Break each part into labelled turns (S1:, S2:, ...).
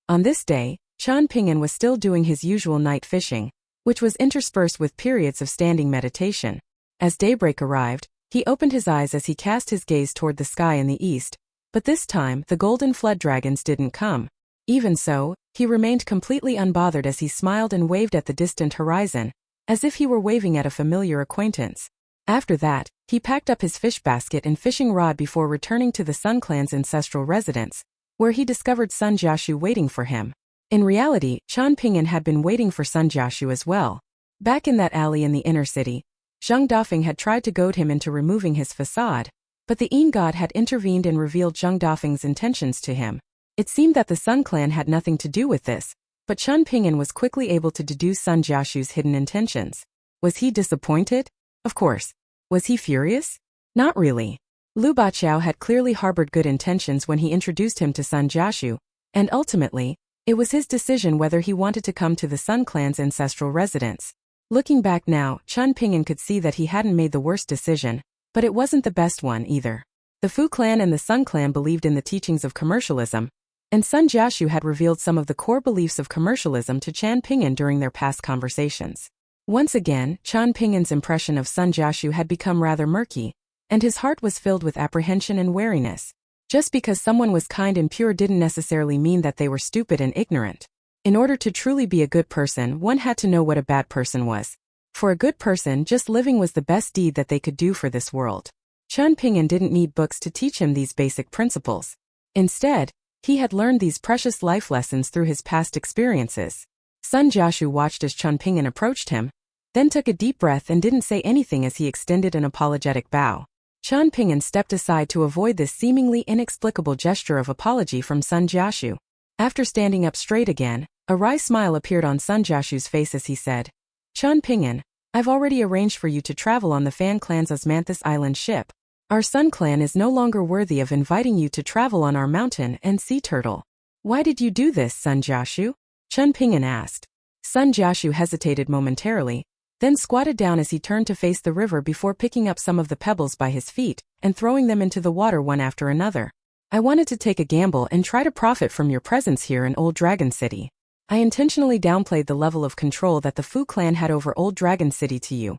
S1: On this day, Qian Ping'an was still doing his usual night fishing, which was interspersed with periods of standing meditation. As daybreak arrived, he opened his eyes as he cast his gaze toward the sky in the east, but this time the golden flood dragons didn't come. Even so, he remained completely unbothered as he smiled and waved at the distant horizon, as if he were waving at a familiar acquaintance. After that, he packed up his fish basket and fishing rod before returning to the Sun Clan's ancestral residence, where he discovered Sun Jiashu waiting for him. In reality, Qian Ping'an had been waiting for Sun Jiashu as well. Back in that alley in the inner city, Zheng Dafeng had tried to goad him into removing his facade, but the Yin god had intervened and revealed Zheng Dafeng's intentions to him. It seemed that the Sun Clan had nothing to do with this, but Qian Ping'an was quickly able to deduce Sun Jiashu's hidden intentions. Was he disappointed? Of course. Was he furious? Not really. Lu Baqiao had clearly harbored good intentions when he introduced him to Sun Jiashu, and ultimately, it was his decision whether he wanted to come to the Sun Clan's ancestral residence. Looking back now, Qian Ping'an could see that he hadn't made the worst decision, but it wasn't the best one either. The Fu clan and the Sun clan believed in the teachings of commercialism, and Sun Jiashu had revealed some of the core beliefs of commercialism to Qian Ping'an during their past conversations. Once again, Qian Ping'an's impression of Sun Jiashu had become rather murky, and his heart was filled with apprehension and wariness. Just because someone was kind and pure didn't necessarily mean that they were stupid and ignorant. In order to truly be a good person, one had to know what a bad person was. For a good person, just living was the best deed that they could do for this world. Qian Ping'an didn't need books to teach him these basic principles. Instead, he had learned these precious life lessons through his past experiences. Sun Jiashu watched as Qian Ping'an approached him, then took a deep breath and didn't say anything as he extended an apologetic bow. Qian Ping'an stepped aside to avoid this seemingly inexplicable gesture of apology from Sun Jiashu. After standing up straight again, a wry smile appeared on Sun Jiashu's face as he said, "Qian Ping'an, I've already arranged for you to travel on the Fan clan's Osmanthus Island ship. Our Sun clan is no longer worthy of inviting you to travel on our mountain and sea turtle." "Why did you do this, Sun Jiashu?" Qian Ping'an asked. Sun Jiashu hesitated momentarily, then squatted down as he turned to face the river before picking up some of the pebbles by his feet and throwing them into the water one after another. "I wanted to take a gamble and try to profit from your presence here in Old Dragon City. I intentionally downplayed the level of control that the Fu clan had over Old Dragon City to you,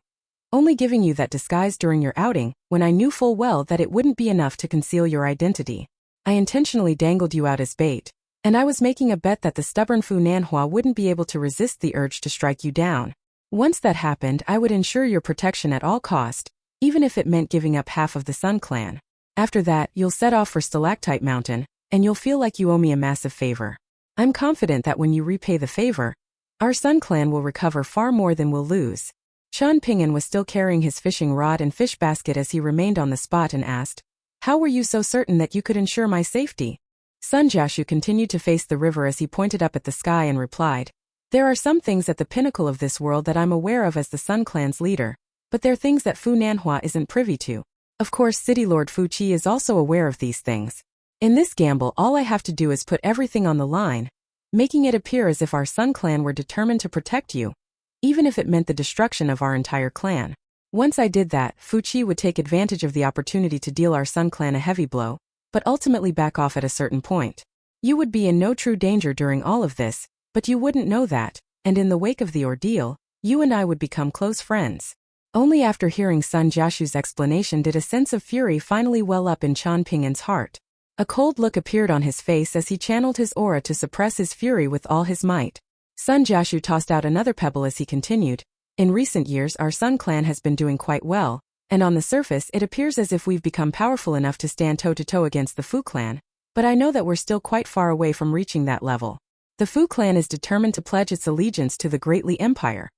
S1: only giving you that disguise during your outing when I knew full well that it wouldn't be enough to conceal your identity. I intentionally dangled you out as bait, and I was making a bet that the stubborn Fu Nanhua wouldn't be able to resist the urge to strike you down. Once that happened, I would ensure your protection at all cost, even if it meant giving up half of the Sun clan. After that, you'll set off for Stalactite Mountain, and you'll feel like you owe me a massive favor. I'm confident that when you repay the favor, our Sun clan will recover far more than we'll lose." Qian Ping'an was still carrying his fishing rod and fish basket as he remained on the spot and asked, "How were you so certain that you could ensure my safety?" Sun Jiashu continued to face the river as he pointed up at the sky and replied, "There are some things at the pinnacle of this world that I'm aware of as the Sun clan's leader, but they're things that Fu Nanhua isn't privy to. Of course, City Lord Fu Qi is also aware of these things. In this gamble, all I have to do is put everything on the line, making it appear as if our Sun clan were determined to protect you, even if it meant the destruction of our entire clan. Once I did that, Fu Qi would take advantage of the opportunity to deal our Sun clan a heavy blow, but ultimately back off at a certain point. You would be in no true danger during all of this, but you wouldn't know that, and in the wake of the ordeal, you and I would become close friends." Only after hearing Sun Jiashu's explanation did a sense of fury finally well up in Qian Ping'an's heart. A cold look appeared on his face as he channeled his aura to suppress his fury with all his might. Sun Jiashu tossed out another pebble as he continued, "In recent years our Sun clan has been doing quite well, and on the surface it appears as if we've become powerful enough to stand toe-to-toe against the Fu clan, but I know that we're still quite far away from reaching that level. The Fu clan is determined to pledge its allegiance to the Great Li Empire,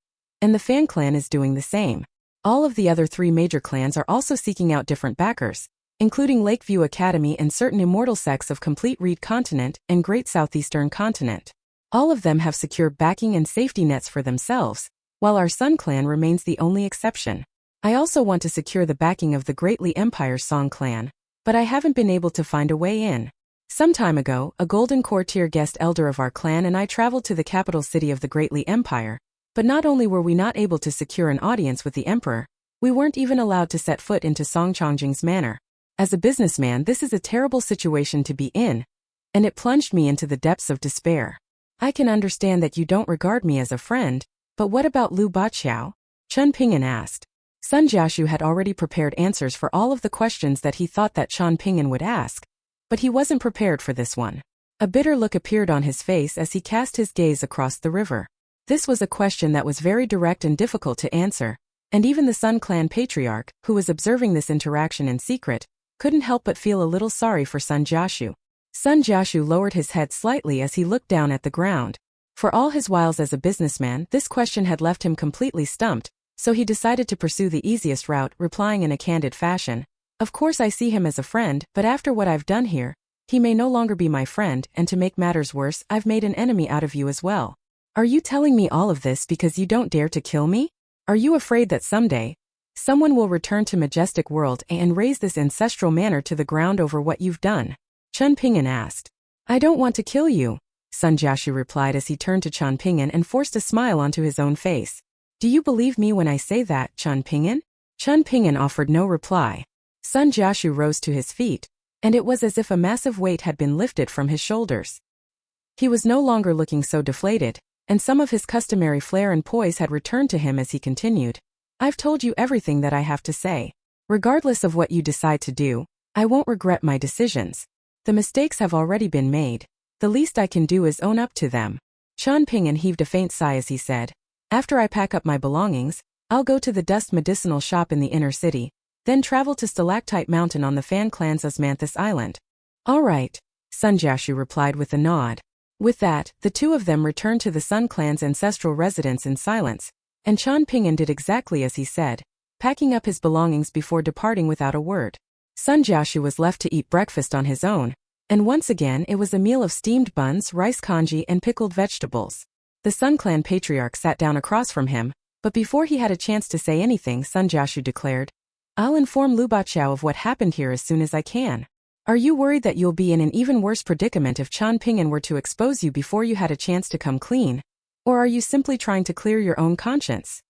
S1: and the Fan clan is doing the same. All of the other three major clans are also seeking out different backers, including Lakeview Academy and certain immortal sects of Complete Reed Continent and Great Southeastern Continent. All of them have secured backing and safety nets for themselves, while our Sun clan remains the only exception. I also want to secure the backing of the Great Li Empire's Song clan, but I haven't been able to find a way in. Some time ago, a Golden Courtier guest elder of our clan and I traveled to the capital city of the Great Li Empire, but not only were we not able to secure an audience with the emperor, we weren't even allowed to set foot into Song Chongjing's manor. As a businessman, this is a terrible situation to be in, and it plunged me into the depths of despair. I can understand that you don't regard me as a friend, but what about Lu Baqiao? Chen Ping'an asked. Sun Jiaxu had already prepared answers for all of the questions that he thought that Chen Ping'an would ask, but he wasn't prepared for this one. A bitter look appeared on his face as he cast his gaze across the river. This was a question that was very direct and difficult to answer, and even the Sun Clan patriarch, who was observing this interaction in secret, couldn't help but feel a little sorry for Sun Jiaxu. Sun Jiaxu lowered his head slightly as he looked down at the ground. For all his wiles as a businessman, this question had left him completely stumped, so he decided to pursue the easiest route, replying in a candid fashion. Of course I see him as a friend, but after what I've done here, he may no longer be my friend, and to make matters worse, I've made an enemy out of you as well. Are you telling me all of this because you don't dare to kill me? Are you afraid that someday, someone will return to Majestic World and raise this ancestral manor to the ground over what you've done? Chen Ping'an asked. I don't want to kill you, Sun Jiaxu replied as he turned to Chen Ping'an and forced a smile onto his own face. Do you believe me when I say that, Chen Ping'an? Chen Ping'an offered no reply. Sun Jiaxu rose to his feet, and it was as if a massive weight had been lifted from his shoulders. He was no longer looking so deflated, and some of his customary flair and poise had returned to him as he continued. I've told you everything that I have to say. Regardless of what you decide to do, I won't regret my decisions. The mistakes have already been made. The least I can do is own up to them. Chen Ping'an heaved a faint sigh as he said, After I pack up my belongings, I'll go to the dust medicinal shop in the inner city, then travel to Stalactite Mountain on the Fan Clan's Osmanthus Island. All right, Sun Jiaxu replied with a nod. With that, the two of them returned to the Sun Clan's ancestral residence in silence, and Chen Ping'an did exactly as he said, packing up his belongings before departing without a word. Sun Jiaxu was left to eat breakfast on his own, and once again it was a meal of steamed buns, rice congee, and pickled vegetables. The Sun Clan patriarch sat down across from him, but before he had a chance to say anything, Sun Jiaxu declared, I'll inform Lu Baqiao of what happened here as soon as I can. Are you worried that you'll be in an even worse predicament if Chen Ping'an were to expose you before you had a chance to come clean? Or are you simply trying to clear your own conscience?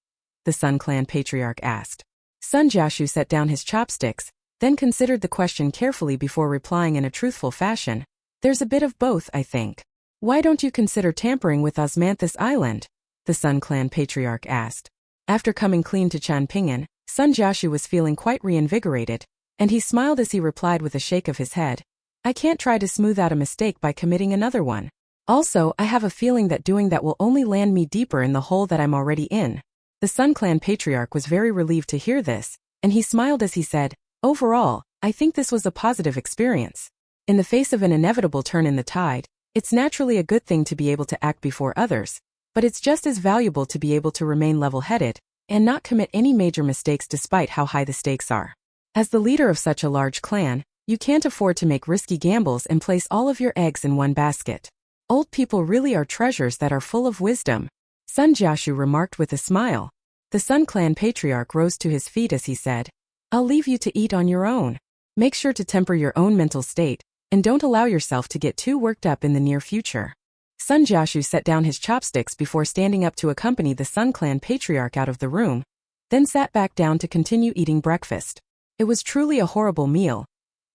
S1: The Sun Clan patriarch asked. Sun Jiaxu set down his chopsticks, then considered the question carefully before replying in a truthful fashion. There's a bit of both, I think. Why don't you consider tampering with Osmanthus Island? The Sun Clan patriarch asked. After coming clean to Chen Ping'an, Sun Jiaxu was feeling quite reinvigorated, and he smiled as he replied with a shake of his head. I can't try to smooth out a mistake by committing another one. Also, I have a feeling that doing that will only land me deeper in the hole that I'm already in. The Sun Clan patriarch was very relieved to hear this, and he smiled as he said, Overall, I think this was a positive experience. In the face of an inevitable turn in the tide, it's naturally a good thing to be able to act before others, but it's just as valuable to be able to remain level-headed and not commit any major mistakes despite how high the stakes are. As the leader of such a large clan, you can't afford to make risky gambles and place all of your eggs in one basket. Old people really are treasures that are full of wisdom, Sun Jiaxu remarked with a smile. The Sun Clan patriarch rose to his feet as he said, I'll leave you to eat on your own. Make sure to temper your own mental state, and don't allow yourself to get too worked up in the near future. Sun Jiaxu set down his chopsticks before standing up to accompany the Sun Clan patriarch out of the room, then sat back down to continue eating breakfast. It was truly a horrible meal,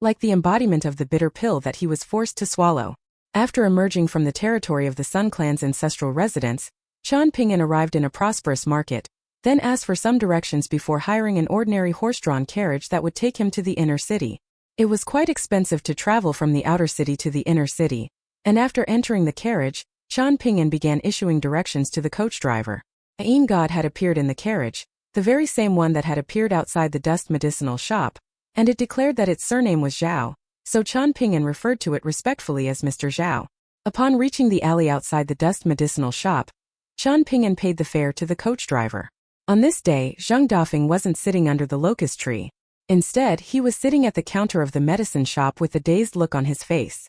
S1: like the embodiment of the bitter pill that he was forced to swallow. After emerging from the territory of the Sun Clan's ancestral residence, Chen Ping'an arrived in a prosperous market, then asked for some directions before hiring an ordinary horse-drawn carriage that would take him to the inner city. It was quite expensive to travel from the outer city to the inner city, and after entering the carriage, Chen Ping'an began issuing directions to the coach driver. A Yin god had appeared in the carriage, the very same one that had appeared outside the dust medicinal shop, and it declared that its surname was Zhao, so Chen Ping'an referred to it respectfully as Mr. Zhao. Upon reaching the alley outside the dust medicinal shop, Chen Ping'an paid the fare to the coach driver. On this day, Zheng Dafeng wasn't sitting under the locust tree. Instead, he was sitting at the counter of the medicine shop with a dazed look on his face.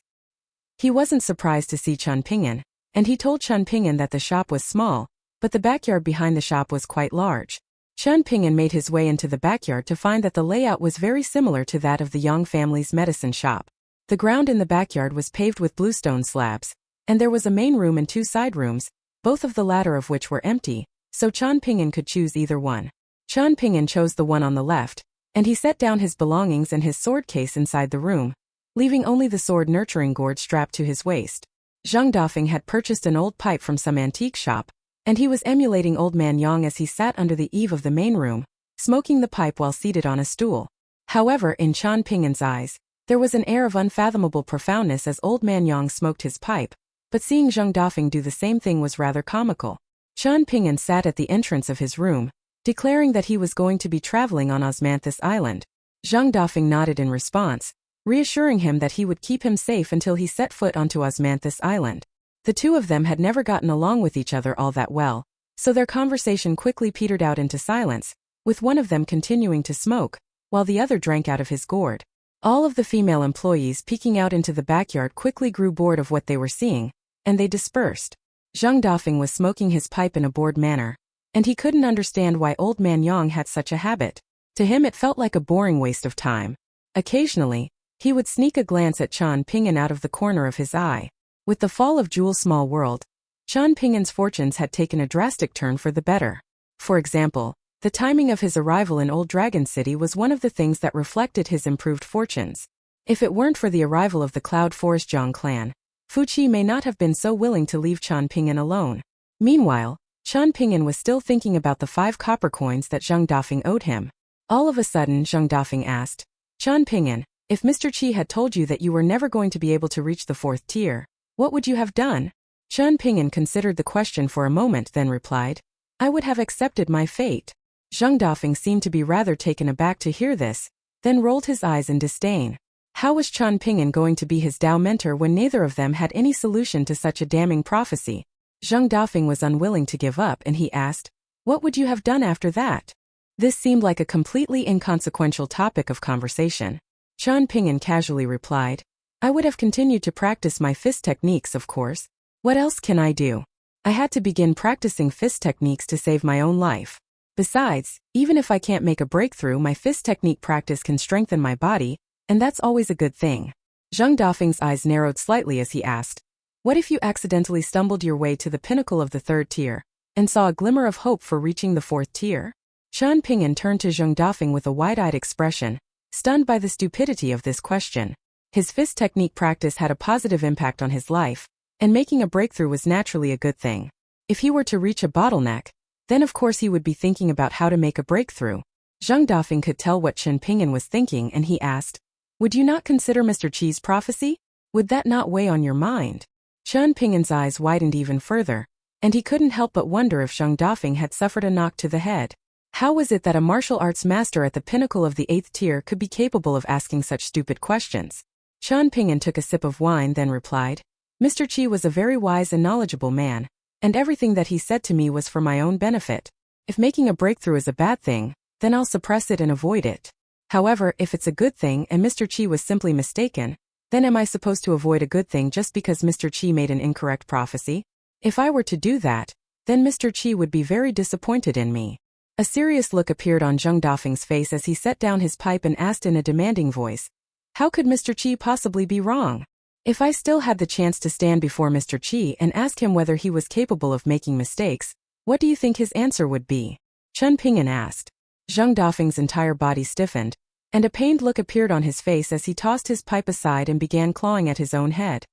S1: He wasn't surprised to see Chen Ping'an, and he told Chen Ping'an that the shop was small, but the backyard behind the shop was quite large. Chen Ping'an made his way into the backyard to find that the layout was very similar to that of the Yang family's medicine shop. The ground in the backyard was paved with bluestone slabs, and there was a main room and two side rooms, both of the latter of which were empty, so Chen Ping'an could choose either one. Chen Ping'an chose the one on the left, and he set down his belongings and his sword case inside the room. leaving only the sword-nurturing gourd strapped to his waist. Zhang Dafeng had purchased an old pipe from some antique shop, and he was emulating Old Man Yang as he sat under the eave of the main room, smoking the pipe while seated on a stool. However, in Qian Ping'an's eyes, there was an air of unfathomable profoundness as Old Man Yang smoked his pipe, but seeing Zhang Dafeng do the same thing was rather comical. Qian Ping'an sat at the entrance of his room, declaring that he was going to be traveling on Osmanthus Island. Zhang Dafeng nodded in response, reassuring him that he would keep him safe until he set foot onto Osmanthus Island. The two of them had never gotten along with each other all that well, so their conversation quickly petered out into silence, with one of them continuing to smoke, while the other drank out of his gourd. All of the female employees peeking out into the backyard quickly grew bored of what they were seeing, and they dispersed. Zhang Dafeng was smoking his pipe in a bored manner, and he couldn't understand why Old Man Yang had such a habit. To him it felt like a boring waste of time. Occasionally, he would sneak a glance at Qian Ping'an out of the corner of his eye. With the fall of Jewel Small World, Qian Ping'an's fortunes had taken a drastic turn for the better. For example, the timing of his arrival in Old Dragon City was one of the things that reflected his improved fortunes. If it weren't for the arrival of the Cloud Forest Zhang clan, Fuqi may not have been so willing to leave Qian Ping'an alone. Meanwhile, Qian Ping'an was still thinking about the 5 copper coins that Zhang Dafeng owed him. All of a sudden Zhang Dafeng asked, "Qian Ping'an, if Mr. Qi had told you that you were never going to be able to reach the 4th tier, what would you have done?" Qian Ping'an considered the question for a moment, then replied, "I would have accepted my fate." Zhang Dafeng seemed to be rather taken aback to hear this, then rolled his eyes in disdain. How was Qian Ping'an going to be his Dao mentor when neither of them had any solution to such a damning prophecy? Zhang Dafeng was unwilling to give up and he asked, "What would you have done after that?" This seemed like a completely inconsequential topic of conversation. Qian Ping'an casually replied, "I would have continued to practice my fist techniques, of course. What else can I do? I had to begin practicing fist techniques to save my own life. Besides, even if I can't make a breakthrough, my fist technique practice can strengthen my body, and that's always a good thing." Zhang Dafeng's eyes narrowed slightly as he asked, "What if you accidentally stumbled your way to the pinnacle of the 3rd tier, and saw a glimmer of hope for reaching the 4th tier?" Qian Ping'an turned to Zhang Dafeng with a wide-eyed expression, stunned by the stupidity of this question. His fist technique practice had a positive impact on his life, and making a breakthrough was naturally a good thing. If he were to reach a bottleneck, then of course he would be thinking about how to make a breakthrough. Zhang Dafeng could tell what Qian Ping'an was thinking and he asked, "Would you not consider Mr. Qi's prophecy? Would that not weigh on your mind?" Qian Ping'an's eyes widened even further, and he couldn't help but wonder if Zhang Dafeng had suffered a knock to the head. How was it that a martial arts master at the pinnacle of the 8th tier could be capable of asking such stupid questions? Qian Ping'an took a sip of wine then replied, "Mr. Qi was a very wise and knowledgeable man, and everything that he said to me was for my own benefit. If making a breakthrough is a bad thing, then I'll suppress it and avoid it. However, if it's a good thing and Mr. Qi was simply mistaken, then am I supposed to avoid a good thing just because Mr. Qi made an incorrect prophecy? If I were to do that, then Mr. Qi would be very disappointed in me." A serious look appeared on Zhang Dafeng's face as he set down his pipe and asked in a demanding voice, "How could Mr. Qi possibly be wrong? If I still had the chance to stand before Mr. Qi and ask him whether he was capable of making mistakes, what do you think his answer would be?" Qian Ping'an asked. Zhang Dafeng's entire body stiffened, and a pained look appeared on his face as he tossed his pipe aside and began clawing at his own head.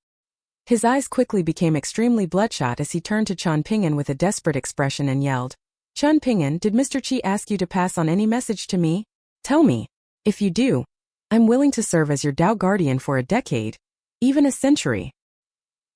S1: His eyes quickly became extremely bloodshot as he turned to Qian Ping'an with a desperate expression and yelled, "Qian Ping'an, did Mr. Qi ask you to pass on any message to me? Tell me. If you do, I'm willing to serve as your Dao guardian for a decade, even a century."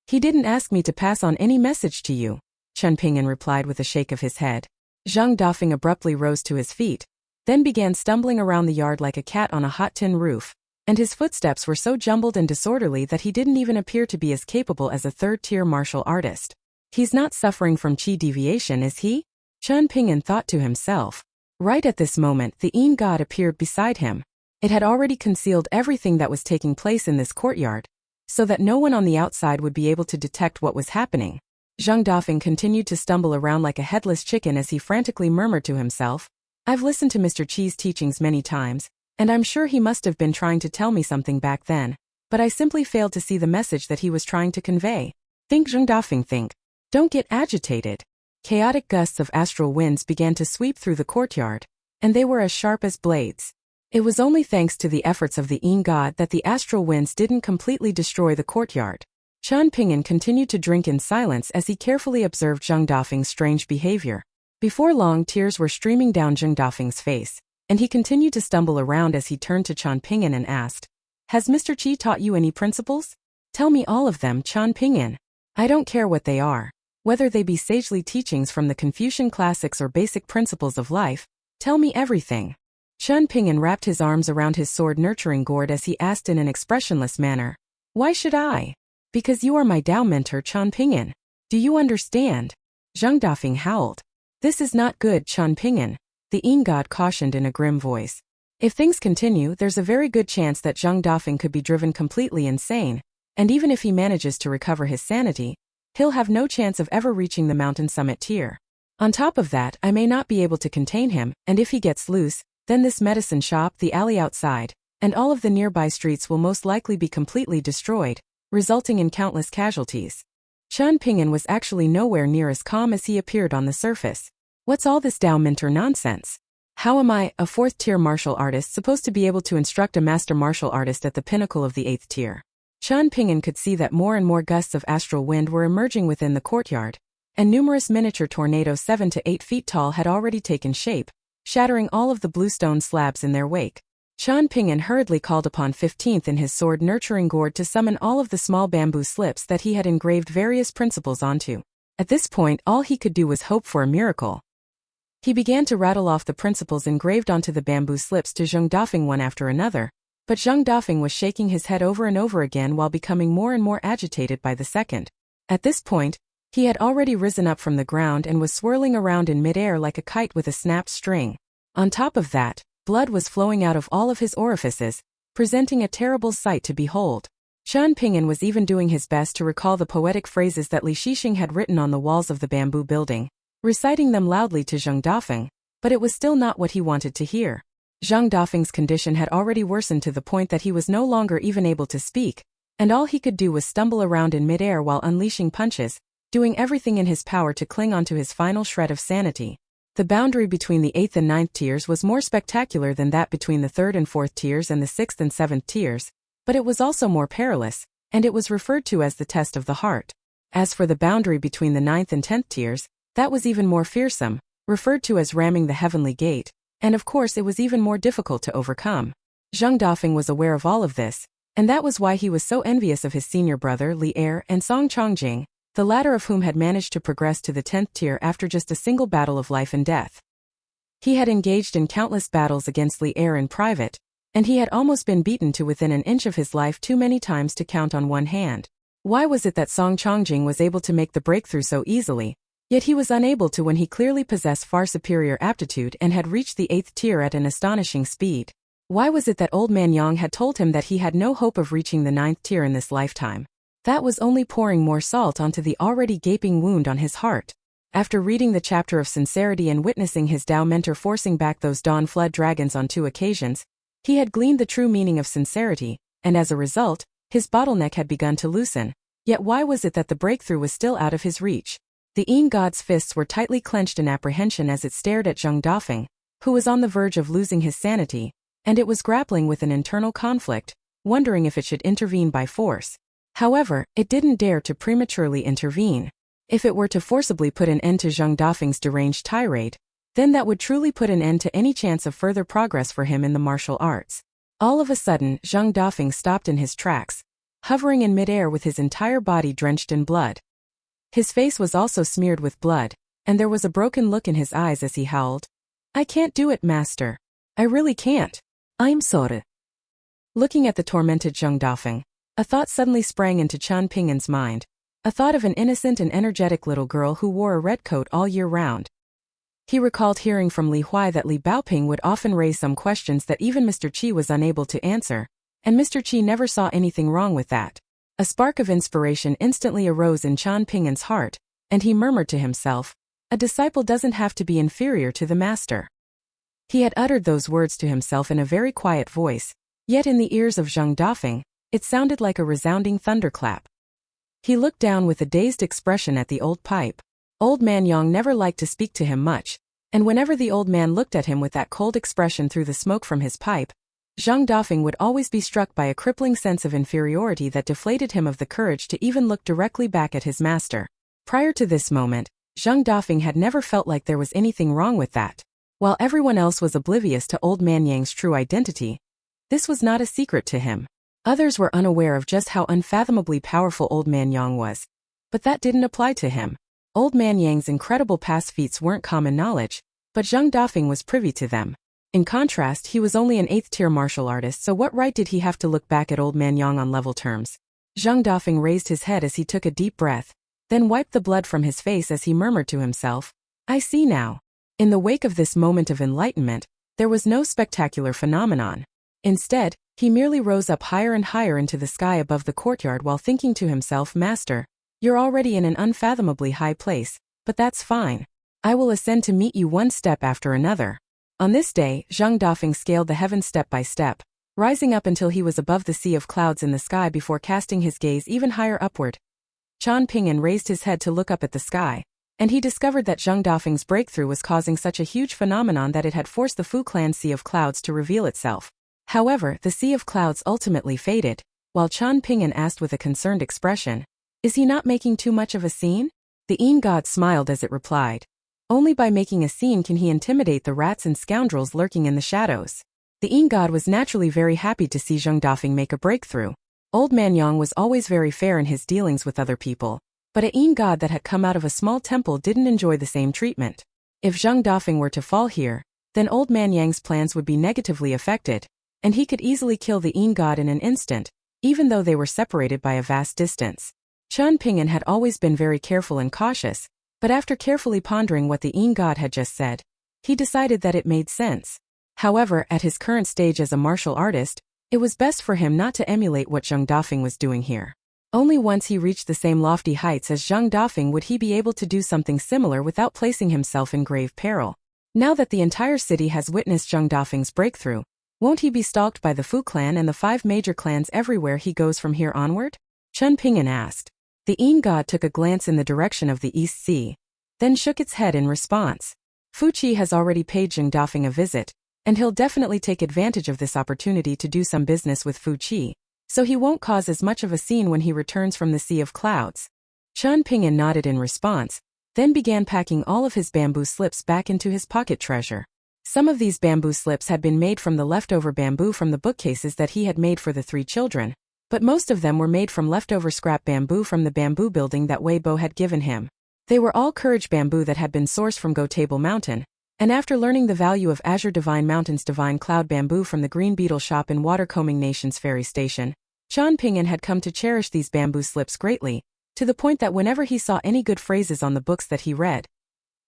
S1: "He didn't ask me to pass on any message to you," Qian Ping'an replied with a shake of his head. Zhang Dafeng abruptly rose to his feet, then began stumbling around the yard like a cat on a hot tin roof, and his footsteps were so jumbled and disorderly that he didn't even appear to be as capable as a 3rd-tier martial artist. "He's not suffering from qi deviation, is he?" Qian Ping'an thought to himself. Right at this moment the Yin god appeared beside him. It had already concealed everything that was taking place in this courtyard, so that no one on the outside would be able to detect what was happening. Zhang Dafeng continued to stumble around like a headless chicken as he frantically murmured to himself, "I've listened to Mr. Qi's teachings many times, and I'm sure he must have been trying to tell me something back then, but I simply failed to see the message that he was trying to convey." Think, Zhang Dafeng, think. Don't get agitated. Chaotic gusts of astral winds began to sweep through the courtyard, and they were as sharp as blades. It was only thanks to the efforts of the Yin god that the astral winds didn't completely destroy the courtyard. Qian Ping'an continued to drink in silence as he carefully observed Zheng Dafeng's strange behavior. Before long, tears were streaming down Zheng Dafeng's face, and he continued to stumble around as he turned to Qian Ping'an and asked, "Has Mr. Qi taught you any principles? Tell me all of them, Qian Ping'an. I don't care what they are. Whether they be sagely teachings from the Confucian classics or basic principles of life, tell me everything." Qian Ping'an wrapped his arms around his sword-nurturing gourd as he asked in an expressionless manner, "Why should I? Because you are my Tao mentor, Qian Ping'an. Do you understand?" Zheng Dafeng howled. "This is not good, Qian Ping'an," the Yin god cautioned in a grim voice. "If things continue, there's a very good chance that Zheng Dafeng could be driven completely insane, and even if he manages to recover his sanity, he'll have no chance of ever reaching the mountain summit tier. On top of that, I may not be able to contain him, and if he gets loose, then this medicine shop, the alley outside, and all of the nearby streets will most likely be completely destroyed, resulting in countless casualties." Qian Ping'an was actually nowhere near as calm as he appeared on the surface. "What's all this Tao mentor nonsense? How am I, a 4th-tier martial artist, supposed to be able to instruct a master martial artist at the pinnacle of the 8th tier?" Qian Ping'an could see that more and more gusts of astral wind were emerging within the courtyard, and numerous miniature tornadoes 7 to 8 feet tall had already taken shape, shattering all of the bluestone slabs in their wake. Qian Ping'an hurriedly called upon 15th in his sword-nurturing gourd to summon all of the small bamboo slips that he had engraved various principles onto. At this point, all he could do was hope for a miracle. He began to rattle off the principles engraved onto the bamboo slips to Zheng Dafeng one after another, but Zheng Dafeng was shaking his head over and over again while becoming more and more agitated by the second. At this point, he had already risen up from the ground and was swirling around in midair like a kite with a snapped string. On top of that, blood was flowing out of all of his orifices, presenting a terrible sight to behold. Qian Ping'an was even doing his best to recall the poetic phrases that Li Shixing had written on the walls of the bamboo building, reciting them loudly to Zheng Dafeng, but it was still not what he wanted to hear. Zheng Dafeng's condition had already worsened to the point that he was no longer even able to speak, and all he could do was stumble around in midair while unleashing punches, doing everything in his power to cling onto his final shred of sanity. The boundary between the 8th and 9th tiers was more spectacular than that between the 3rd and 4th tiers and the 6th and 7th tiers, but it was also more perilous, and it was referred to as the test of the heart. As for the boundary between the 9th and 10th tiers, that was even more fearsome, referred to as ramming the heavenly gate, and of course it was even more difficult to overcome. Zheng Dafeng was aware of all of this, and that was why he was so envious of his senior brother Li Er and Song Chongjing, the latter of whom had managed to progress to the 10th tier after just a single battle of life and death. He had engaged in countless battles against Li Er in private, and he had almost been beaten to within an inch of his life too many times to count on one hand. Why was it that Song Chongjing was able to make the breakthrough so easily, yet he was unable to when he clearly possessed far superior aptitude and had reached the 8th tier at an astonishing speed? Why was it that Old Man Yang had told him that he had no hope of reaching the 9th tier in this lifetime? That was only pouring more salt onto the already gaping wound on his heart. After reading the chapter of sincerity and witnessing his Tao mentor forcing back those dawn-fled dragons on 2 occasions, he had gleaned the true meaning of sincerity, and as a result, his bottleneck had begun to loosen. Yet why was it that the breakthrough was still out of his reach? The Yin god's fists were tightly clenched in apprehension as it stared at Zheng Dafeng, who was on the verge of losing his sanity, and it was grappling with an internal conflict, wondering if it should intervene by force. However, it didn't dare to prematurely intervene. If it were to forcibly put an end to Zheng Dafeng's deranged tirade, then that would truly put an end to any chance of further progress for him in the martial arts. All of a sudden, Zheng Dafeng stopped in his tracks, hovering in midair with his entire body drenched in blood. His face was also smeared with blood, and there was a broken look in his eyes as he howled, "I can't do it, master. I really can't. I'm sorry." Looking at the tormented Zheng Dafeng, a thought suddenly sprang into Qian Ping'an's mind, a thought of an innocent and energetic little girl who wore a red coat all year round. He recalled hearing from Li Huai that Li Baoping would often raise some questions that even Mr. Qi was unable to answer, and Mr. Qi never saw anything wrong with that. A spark of inspiration instantly arose in Qian Ping'an's heart, and he murmured to himself, "A disciple doesn't have to be inferior to the master." He had uttered those words to himself in a very quiet voice, yet in the ears of Zheng Dafeng, it sounded like a resounding thunderclap. He looked down with a dazed expression at the old pipe. Old Man Yang never liked to speak to him much, and whenever the old man looked at him with that cold expression through the smoke from his pipe, Zhang Dafeng would always be struck by a crippling sense of inferiority that deflated him of the courage to even look directly back at his master. Prior to this moment, Zhang Dafeng had never felt like there was anything wrong with that. While everyone else was oblivious to Old Man Yang's true identity, this was not a secret to him. Others were unaware of just how unfathomably powerful Old Man Yang was. But that didn't apply to him. Old Man Yang's incredible past feats weren't common knowledge, but Zhang Dafeng was privy to them. In contrast, he was only an 8th-tier martial artist, so what right did he have to look back at Old Man Yang on level terms? Zhang Dafeng raised his head as he took a deep breath, then wiped the blood from his face as he murmured to himself, "I see now." In the wake of this moment of enlightenment, there was no spectacular phenomenon. Instead, he merely rose up higher and higher into the sky above the courtyard while thinking to himself, "Master, you're already in an unfathomably high place, but that's fine. I will ascend to meet you one step after another." On this day, Zhang Dafeng scaled the heavens step by step, rising up until he was above the sea of clouds in the sky before casting his gaze even higher upward. Qian Ping'an raised his head to look up at the sky, and he discovered that Zhang Dafeng's breakthrough was causing such a huge phenomenon that it had forced the Fu Clan Sea of Clouds to reveal itself. However, the Sea of Clouds ultimately faded, while Qian Ping'an asked with a concerned expression, "Is he not making too much of a scene?" The Yin god smiled as it replied, "Only by making a scene can he intimidate the rats and scoundrels lurking in the shadows." The Yin god was naturally very happy to see Zhang Dafeng make a breakthrough. Old Man Yang was always very fair in his dealings with other people, but a Yin god that had come out of a small temple didn't enjoy the same treatment. If Zhang Dafeng were to fall here, then Old Man Yang's plans would be negatively affected, and he could easily kill the Yin god in an instant, even though they were separated by a vast distance. Qian Ping'an had always been very careful and cautious, but after carefully pondering what the Yin god had just said, he decided that it made sense. However, at his current stage as a martial artist, it was best for him not to emulate what Zhang Dafeng was doing here. Only once he reached the same lofty heights as Zhang Dafeng would he be able to do something similar without placing himself in grave peril. Now that the entire city has witnessed Zhang Dafeng's breakthrough, won't he be stalked by the Fu clan and the 5 major clans everywhere he goes from here onward? Qian Ping'an asked. The Yin god took a glance in the direction of the East Sea, then shook its head in response. Fu Qi has already paid Zhang Dafeng a visit, and he'll definitely take advantage of this opportunity to do some business with Fu Qi, so he won't cause as much of a scene when he returns from the Sea of Clouds. Qian Ping'an nodded in response, then began packing all of his bamboo slips back into his pocket treasure. Some of these bamboo slips had been made from the leftover bamboo from the bookcases that he had made for the 3 children, but most of them were made from leftover scrap bamboo from the bamboo building that Wei Bo had given him. They were all courage bamboo that had been sourced from Go Table Mountain, and after learning the value of Azure Divine Mountain's Divine Cloud bamboo from the Green Beetle shop in Watercombing Nation's ferry station, Qian Ping'an had come to cherish these bamboo slips greatly, to the point that whenever he saw any good phrases on the books that he read,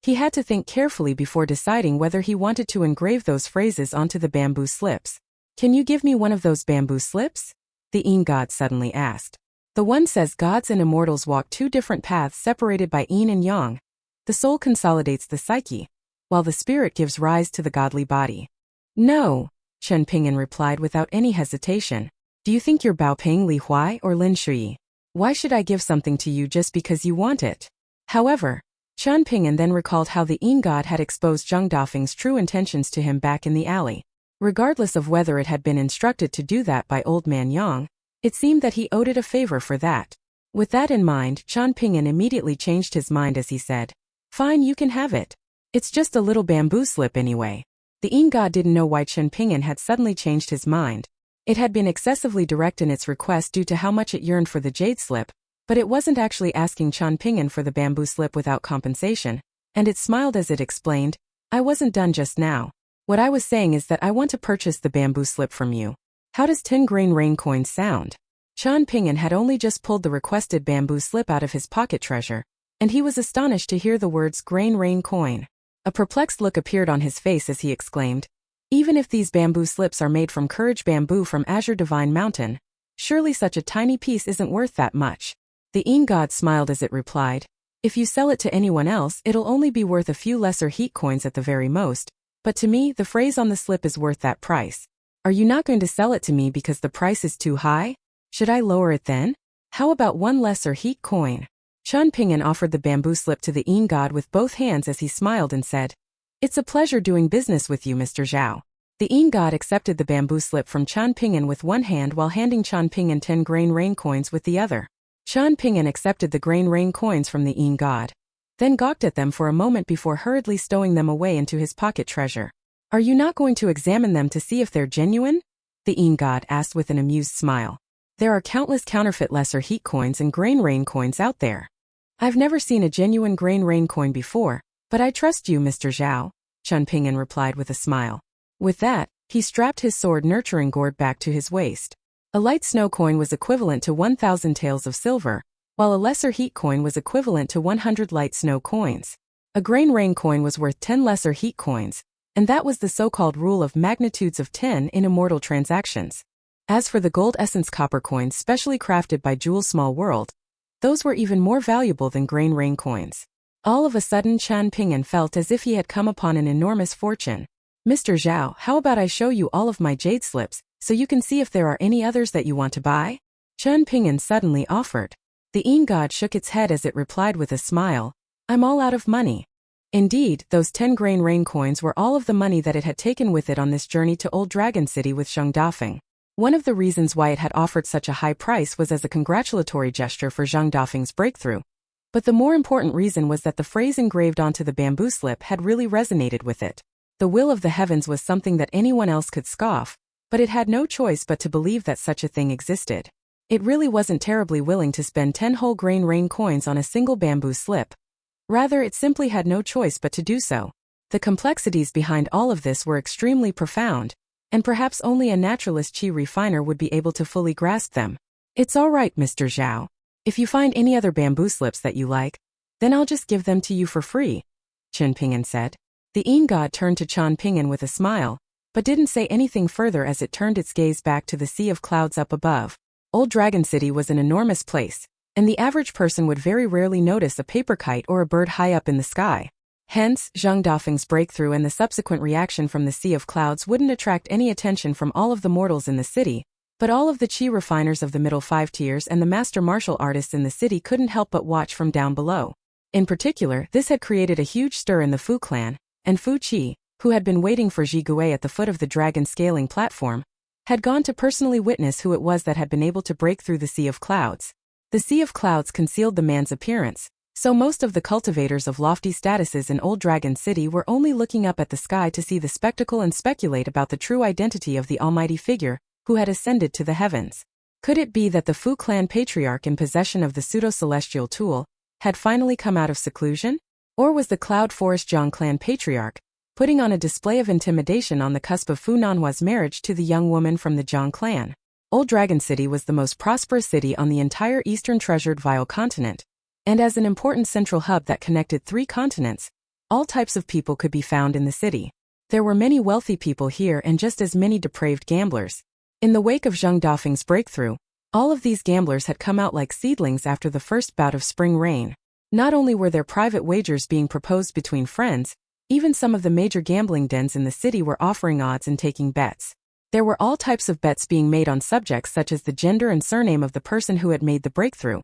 S1: he had to think carefully before deciding whether he wanted to engrave those phrases onto the bamboo slips. "Can you give me one of those bamboo slips?" the Yin god suddenly asked. The one says gods and immortals walk 2 different paths separated by yin and yang. The soul consolidates the psyche, while the spirit gives rise to the godly body. "No," Qian Ping'an replied without any hesitation. "Do you think you're Bao Ping Li Huai or Lin Shui? Why should I give something to you just because you want it?" However, Qian Ping'an then recalled how the Yin god had exposed Zhang Dafeng's true intentions to him back in the alley. Regardless of whether it had been instructed to do that by Old Man Yang, it seemed that he owed it a favor for that. With that in mind, Qian Ping'an immediately changed his mind as he said, "Fine, you can have it. It's just a little bamboo slip anyway." The Yin god didn't know why Qian Ping'an had suddenly changed his mind. It had been excessively direct in its request due to how much it yearned for the jade slip, but it wasn't actually asking Qian Ping'an for the bamboo slip without compensation, and it smiled as it explained, "I wasn't done just now. What I was saying is that I want to purchase the bamboo slip from you. How does 10 grain rain coins sound?" Qian Ping'an had only just pulled the requested bamboo slip out of his pocket treasure, and he was astonished to hear the words grain rain coin. A perplexed look appeared on his face as he exclaimed, "Even if these bamboo slips are made from courage bamboo from Azure Divine Mountain, surely such a tiny piece isn't worth that much." The Yin god smiled as it replied, "If you sell it to anyone else, it'll only be worth a few lesser heat coins at the very most. But to me, the phrase on the slip is worth that price. Are you not going to sell it to me because the price is too high? Should I lower it then? How about 1 lesser heat coin?" Qian Ping'an offered the bamboo slip to the Yin god with both hands as he smiled and said, "It's a pleasure doing business with you, Mr. Zhao." The Yin god accepted the bamboo slip from Chan Ping'an with one hand while handing Chan Ping'an 10 grain rain coins with the other. Chan Ping'an accepted the grain rain coins from the Yin god, then gawked at them for a moment before hurriedly stowing them away into his pocket treasure. Are you not going to examine them to see if they're genuine? The Yin god asked with an amused smile. There are countless counterfeit lesser heat coins and grain rain coins out there. I've never seen a genuine grain rain coin before, but I trust you, Mr. Zhao, Chan Ping'an replied with a smile. With that, he strapped his sword nurturing gourd back to his waist. A light snow coin was equivalent to 1,000 taels of silver, while a lesser heat coin was equivalent to 100 light snow coins. A grain rain coin was worth 10 lesser heat coins, and that was the so-called rule of magnitudes of 10 in immortal transactions. As for the gold essence copper coins specially crafted by Jewel Small World, those were even more valuable than grain rain coins. All of a sudden Chan Ping'an felt as if he had come upon an enormous fortune. Mr. Zhao, how about I show you all of my jade slips, so you can see if there are any others that you want to buy? Chan Ping'an suddenly offered. The Yin god shook its head as it replied with a smile, I'm all out of money. Indeed, those 10 grain rain coins were all of the money that it had taken with it on this journey to Old Dragon City with Zhang Dafeng. One of the reasons why it had offered such a high price was as a congratulatory gesture for Zhang Dafeng's breakthrough. But the more important reason was that the phrase engraved onto the bamboo slip had really resonated with it. The will of the heavens was something that anyone else could scoff, but it had no choice but to believe that such a thing existed. It really wasn't terribly willing to spend 10 whole grain rain coins on a single bamboo slip. Rather, it simply had no choice but to do so. The complexities behind all of this were extremely profound, and perhaps only a naturalist chi refiner would be able to fully grasp them. It's all right, Mr. Zhao. If you find any other bamboo slips that you like, then I'll just give them to you for free, Chan Ping'an said. The Yin god turned to Chan Ping'an with a smile, but didn't say anything further as it turned its gaze back to the sea of clouds up above. Old Dragon City was an enormous place, and the average person would very rarely notice a paper kite or a bird high up in the sky. Hence, Zhang Dafeng's breakthrough and the subsequent reaction from the sea of clouds wouldn't attract any attention from all of the mortals in the city, but all of the chi refiners of the middle 5 tiers and the master martial artists in the city couldn't help but watch from down below. In particular, this had created a huge stir in the Fu clan, and Fu Qi, who had been waiting for Ji Gui at the foot of the dragon scaling platform, had gone to personally witness who it was that had been able to break through the sea of clouds. The sea of clouds concealed the man's appearance, so most of the cultivators of lofty statuses in Old Dragon City were only looking up at the sky to see the spectacle and speculate about the true identity of the almighty figure who had ascended to the heavens. Could it be that the Fu clan patriarch in possession of the pseudo-celestial tool had finally come out of seclusion? Or was the Cloud Forest Zhang clan patriarch putting on a display of intimidation on the cusp of Fu Nanhua's marriage to the young woman from the Zhang clan? Old Dragon City was the most prosperous city on the entire eastern treasured Vile continent, and as an important central hub that connected 3 continents, all types of people could be found in the city. There were many wealthy people here and just as many depraved gamblers. In the wake of Zhang Dafeng's breakthrough, all of these gamblers had come out like seedlings after the first bout of spring rain. Not only were there private wagers being proposed between friends, even some of the major gambling dens in the city were offering odds and taking bets. There were all types of bets being made on subjects such as the gender and surname of the person who had made the breakthrough,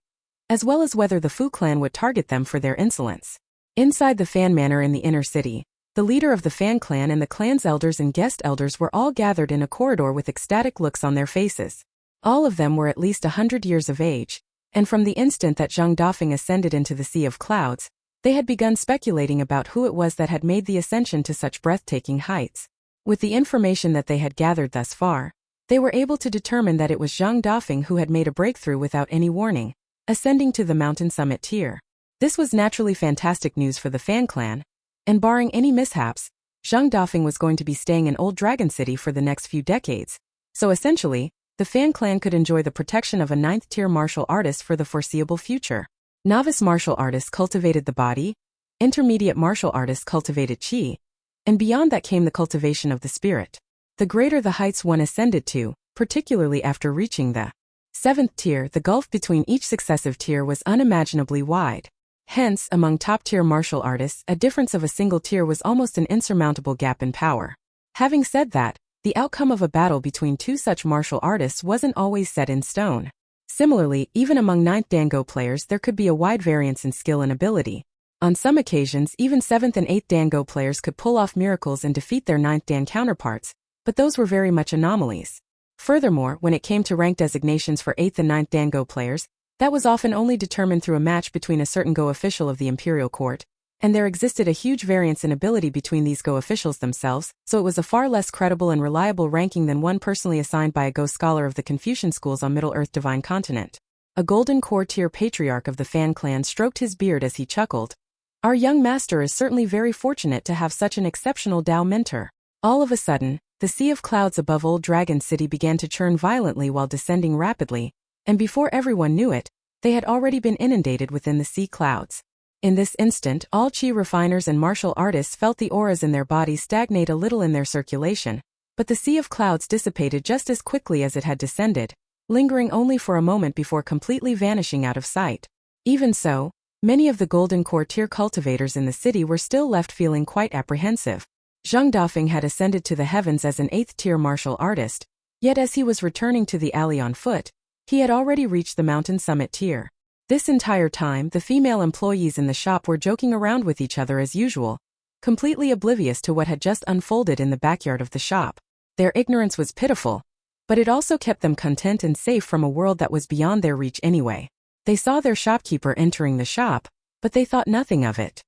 S1: as well as whether the Fu clan would target them for their insolence. Inside the Fan Manor in the inner city, the leader of the Fan clan and the clan's elders and guest elders were all gathered in a corridor with ecstatic looks on their faces. All of them were at least 100 years of age, and from the instant that Zhang Dafeng ascended into the sea of clouds, they had begun speculating about who it was that had made the ascension to such breathtaking heights. With the information that they had gathered thus far, they were able to determine that it was Zhang Dafeng who had made a breakthrough without any warning, ascending to the mountain summit tier. This was naturally fantastic news for the Fan clan, and barring any mishaps, Zhang Dafeng was going to be staying in Old Dragon City for the next few decades, so essentially, the Fan clan could enjoy the protection of a 9th-tier martial artist for the foreseeable future. Novice martial artists cultivated the body, intermediate martial artists cultivated chi, and beyond that came the cultivation of the spirit. The greater the heights one ascended to, particularly after reaching the 7th tier, the gulf between each successive tier was unimaginably wide. Hence, among top-tier martial artists, a difference of a single tier was almost an insurmountable gap in power. Having said that, the outcome of a battle between 2 such martial artists wasn't always set in stone. Similarly, even among 9th Dan Go players there could be a wide variance in skill and ability. On some occasions, even 7th and 8th Dan Go players could pull off miracles and defeat their 9th Dan counterparts, but those were very much anomalies. Furthermore, when it came to rank designations for 8th and 9th Dan Go players, that was often only determined through a match between a certain Go official of the Imperial Court, and there existed a huge variance in ability between these Go officials themselves, so it was a far less credible and reliable ranking than one personally assigned by a Go scholar of the Confucian schools on Middle-earth Divine Continent. A Golden Core tier patriarch of the Fan clan stroked his beard as he chuckled. Our young master is certainly very fortunate to have such an exceptional Dao mentor. All of a sudden, the sea of clouds above Old Dragon City began to churn violently while descending rapidly, and before everyone knew it, they had already been inundated within the sea clouds. In this instant, all chi refiners and martial artists felt the auras in their bodies stagnate a little in their circulation, but the sea of clouds dissipated just as quickly as it had descended, lingering only for a moment before completely vanishing out of sight. Even so, many of the Golden Core tier cultivators in the city were still left feeling quite apprehensive. Zheng Dafeng had ascended to the heavens as an 8th tier martial artist, yet as he was returning to the alley on foot, he had already reached the mountain summit tier. This entire time, the female employees in the shop were joking around with each other as usual, completely oblivious to what had just unfolded in the backyard of the shop. Their ignorance was pitiful, but it also kept them content and safe from a world that was beyond their reach anyway. They saw their shopkeeper entering the shop, but they thought nothing of it.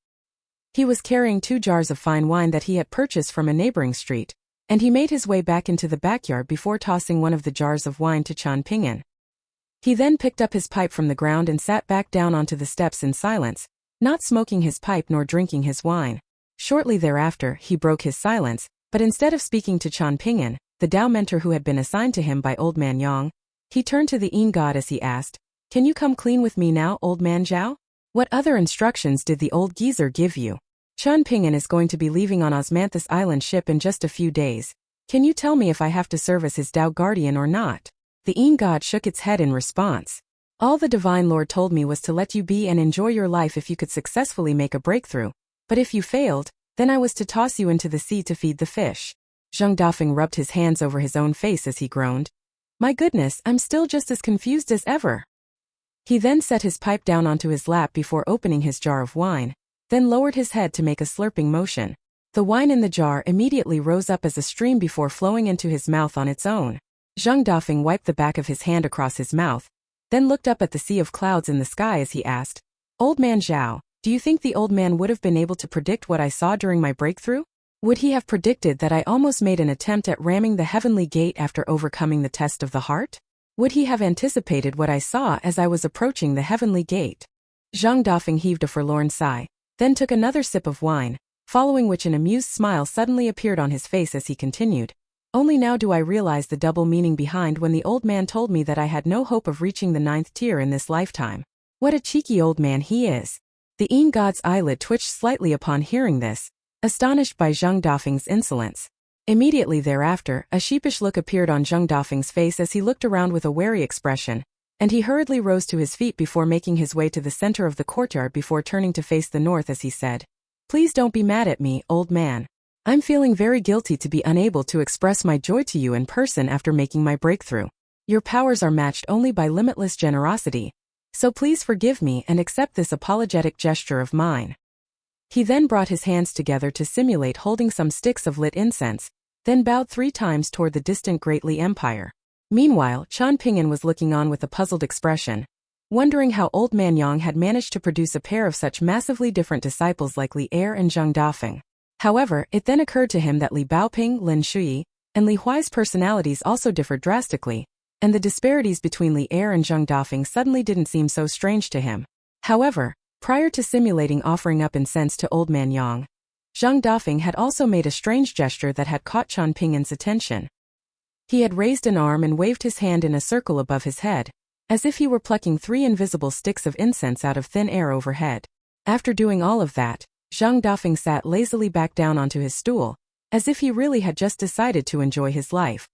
S1: He was carrying 2 jars of fine wine that he had purchased from a neighboring street, and he made his way back into the backyard before tossing one of the jars of wine to Chan Ping'an. He then picked up his pipe from the ground and sat back down onto the steps in silence, not smoking his pipe nor drinking his wine. Shortly thereafter, he broke his silence, but instead of speaking to Chan Ping'an, the Dao mentor who had been assigned to him by Old Man Yang, he turned to the Yin god as he asked, "Can you come clean with me now, Old Man Zhao? What other instructions did the old geezer give you? Chan Ping'an is going to be leaving on Osmanthus Island ship in just a few days. Can you tell me if I have to serve as his Dao guardian or not?" The Yin god shook its head in response. "All the Divine Lord told me was to let you be and enjoy your life if you could successfully make a breakthrough, but if you failed, then I was to toss you into the sea to feed the fish." Zheng Dafeng rubbed his hands over his own face as he groaned. "My goodness, I'm still just as confused as ever." He then set his pipe down onto his lap before opening his jar of wine, then lowered his head to make a slurping motion. The wine in the jar immediately rose up as a stream before flowing into his mouth on its own. Zheng Dafeng wiped the back of his hand across his mouth, then looked up at the sea of clouds in the sky as he asked, "Old Man Zhao, do you think the old man would have been able to predict what I saw during my breakthrough? Would he have predicted that I almost made an attempt at ramming the heavenly gate after overcoming the test of the heart? Would he have anticipated what I saw as I was approaching the heavenly gate?" Zheng Dafeng heaved a forlorn sigh, then took another sip of wine, following which an amused smile suddenly appeared on his face as he continued, "Only now do I realize the double meaning behind when the old man told me that I had no hope of reaching the 9th tier in this lifetime. What a cheeky old man he is." The Yin god's eyelid twitched slightly upon hearing this, astonished by Zheng Dafeng's insolence. Immediately thereafter, a sheepish look appeared on Zheng Dafeng's face as he looked around with a wary expression, and he hurriedly rose to his feet before making his way to the center of the courtyard before turning to face the north as he said, "Please don't be mad at me, old man. I'm feeling very guilty to be unable to express my joy to you in person after making my breakthrough. Your powers are matched only by limitless generosity, so please forgive me and accept this apologetic gesture of mine." He then brought his hands together to simulate holding some sticks of lit incense, then bowed 3 times toward the distant Great Li Empire. Meanwhile, Chan Ping'an was looking on with a puzzled expression, wondering how Old Man Yang had managed to produce a pair of such massively different disciples like Li Er and Zheng Dafeng. However, it then occurred to him that Li Baoping, Lin Shui, and Li Huai's personalities also differed drastically, and the disparities between Li Er and Zheng Dafeng suddenly didn't seem so strange to him. However, prior to simulating offering up incense to Old Man Yang, Zheng Dafeng had also made a strange gesture that had caught Chan Ping'an's attention. He had raised an arm and waved his hand in a circle above his head, as if he were plucking 3 invisible sticks of incense out of thin air overhead. After doing all of that, Zheng Dafeng sat lazily back down onto his stool, as if he really had just decided to enjoy his life.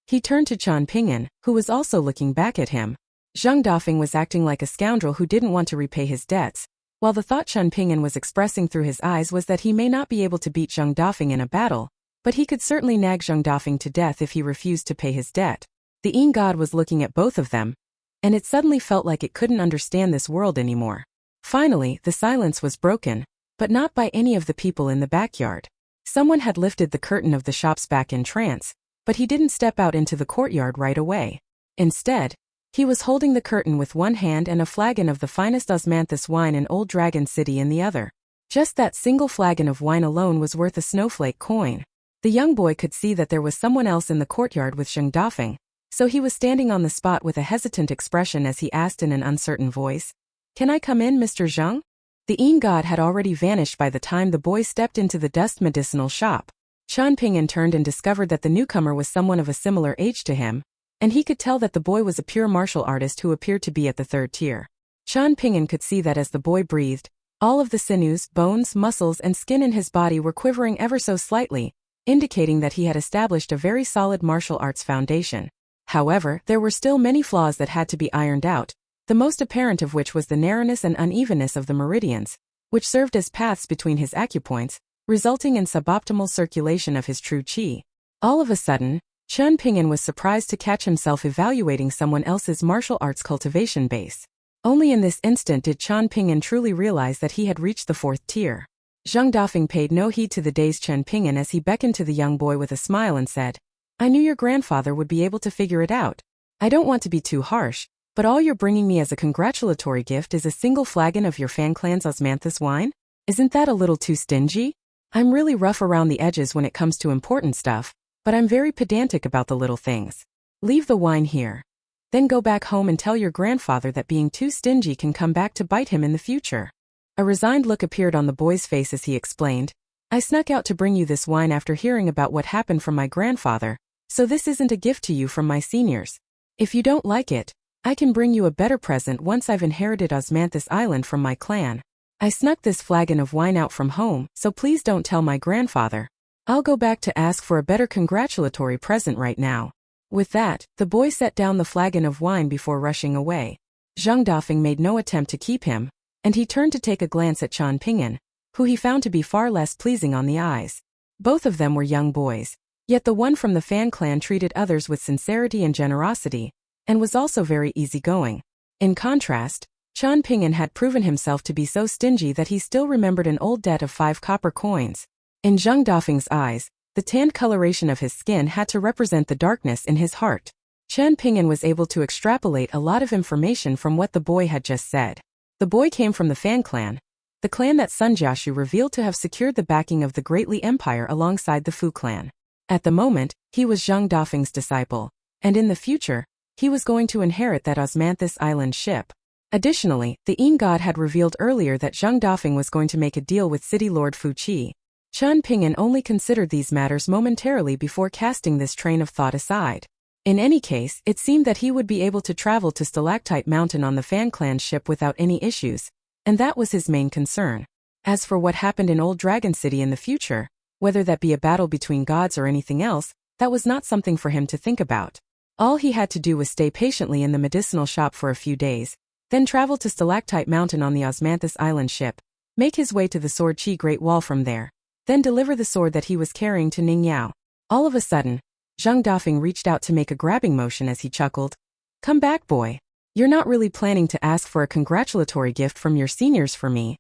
S1: He turned to Chan Ping'an, who was also looking back at him. Zheng Dafeng was acting like a scoundrel who didn't want to repay his debts, while the thought Chan Ping'an was expressing through his eyes was that he may not be able to beat Zheng Dafeng in a battle, but he could certainly nag Zheng Dafeng to death if he refused to pay his debt. The Yin god was looking at both of them, and it suddenly felt like it couldn't understand this world anymore. Finally, the silence was broken, but not by any of the people in the backyard. Someone had lifted the curtain of the shop's back entrance, but he didn't step out into the courtyard right away. Instead, he was holding the curtain with one hand and a flagon of the finest osmanthus wine in Old Dragon City in the other. Just that single flagon of wine alone was worth a snowflake coin. The young boy could see that there was someone else in the courtyard with Zheng Dafeng, so he was standing on the spot with a hesitant expression as he asked in an uncertain voice, "Can I come in, Mr. Zheng?" The Yin god had already vanished by the time the boy stepped into the dust medicinal shop. Qian Ping'an turned and discovered that the newcomer was someone of a similar age to him, and he could tell that the boy was a pure martial artist who appeared to be at the third tier. Qian Ping'an could see that as the boy breathed, all of the sinews, bones, muscles, and skin in his body were quivering ever so slightly, indicating that he had established a very solid martial arts foundation. However, there were still many flaws that had to be ironed out, the most apparent of which was the narrowness and unevenness of the meridians, which served as paths between his acupoints, resulting in suboptimal circulation of his true qi. All of a sudden, Qian Ping'an was surprised to catch himself evaluating someone else's martial arts cultivation base. Only in this instant did Qian Ping'an truly realize that he had reached the fourth tier. Zheng Dafeng paid no heed to the dazed Qian Ping'an as he beckoned to the young boy with a smile and said, "I knew your grandfather would be able to figure it out. I don't want to be too harsh, but all you're bringing me as a congratulatory gift is a single flagon of your Feng clan's osmanthus wine? Isn't that a little too stingy? I'm really rough around the edges when it comes to important stuff, but I'm very pedantic about the little things. Leave the wine here. Then go back home and tell your grandfather that being too stingy can come back to bite him in the future." A resigned look appeared on the boy's face as he explained, "I snuck out to bring you this wine after hearing about what happened from my grandfather, so this isn't a gift to you from my seniors. If you don't like it, I can bring you a better present once I've inherited Osmanthus Island from my clan. I snuck this flagon of wine out from home, so please don't tell my grandfather. I'll go back to ask for a better congratulatory present right now." With that, the boy set down the flagon of wine before rushing away. Zheng Dafeng made no attempt to keep him, and he turned to take a glance at Qian Ping'an, who he found to be far less pleasing on the eyes. Both of them were young boys, yet the one from the Fan clan treated others with sincerity and generosity, and was also very easygoing. In contrast, Qian Ping'an had proven himself to be so stingy that he still remembered an old debt of 5 copper coins. In Zheng Dafeng's eyes, the tanned coloration of his skin had to represent the darkness in his heart. Qian Ping'an was able to extrapolate a lot of information from what the boy had just said. The boy came from the Fan clan, the clan that Sun Jiashu revealed to have secured the backing of the Great Li Empire alongside the Fu clan. At the moment, he was Zheng Dafeng's disciple, and in the future, he was going to inherit that Osmanthus Island ship. Additionally, the Yin god had revealed earlier that Zheng Dafeng was going to make a deal with City Lord Fu Qi. Qian Ping'an only considered these matters momentarily before casting this train of thought aside. In any case, it seemed that he would be able to travel to Stalactite Mountain on the Fan clan ship without any issues, and that was his main concern. As for what happened in Old Dragon City in the future, whether that be a battle between gods or anything else, that was not something for him to think about. All he had to do was stay patiently in the medicinal shop for a few days, then travel to Stalactite Mountain on the Osmanthus Island ship, make his way to the Sword Qi Great Wall from there, then deliver the sword that he was carrying to Ning Yao. All of a sudden, Zheng Dafeng reached out to make a grabbing motion as he chuckled. "Come back, boy. You're not really planning to ask for a congratulatory gift from your seniors for me,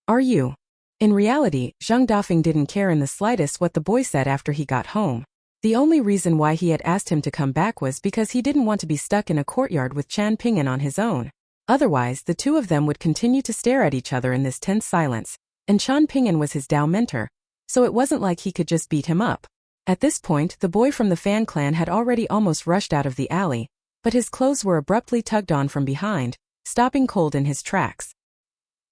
S1: are you?" In reality, Zheng Dafeng didn't care in the slightest what the boy said after he got home. The only reason why he had asked him to come back was because he didn't want to be stuck in a courtyard with Qian Ping'an on his own. Otherwise, the two of them would continue to stare at each other in this tense silence, and Qian Ping'an was his Dao mentor, so it wasn't like he could just beat him up. At this point, the boy from the Fan clan had already almost rushed out of the alley, but his clothes were abruptly tugged on from behind, stopping cold in his tracks.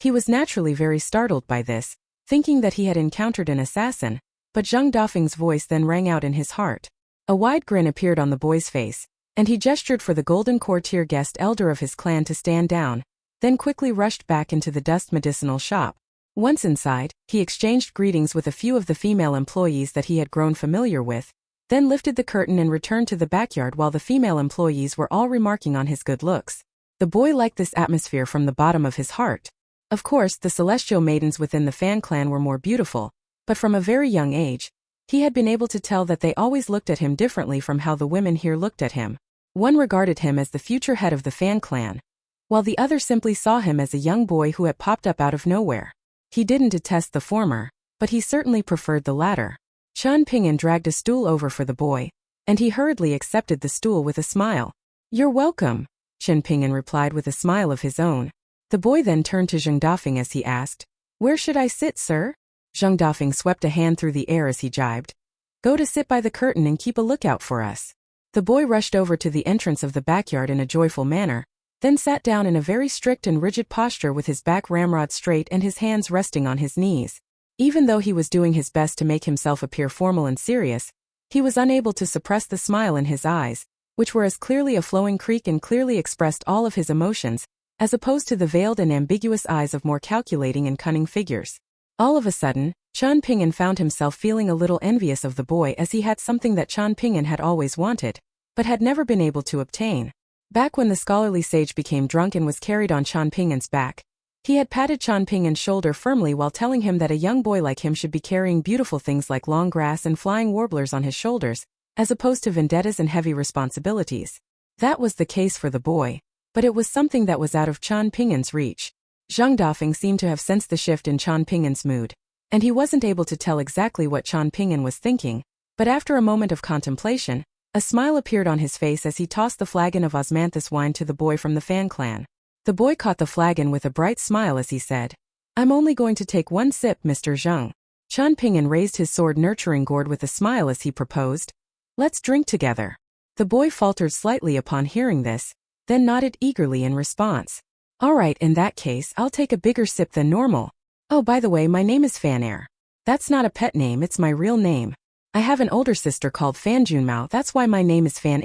S1: He was naturally very startled by this, thinking that he had encountered an assassin, but Zheng Dafeng's voice then rang out in his heart. A wide grin appeared on the boy's face, and he gestured for the golden courtier guest elder of his clan to stand down, then quickly rushed back into the dust medicinal shop. Once inside, he exchanged greetings with a few of the female employees that he had grown familiar with, then lifted the curtain and returned to the backyard while the female employees were all remarking on his good looks. The boy liked this atmosphere from the bottom of his heart. Of course, the celestial maidens within the Fan clan were more beautiful, but from a very young age, he had been able to tell that they always looked at him differently from how the women here looked at him. One regarded him as the future head of the Fan clan, while the other simply saw him as a young boy who had popped up out of nowhere. He didn't detest the former, but he certainly preferred the latter. Qian Ping'an dragged a stool over for the boy, and he hurriedly accepted the stool with a smile. "You're welcome," Qian Ping'an replied with a smile of his own. The boy then turned to Zheng Dafeng as he asked, "Where should I sit, sir?" Zheng Dafeng swept a hand through the air as he jibed. "Go to sit by the curtain and keep a lookout for us." The boy rushed over to the entrance of the backyard in a joyful manner, then sat down in a very strict and rigid posture with his back ramrod straight and his hands resting on his knees. Even though he was doing his best to make himself appear formal and serious, he was unable to suppress the smile in his eyes, which were as clearly a flowing creek and clearly expressed all of his emotions, as opposed to the veiled and ambiguous eyes of more calculating and cunning figures. All of a sudden, Qian Ping'an found himself feeling a little envious of the boy as he had something that Qian Ping'an had always wanted, but had never been able to obtain. Back when the scholarly sage became drunk and was carried on Qian Ping'an's back, he had patted Qian Ping'an's shoulder firmly while telling him that a young boy like him should be carrying beautiful things like long grass and flying warblers on his shoulders, as opposed to vendettas and heavy responsibilities. That was the case for the boy, but it was something that was out of Qian Ping'an's reach. Zheng Dafeng seemed to have sensed the shift in Qian Ping'an's mood, and he wasn't able to tell exactly what Qian Ping'an was thinking, but after a moment of contemplation, a smile appeared on his face as he tossed the flagon of osmanthus wine to the boy from the Fan clan. The boy caught the flagon with a bright smile as he said, "I'm only going to take one sip, Mr. Zheng." Qian Ping'an raised his sword-nurturing gourd with a smile as he proposed, "Let's drink together." The boy faltered slightly upon hearing this, then nodded eagerly in response. "All right, in that case, I'll take a bigger sip than normal. Oh, by the way, my name is Fan. That's not a pet name, it's my real name. I have an older sister called Fan Junmao, that's why my name is Fan.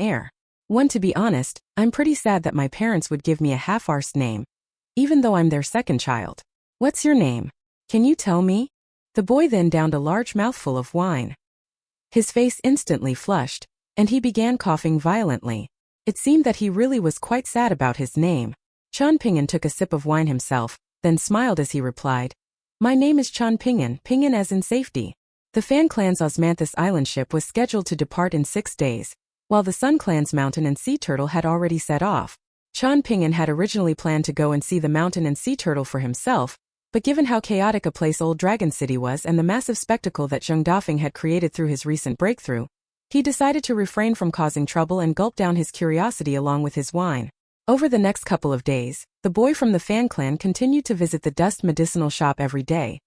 S1: To be honest, I'm pretty sad that my parents would give me a half-arsed name, even though I'm their second child. What's your name? Can you tell me?" The boy then downed a large mouthful of wine. His face instantly flushed, and he began coughing violently. It seemed that he really was quite sad about his name. Qian Ping'an took a sip of wine himself, then smiled as he replied, "My name is Qian Ping'an, Ping'an as in safety." The Fan clan's Osmanthus Island ship was scheduled to depart in 6 days, while the Sun clan's Mountain and Sea Turtle had already set off. Qian Ping'an had originally planned to go and see the Mountain and Sea Turtle for himself, but given how chaotic a place Old Dragon City was and the massive spectacle that Zheng Dafeng had created through his recent breakthrough, he decided to refrain from causing trouble and gulp down his curiosity along with his wine. Over the next couple of days, the boy from the Fan clan continued to visit the dust medicinal shop every day,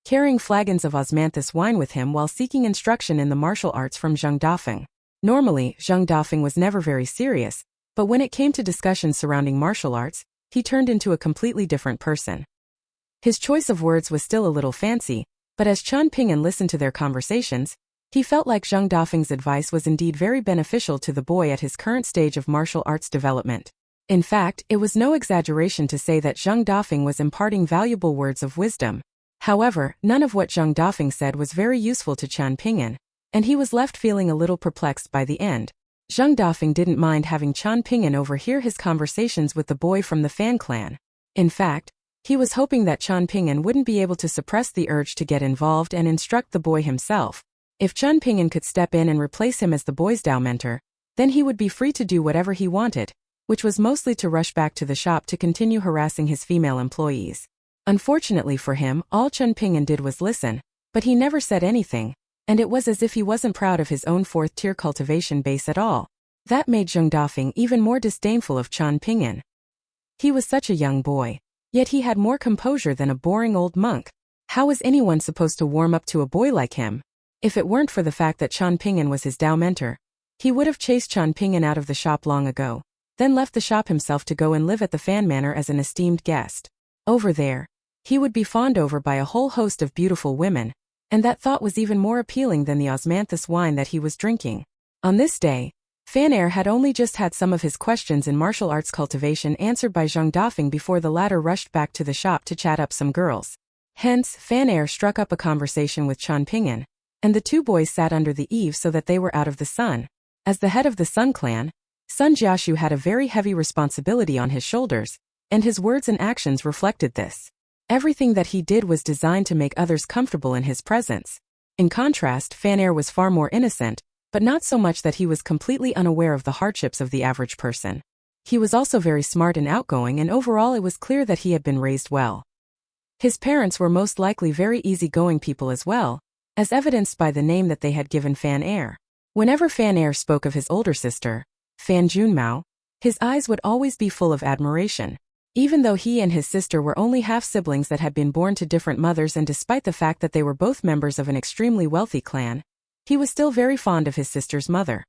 S1: carrying flagons of osmanthus wine with him while seeking instruction in the martial arts from Zheng Dafeng. Normally, Zheng Dafeng was never very serious, but when it came to discussions surrounding martial arts, he turned into a completely different person. His choice of words was still a little fancy, but as Qian Ping'an listened to their conversations, he felt like Zheng Dafeng's advice was indeed very beneficial to the boy at his current stage of martial arts development. In fact, it was no exaggeration to say that Zheng Dafeng was imparting valuable words of wisdom. However, none of what Zheng Dafeng said was very useful to Qian Ping'an, and he was left feeling a little perplexed by the end. Zheng Dafeng didn't mind having Qian Ping'an overhear his conversations with the boy from the Fan clan. In fact, he was hoping that Qian Ping'an wouldn't be able to suppress the urge to get involved and instruct the boy himself. If Qian Ping'an could step in and replace him as the boy's Dao mentor, then he would be free to do whatever he wanted, which was mostly to rush back to the shop to continue harassing his female employees. Unfortunately for him, all Qian Ping'an did was listen, but he never said anything, and it was as if he wasn't proud of his own 4th-tier cultivation base at all. That made Zheng Dafeng even more disdainful of Qian Ping'an. He was such a young boy, yet he had more composure than a boring old monk. How was anyone supposed to warm up to a boy like him? If it weren't for the fact that Qian Ping'an was his Dao mentor, he would have chased Qian Ping'an out of the shop long ago, then left the shop himself to go and live at the Fan Manor as an esteemed guest. Over there, he would be fawned over by a whole host of beautiful women, and that thought was even more appealing than the osmanthus wine that he was drinking. On this day, Fan had only just had some of his questions in martial arts cultivation answered by Zheng Dafeng before the latter rushed back to the shop to chat up some girls. Hence, Fan struck up a conversation with Qian Ping'an, and the two boys sat under the eaves so that they were out of the sun. As the head of the Sun clan, Sun Jiashu had a very heavy responsibility on his shoulders, and his words and actions reflected this. Everything that he did was designed to make others comfortable in his presence. In contrast, Fan was far more innocent, but not so much that he was completely unaware of the hardships of the average person. He was also very smart and outgoing, and overall it was clear that he had been raised well. His parents were most likely very easygoing people as well, as evidenced by the name that they had given Fan Er. Whenever Fan Er spoke of his older sister, Fan Junmao, his eyes would always be full of admiration. Even though he and his sister were only half-siblings that had been born to different mothers, and despite the fact that they were both members of an extremely wealthy clan, he was still very fond of his sister's mother.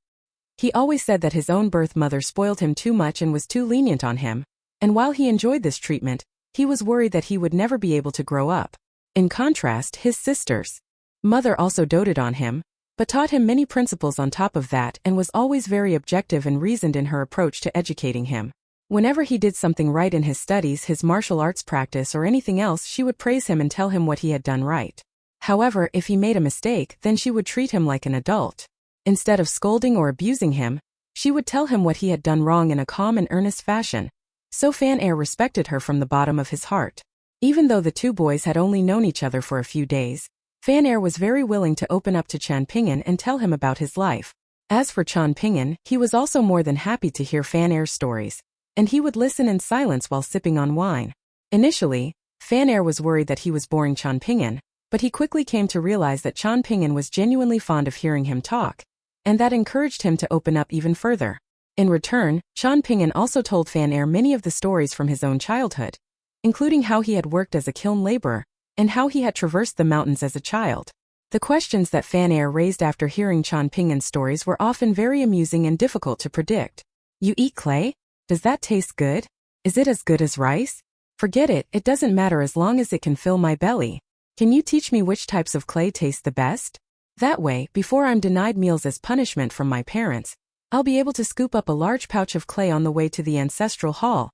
S1: He always said that his own birth mother spoiled him too much and was too lenient on him, and while he enjoyed this treatment, he was worried that he would never be able to grow up. In contrast, his sister's mother also doted on him, but taught him many principles on top of that, and was always very objective and reasoned in her approach to educating him. Whenever he did something right in his studies, his martial arts practice, or anything else, she would praise him and tell him what he had done right. However, if he made a mistake, then she would treat him like an adult. Instead of scolding or abusing him, she would tell him what he had done wrong in a calm and earnest fashion. So Fan Er respected her from the bottom of his heart. Even though the two boys had only known each other for a few days, Fan Er was very willing to open up to Chan Ping'an and tell him about his life. As for Chan Ping'an, he was also more than happy to hear Fan Er's stories, and he would listen in silence while sipping on wine. Initially, Fan Er was worried that he was boring Chan Ping'an, but he quickly came to realize that Chan Ping'an was genuinely fond of hearing him talk, and that encouraged him to open up even further. In return, Chan Ping'an also told Fan Er many of the stories from his own childhood, including how he had worked as a kiln laborer, and how he had traversed the mountains as a child. The questions that Fan Er raised after hearing Chan Ping'an's stories were often very amusing and difficult to predict. "You eat clay? Does that taste good? Is it as good as rice? Forget it, it doesn't matter as long as it can fill my belly. Can you teach me which types of clay taste the best? That way, before I'm denied meals as punishment from my parents, I'll be able to scoop up a large pouch of clay on the way to the ancestral hall.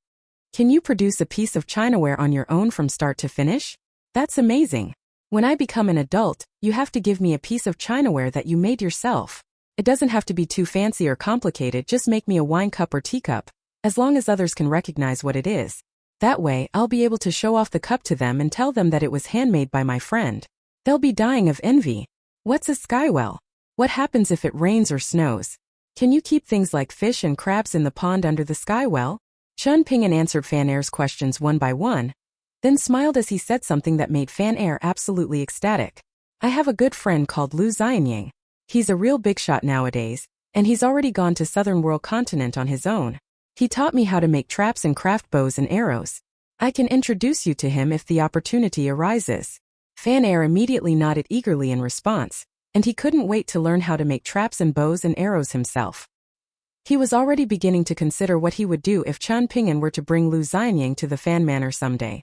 S1: Can you produce a piece of chinaware on your own from start to finish? That's amazing. When I become an adult, you have to give me a piece of chinaware that you made yourself. It doesn't have to be too fancy or complicated, just make me a wine cup or teacup, as long as others can recognize what it is. That way, I'll be able to show off the cup to them and tell them that it was handmade by my friend. They'll be dying of envy. What's a skywell? What happens if it rains or snows? Can you keep things like fish and crabs in the pond under the skywell?" Chan Ping'an answered Fan Er's questions one by one, then smiled as he said something that made Fan Er absolutely ecstatic. "I have a good friend called Lu Xianying. He's a real big shot nowadays, and he's already gone to southern world continent on his own. He taught me how to make traps and craft bows and arrows. I can introduce you to him if the opportunity arises." Fan Er immediately nodded eagerly in response, and he couldn't wait to learn how to make traps and bows and arrows himself. He was already beginning to consider what he would do if Chan Ping'an were to bring Lu Xianying to the Fan Manor someday.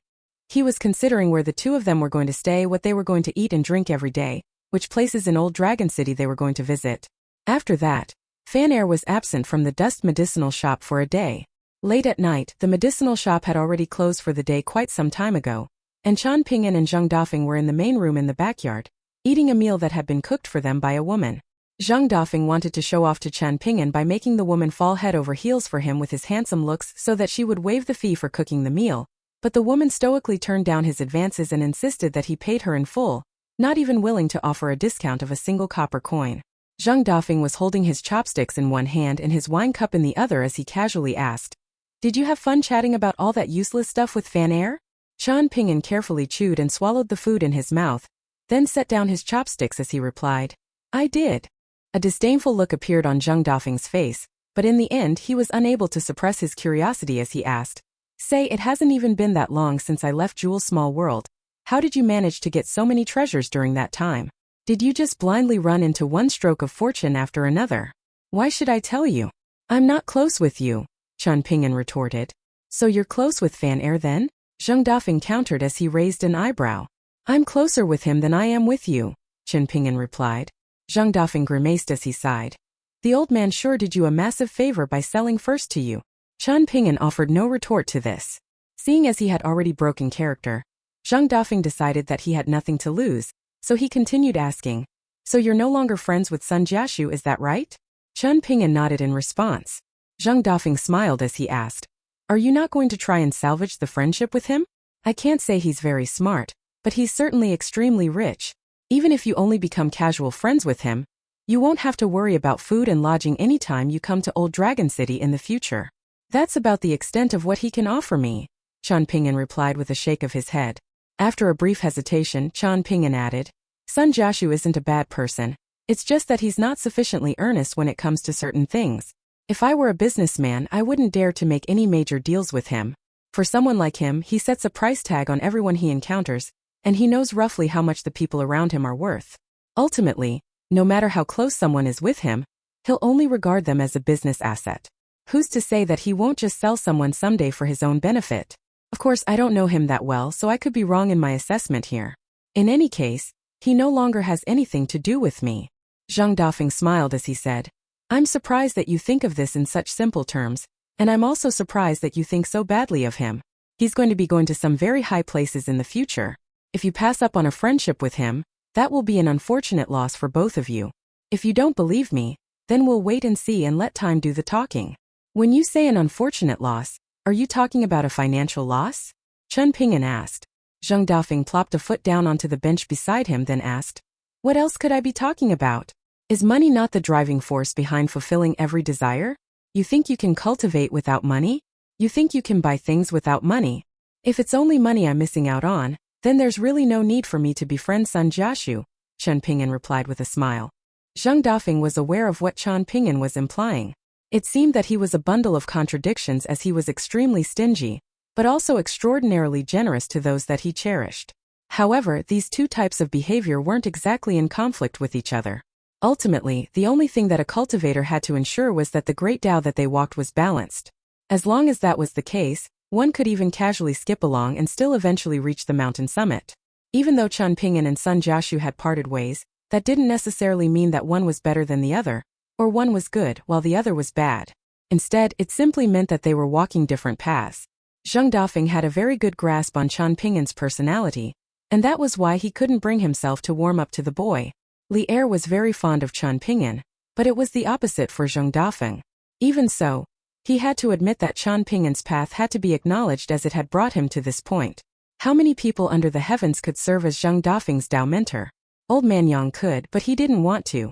S1: He was considering where the two of them were going to stay, what they were going to eat and drink every day, which places in Old Dragon City they were going to visit. After that, Fan Er was absent from the dust medicinal shop for a day. Late at night, the medicinal shop had already closed for the day quite some time ago, and Chan Ping'an and Zheng Dafeng were in the main room in the backyard, eating a meal that had been cooked for them by a woman. Zheng Dafeng wanted to show off to Chan Ping'an by making the woman fall head over heels for him with his handsome looks so that she would waive the fee for cooking the meal, but the woman stoically turned down his advances and insisted that he paid her in full, not even willing to offer a discount of a single copper coin. Zheng Dafeng was holding his chopsticks in one hand and his wine cup in the other as he casually asked, "Did you have fun chatting about all that useless stuff with Fan Er?" Chan Ping'an carefully chewed and swallowed the food in his mouth, then set down his chopsticks as he replied, "I did." A disdainful look appeared on Zheng Dafeng's face, but in the end he was unable to suppress his curiosity as he asked, "Say, it hasn't even been that long since I left Jewel's small world. How did you manage to get so many treasures during that time? Did you just blindly run into one stroke of fortune after another?" "Why should I tell you? I'm not close with you," Chan Ping'an retorted. "So you're close with Fan Er then?" Zheng Dafeng countered as he raised an eyebrow. "I'm closer with him than I am with you," Chan Ping'an replied. Zheng Dafeng grimaced as he sighed. "The old man sure did you a massive favor by selling first to you." Chan Ping'an offered no retort to this. Seeing as he had already broken character, Zheng Dafeng decided that he had nothing to lose, so he continued asking, "So you're no longer friends with Sun Jiashu, is that right?" Chan Ping'an nodded in response. Zheng Dafeng smiled as he asked, "Are you not going to try and salvage the friendship with him? I can't say he's very smart, but he's certainly extremely rich. Even if you only become casual friends with him, you won't have to worry about food and lodging anytime you come to Old Dragon City in the future. That's about the extent of what he can offer me," Chan Ping'an replied with a shake of his head. After a brief hesitation, Chan Ping'an added, Sun Jiashu isn't a bad person. It's just that he's not sufficiently earnest when it comes to certain things. If I were a businessman, I wouldn't dare to make any major deals with him. For someone like him, he sets a price tag on everyone he encounters, and he knows roughly how much the people around him are worth. Ultimately, no matter how close someone is with him, he'll only regard them as a business asset. Who's to say that he won't just sell someone someday for his own benefit? Of course, I don't know him that well, so I could be wrong in my assessment here. In any case, he no longer has anything to do with me. Zhang Dafeng smiled as he said, I'm surprised that you think of this in such simple terms, and I'm also surprised that you think so badly of him. He's going to be going to some very high places in the future. If you pass up on a friendship with him, that will be an unfortunate loss for both of you. If you don't believe me, then we'll wait and see and let time do the talking. When you say an unfortunate loss, are you talking about a financial loss? Chen Ping'an asked. Zhang Dafeng plopped a foot down onto the bench beside him, then asked, What else could I be talking about? Is money not the driving force behind fulfilling every desire? You think you can cultivate without money? You think you can buy things without money? If it's only money I'm missing out on, then there's really no need for me to befriend Sun Jiashu, Chen Ping'an replied with a smile. Zhang Dafeng was aware of what Chen Ping'an was implying. It seemed that he was a bundle of contradictions, as he was extremely stingy, but also extraordinarily generous to those that he cherished. However, these two types of behavior weren't exactly in conflict with each other. Ultimately, the only thing that a cultivator had to ensure was that the great Tao that they walked was balanced. As long as that was the case, one could even casually skip along and still eventually reach the mountain summit. Even though Chen Ping'an and Sun Jiashu had parted ways, that didn't necessarily mean that one was better than the other, or one was good while the other was bad. Instead, it simply meant that they were walking different paths. Zhang Dafeng had a very good grasp on Chen Ping'an's personality, and that was why he couldn't bring himself to warm up to the boy. Li Er was very fond of Chen Ping'an, but it was the opposite for Zhang Dafeng. Even so, he had to admit that Chen Ping'an's path had to be acknowledged, as it had brought him to this point. How many people under the heavens could serve as Zhang Dafeng's Tao mentor? Old Man Yang could, but he didn't want to.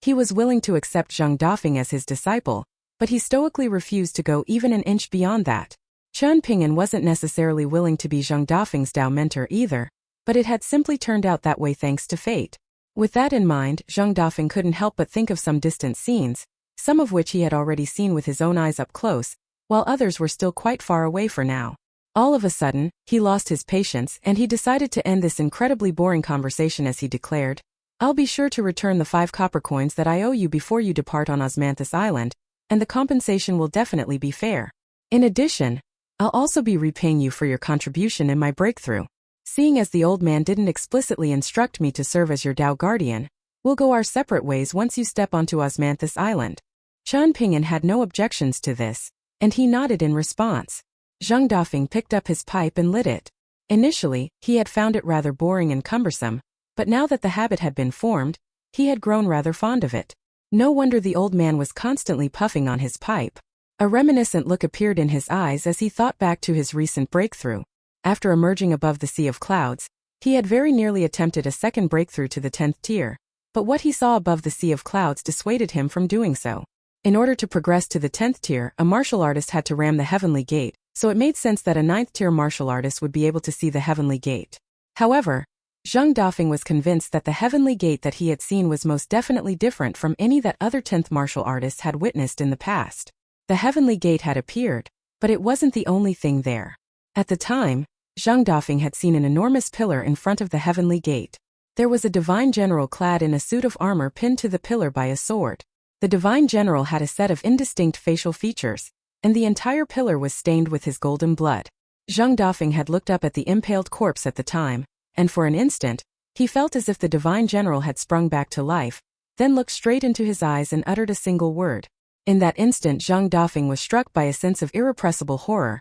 S1: He was willing to accept Zhang Dafeng as his disciple, but he stoically refused to go even an inch beyond that. Chen Ping'an wasn't necessarily willing to be Zhang Dafeng's Tao mentor either, but it had simply turned out that way thanks to fate. With that in mind, Zhang Dafeng couldn't help but think of some distant scenes, some of which he had already seen with his own eyes up close, while others were still quite far away for now. All of a sudden, he lost his patience and he decided to end this incredibly boring conversation as he declared, I'll be sure to return the 5 copper coins that I owe you before you depart on Osmanthus Island, and the compensation will definitely be fair. In addition, I'll also be repaying you for your contribution in my breakthrough. Seeing as the old man didn't explicitly instruct me to serve as your Tao guardian, we'll go our separate ways once you step onto Osmanthus Island. Chen Ping'an had no objections to this, and he nodded in response. Zhang Dafeng picked up his pipe and lit it. Initially, he had found it rather boring and cumbersome, but now that the habit had been formed, he had grown rather fond of it. No wonder the old man was constantly puffing on his pipe. A reminiscent look appeared in his eyes as he thought back to his recent breakthrough. After emerging above the sea of clouds, he had very nearly attempted a second breakthrough to the 10th tier, but what he saw above the sea of clouds dissuaded him from doing so. In order to progress to the 10th tier, a martial artist had to ram the heavenly gate, so it made sense that a 9th tier martial artist would be able to see the heavenly gate. However, Zhang Dafeng was convinced that the heavenly gate that he had seen was most definitely different from any that other 10th martial artists had witnessed in the past. The heavenly gate had appeared, but it wasn't the only thing there. At the time, Zhang Dafeng had seen an enormous pillar in front of the heavenly gate. There was a divine general clad in a suit of armor pinned to the pillar by a sword. The divine general had a set of indistinct facial features, and the entire pillar was stained with his golden blood. Zhang Dafeng had looked up at the impaled corpse at the time, and for an instant, he felt as if the divine general had sprung back to life, then looked straight into his eyes and uttered a single word. In that instant, Zhang Dafeng was struck by a sense of irrepressible horror.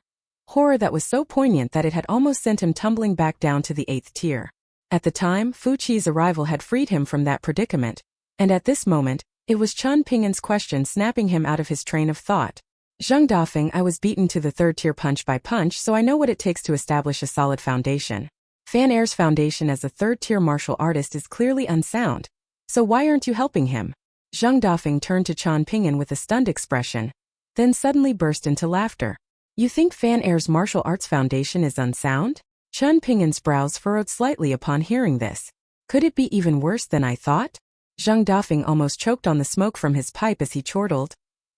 S1: Horror that was so poignant that it had almost sent him tumbling back down to the 8th tier. At the time, Fu Qi's arrival had freed him from that predicament, and at this moment, it was Chen Ping'an's question snapping him out of his train of thought. Zhang Dafeng, I was beaten to the 3rd tier punch by punch, so I know what it takes to establish a solid foundation. Fan Er's foundation as a 3rd tier martial artist is clearly unsound, so why aren't you helping him? Zhang Dafeng turned to Chen Ping'an with a stunned expression, then suddenly burst into laughter. You think Fan Er's martial arts foundation is unsound? Chen Ping'an's brows furrowed slightly upon hearing this. Could it be even worse than I thought? Zheng Dafeng almost choked on the smoke from his pipe as he chortled.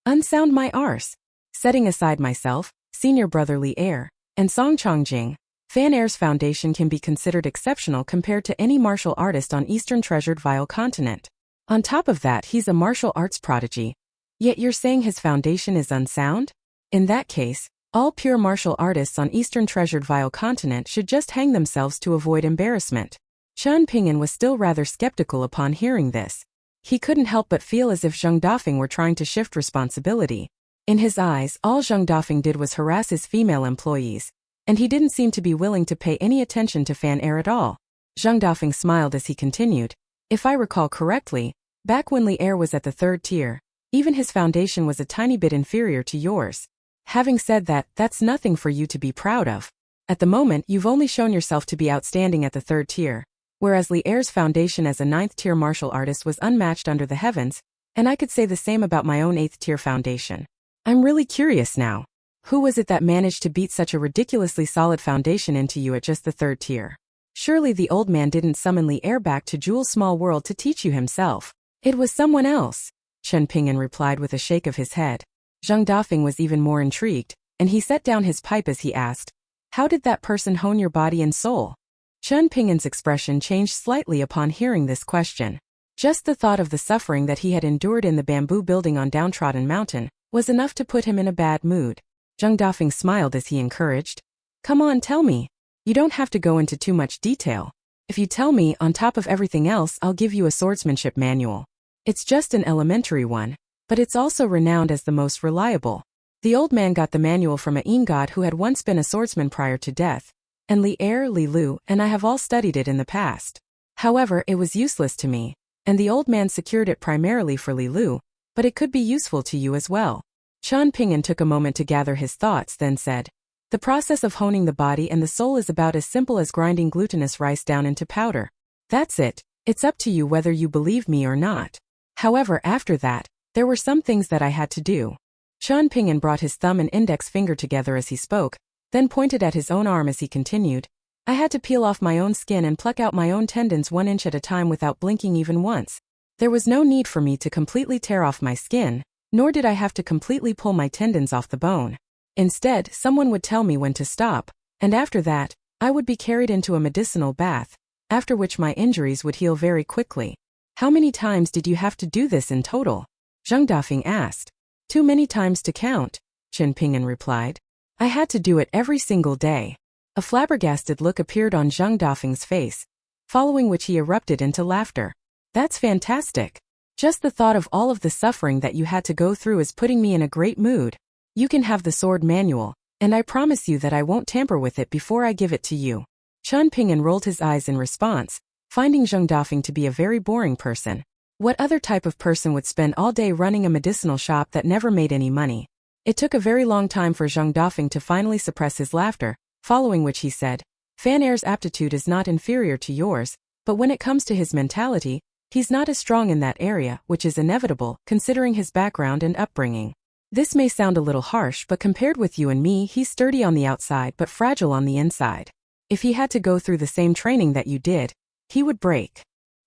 S1: Unsound my arse. Setting aside myself, senior brotherly heir, and Song Chongjing, Fan Air's foundation can be considered exceptional compared to any martial artist on Eastern Treasured Vile Continent. On top of that, he's a martial arts prodigy. Yet you're saying his foundation is unsound? In that case, all pure martial artists on Eastern Treasured Vile Continent should just hang themselves to avoid embarrassment. Chen Ping'an was still rather skeptical upon hearing this. He couldn't help but feel as if Zheng Dafeng were trying to shift responsibility. In his eyes, all Zheng Dafeng did was harass his female employees, and he didn't seem to be willing to pay any attention to Fan Air at all. Zheng Dafeng smiled as he continued. If I recall correctly, back when Li Air was at the 3rd tier, even his foundation was a tiny bit inferior to yours. Having said that, that's nothing for you to be proud of. At the moment, you've only shown yourself to be outstanding at the 3rd tier, whereas Li Air's foundation as a 9th tier martial artist was unmatched under the heavens, and I could say the same about my own 8th tier foundation. I'm really curious now. Who was it that managed to beat such a ridiculously solid foundation into you at just the 3rd tier? Surely the old man didn't summon Li Air back to Jewel's small world to teach you himself. It was someone else, Chen Ping'an replied with a shake of his head. Zheng Dafeng was even more intrigued, and he set down his pipe as he asked, how did that person hone your body and soul? Chen Ping'an's expression changed slightly upon hearing this question. Just the thought of the suffering that he had endured in the bamboo building on Downtrodden Mountain was enough to put him in a bad mood. Zheng Dafeng smiled as he encouraged. Come on, tell me. You don't have to go into too much detail. If you tell me, on top of everything else, I'll give you a swordsmanship manual. It's just an elementary one, but it's also renowned as the most reliable. The old man got the manual from a god who had once been a swordsman prior to death, and Li Air, Li Lu, and I have all studied it in the past. However, it was useless to me, and the old man secured it primarily for Li Lu, but it could be useful to you as well. Chen Ping'an took a moment to gather his thoughts, then said, the process of honing the body and the soul is about as simple as grinding glutinous rice down into powder. That's it. It's up to you whether you believe me or not. However, after that, there were some things that I had to do. Chen Ping'an brought his thumb and index finger together as he spoke, then pointed at his own arm as he continued. I had to peel off my own skin and pluck out my own tendons 1 inch at a time without blinking even once. There was no need for me to completely tear off my skin, nor did I have to completely pull my tendons off the bone. Instead, someone would tell me when to stop, and after that, I would be carried into a medicinal bath, after which my injuries would heal very quickly. How many times did you have to do this in total? Zheng Dafeng asked. Too many times to count, Chen Ping'an replied. I had to do it every single day. A flabbergasted look appeared on Zheng Dafeng's face, following which he erupted into laughter. That's fantastic. Just the thought of all of the suffering that you had to go through is putting me in a great mood. You can have the sword manual, and I promise you that I won't tamper with it before I give it to you. Chen Ping'an rolled his eyes in response, finding Zheng Dafeng to be a very boring person. What other type of person would spend all day running a medicinal shop that never made any money? It took a very long time for Zheng Dafeng to finally suppress his laughter, following which he said, Fan Air's aptitude is not inferior to yours, but when it comes to his mentality, he's not as strong in that area, which is inevitable, considering his background and upbringing. This may sound a little harsh, but compared with you and me, he's sturdy on the outside but fragile on the inside. If he had to go through the same training that you did, he would break.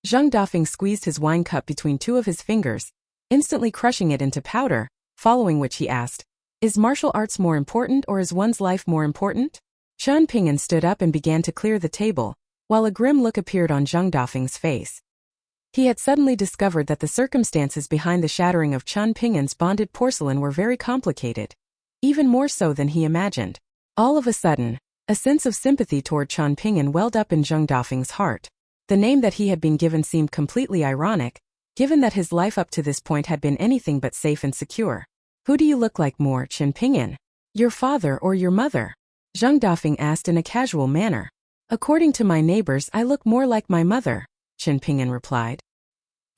S1: Zheng Dafeng squeezed his wine cup between 2 of his fingers, instantly crushing it into powder, following which he asked, is martial arts more important or is one's life more important? Chen Ping'an stood up and began to clear the table, while a grim look appeared on Zheng Dafeng's face. He had suddenly discovered that the circumstances behind the shattering of Chen Ping'an's bonded porcelain were very complicated, even more so than he imagined. All of a sudden, a sense of sympathy toward Chen Ping'an welled up in Zheng Dafeng's heart. The name that he had been given seemed completely ironic, given that his life up to this point had been anything but safe and secure. Who do you look like more, Chen Ping'an? Your father or your mother? Zheng Dafeng asked in a casual manner. According to my neighbors, I look more like my mother, Chen Ping'an replied.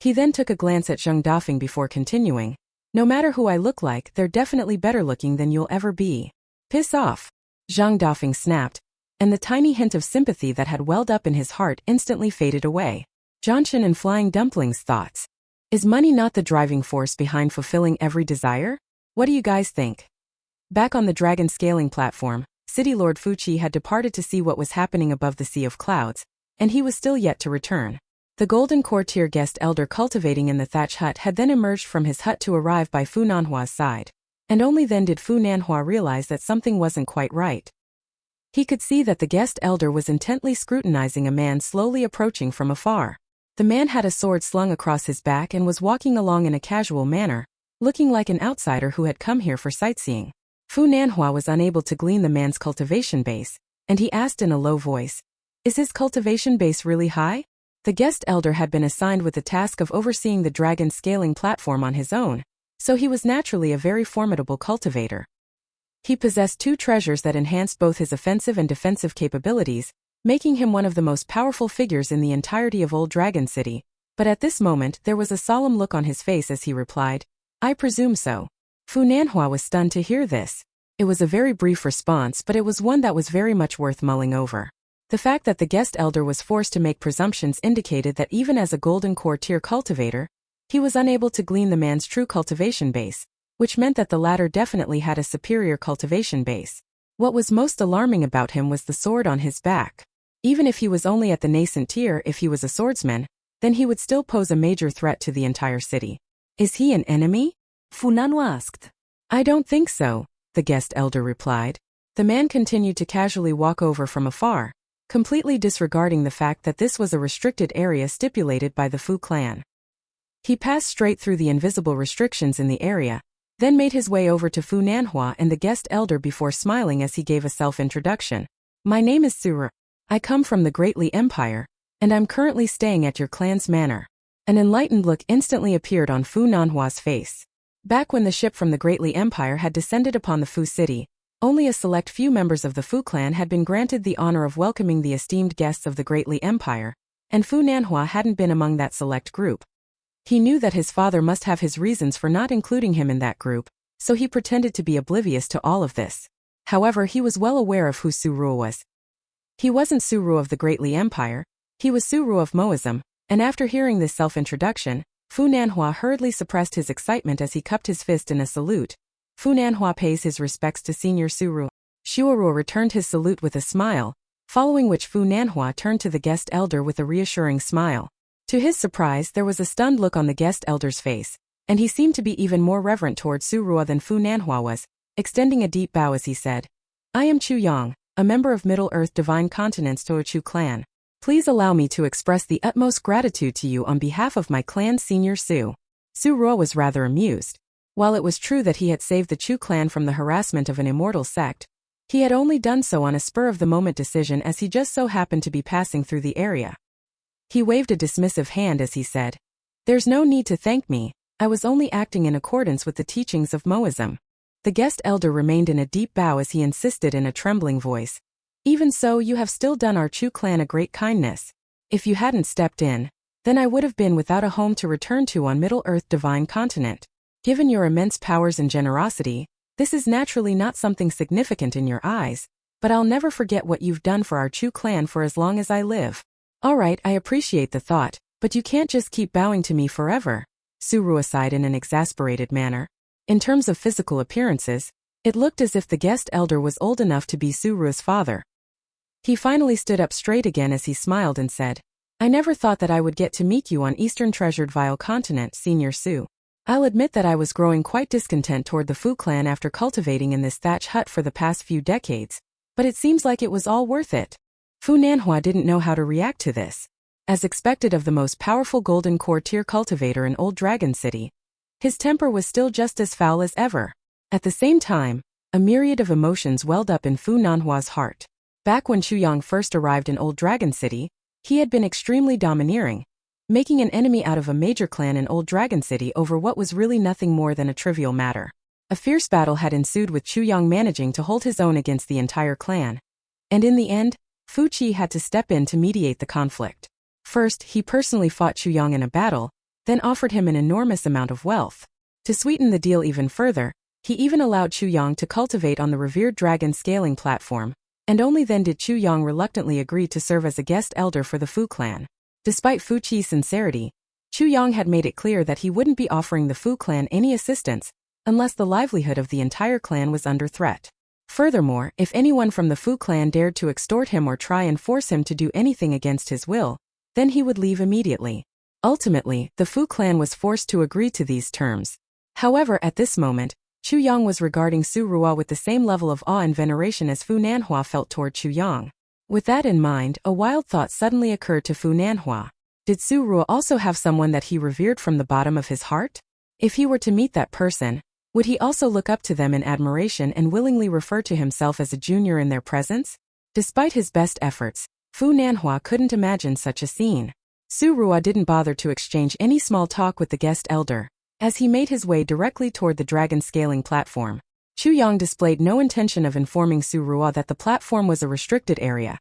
S1: He then took a glance at Zheng Dafeng before continuing. No matter who I look like, they're definitely better looking than you'll ever be. Piss off. Zheng Dafeng snapped, and the tiny hint of sympathy that had welled up in his heart instantly faded away. Johnson and Flying Dumpling's thoughts. Is money not the driving force behind fulfilling every desire? What do you guys think? Back on the dragon scaling platform, City Lord Fuqi had departed to see what was happening above the sea of clouds, and he was still yet to return. The golden courtier guest elder cultivating in the thatch hut had then emerged from his hut to arrive by Fu Nanhua's side. And only then did Fu Nanhua realize that something wasn't quite right. He could see that the guest elder was intently scrutinizing a man slowly approaching from afar. The man had a sword slung across his back and was walking along in a casual manner, looking like an outsider who had come here for sightseeing. Fu Nanhua was unable to glean the man's cultivation base, and he asked in a low voice, "Is his cultivation base really high?" The guest elder had been assigned with the task of overseeing the dragon scaling platform on his own, so he was naturally a very formidable cultivator. He possessed 2 treasures that enhanced both his offensive and defensive capabilities, making him one of the most powerful figures in the entirety of Old Dragon City. But at this moment there was a solemn look on his face as he replied, "I presume so." Fu Nanhua was stunned to hear this. It was a very brief response, but it was one that was very much worth mulling over. The fact that the guest elder was forced to make presumptions indicated that even as a golden core tier cultivator, he was unable to glean the man's true cultivation base, which meant that the latter definitely had a superior cultivation base. What was most alarming about him was the sword on his back. Even if he was only at the nascent tier, if he was a swordsman, then he would still pose a major threat to the entire city. "Is he an enemy?" Fu Nanhua asked. "I don't think so," the guest elder replied. The man continued to casually walk over from afar, completely disregarding the fact that this was a restricted area stipulated by the Fu clan. He passed straight through the invisible restrictions in the area, then made his way over to Fu Nanhua and the guest elder before smiling as he gave a self-introduction. "My name is Suru. I come from the Great Li Empire, and I'm currently staying at your clan's manor." An enlightened look instantly appeared on Fu Nanhua's face. Back when the ship from the Great Li Empire had descended upon the Fu city, only a select few members of the Fu clan had been granted the honor of welcoming the esteemed guests of the Great Li Empire, and Fu Nanhua hadn't been among that select group. He knew that his father must have his reasons for not including him in that group, so he pretended to be oblivious to all of this. However, he was well aware of who Suru was. He wasn't Suru of the Great Li Empire, he was Suru of Moism, and after hearing this self-introduction, Fu Nanhua hurriedly suppressed his excitement as he cupped his fist in a salute. Fu Nanhua pays his respects to Senior Suru. Shuoruo returned his salute with a smile, following which Fu Nanhua turned to the guest elder with a reassuring smile. To his surprise, there was a stunned look on the guest elder's face, and he seemed to be even more reverent toward Surua than Fu Nanhua was, extending a deep bow as he said, "I am Chu Yang, a member of Middle-earth Divine Continent's Toachu clan. Please allow me to express the utmost gratitude to you on behalf of my clan's senior Su." Surua was rather amused. While it was true that he had saved the Chu clan from the harassment of an immortal sect, he had only done so on a spur-of-the-moment decision as he just so happened to be passing through the area. He waved a dismissive hand as he said, "There's no need to thank me, I was only acting in accordance with the teachings of Moism." The guest elder remained in a deep bow as he insisted in a trembling voice, "Even so, you have still done our Chu clan a great kindness. If you hadn't stepped in, then I would have been without a home to return to on Middle-earth Divine Continent. Given your immense powers and generosity, this is naturally not something significant in your eyes, but I'll never forget what you've done for our Chu clan for as long as I live." "Alright, I appreciate the thought, but you can't just keep bowing to me forever," Surua sighed in an exasperated manner. In terms of physical appearances, it looked as if the guest elder was old enough to be Surua's father. He finally stood up straight again as he smiled and said, "I never thought that I would get to meet you on Eastern Treasured Vile Continent, Senior Su. I'll admit that I was growing quite discontent toward the Fu clan after cultivating in this thatch hut for the past few decades, but it seems like it was all worth it." Fu Nanhua didn't know how to react to this. As expected of the most powerful golden core tier cultivator in Old Dragon City, his temper was still just as foul as ever. At the same time, a myriad of emotions welled up in Fu Nanhua's heart. Back when Chu Yang first arrived in Old Dragon City, he had been extremely domineering, making an enemy out of a major clan in Old Dragon City over what was really nothing more than a trivial matter. A fierce battle had ensued with Chu Yang managing to hold his own against the entire clan. And in the end, Fu Qi had to step in to mediate the conflict. First, he personally fought Chu Yang in a battle, then offered him an enormous amount of wealth. To sweeten the deal even further, he even allowed Chu Yang to cultivate on the revered dragon scaling platform, and only then did Chu Yang reluctantly agree to serve as a guest elder for the Fu clan. Despite Fu Qi's sincerity, Chu Yang had made it clear that he wouldn't be offering the Fu clan any assistance unless the livelihood of the entire clan was under threat. Furthermore, if anyone from the Fu clan dared to extort him or try and force him to do anything against his will, then he would leave immediately. Ultimately, the Fu clan was forced to agree to these terms. However, at this moment, Chu Yang was regarding Su Ruo with the same level of awe and veneration as Fu Nanhua felt toward Chu Yang. With that in mind, a wild thought suddenly occurred to Fu Nanhua. Did Su Ruo also have someone that he revered from the bottom of his heart? If he were to meet that person, would he also look up to them in admiration and willingly refer to himself as a junior in their presence? Despite his best efforts, Fu Nanhua couldn't imagine such a scene. Su Ruo didn't bother to exchange any small talk with the guest elder. As he made his way directly toward the dragon scaling platform, Chu Yang displayed no intention of informing Su Ruo that the platform was a restricted area,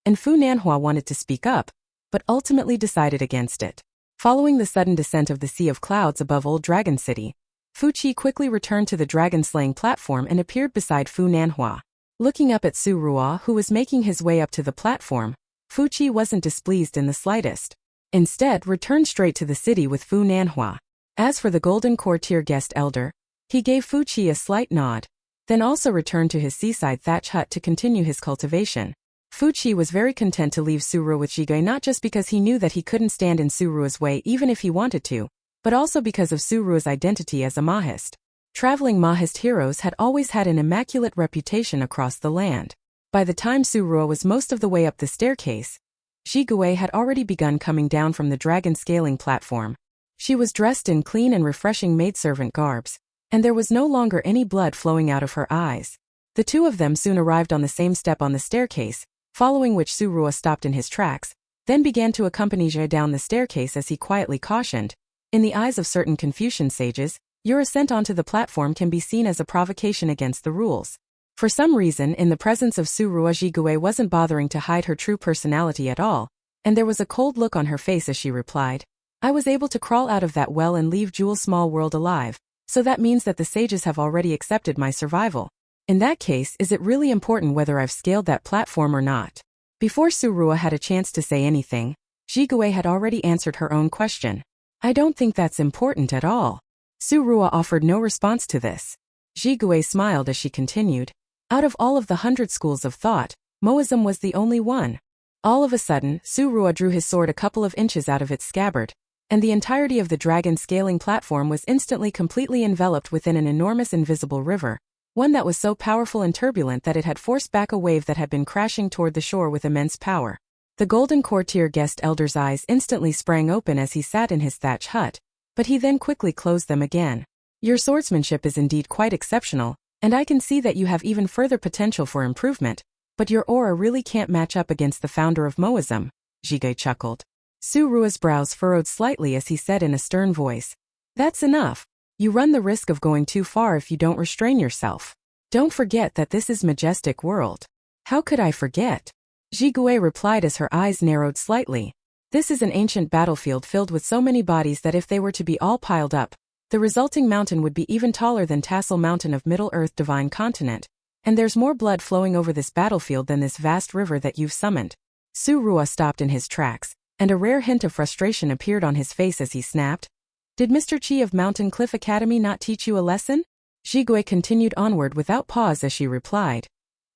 S1: and Fu Nanhua wanted to speak up, but ultimately decided against it. Following the sudden descent of the Sea of Clouds above Old Dragon City, Fu Qi quickly returned to the dragon-slaying platform and appeared beside Fu Nanhua. Looking up at Su Ruo, who was making his way up to the platform, Fu Qi wasn't displeased in the slightest. Instead, returned straight to the city with Fu Nanhua. As for the Golden Courtier guest elder, he gave Fu Qi a slight nod, then also returned to his seaside thatch hut to continue his cultivation. Fu Qi was very content to leave Su Ruo with Jigui not just because he knew that he couldn't stand in Su Ruo's way even if he wanted to, but also because of Su Ruo's identity as a Mahist. Traveling Mahist heroes had always had an immaculate reputation across the land. By the time Su Ruo was most of the way up the staircase, Jigui had already begun coming down from the dragon scaling platform. She was dressed in clean and refreshing maidservant garbs, and there was no longer any blood flowing out of her eyes. The two of them soon arrived on the same step on the staircase, following which Su Ruo stopped in his tracks, then began to accompany Jie down the staircase as he quietly cautioned. In the eyes of certain Confucian sages, your ascent onto the platform can be seen as a provocation against the rules. For some reason, in the presence of Su Ruo, Jigui wasn't bothering to hide her true personality at all, and there was a cold look on her face as she replied, I was able to crawl out of that well and leave Jewel's small world alive, so that means that the sages have already accepted my survival. In that case, is it really important whether I've scaled that platform or not? Before Su Ruo had a chance to say anything, Jigui had already answered her own question. I don't think that's important at all. Su Ruo offered no response to this. Jigui smiled as she continued. Out of all of the 100 schools of thought, Moism was the only one. All of a sudden, Su Ruo drew his sword a couple of inches out of its scabbard, and the entirety of the dragon scaling platform was instantly completely enveloped within an enormous invisible river, one that was so powerful and turbulent that it had forced back a wave that had been crashing toward the shore with immense power. The Golden Courtier guest elder's eyes instantly sprang open as he sat in his thatch hut, but he then quickly closed them again. Your swordsmanship is indeed quite exceptional, and I can see that you have even further potential for improvement, but your aura really can't match up against the founder of Moism, Jigui chuckled. Su Ruo's brows furrowed slightly as he said in a stern voice, That's enough. You run the risk of going too far if you don't restrain yourself. Don't forget that this is majestic world. How could I forget? Jigui replied as her eyes narrowed slightly. This is an ancient battlefield filled with so many bodies that if they were to be all piled up, the resulting mountain would be even taller than Tassel Mountain of Middle-earth Divine Continent, and there's more blood flowing over this battlefield than this vast river that you've summoned. Su Ruo stopped in his tracks, and a rare hint of frustration appeared on his face as he snapped. Did Mr. Qi of Mountain Cliff Academy not teach you a lesson? Jigui continued onward without pause as she replied.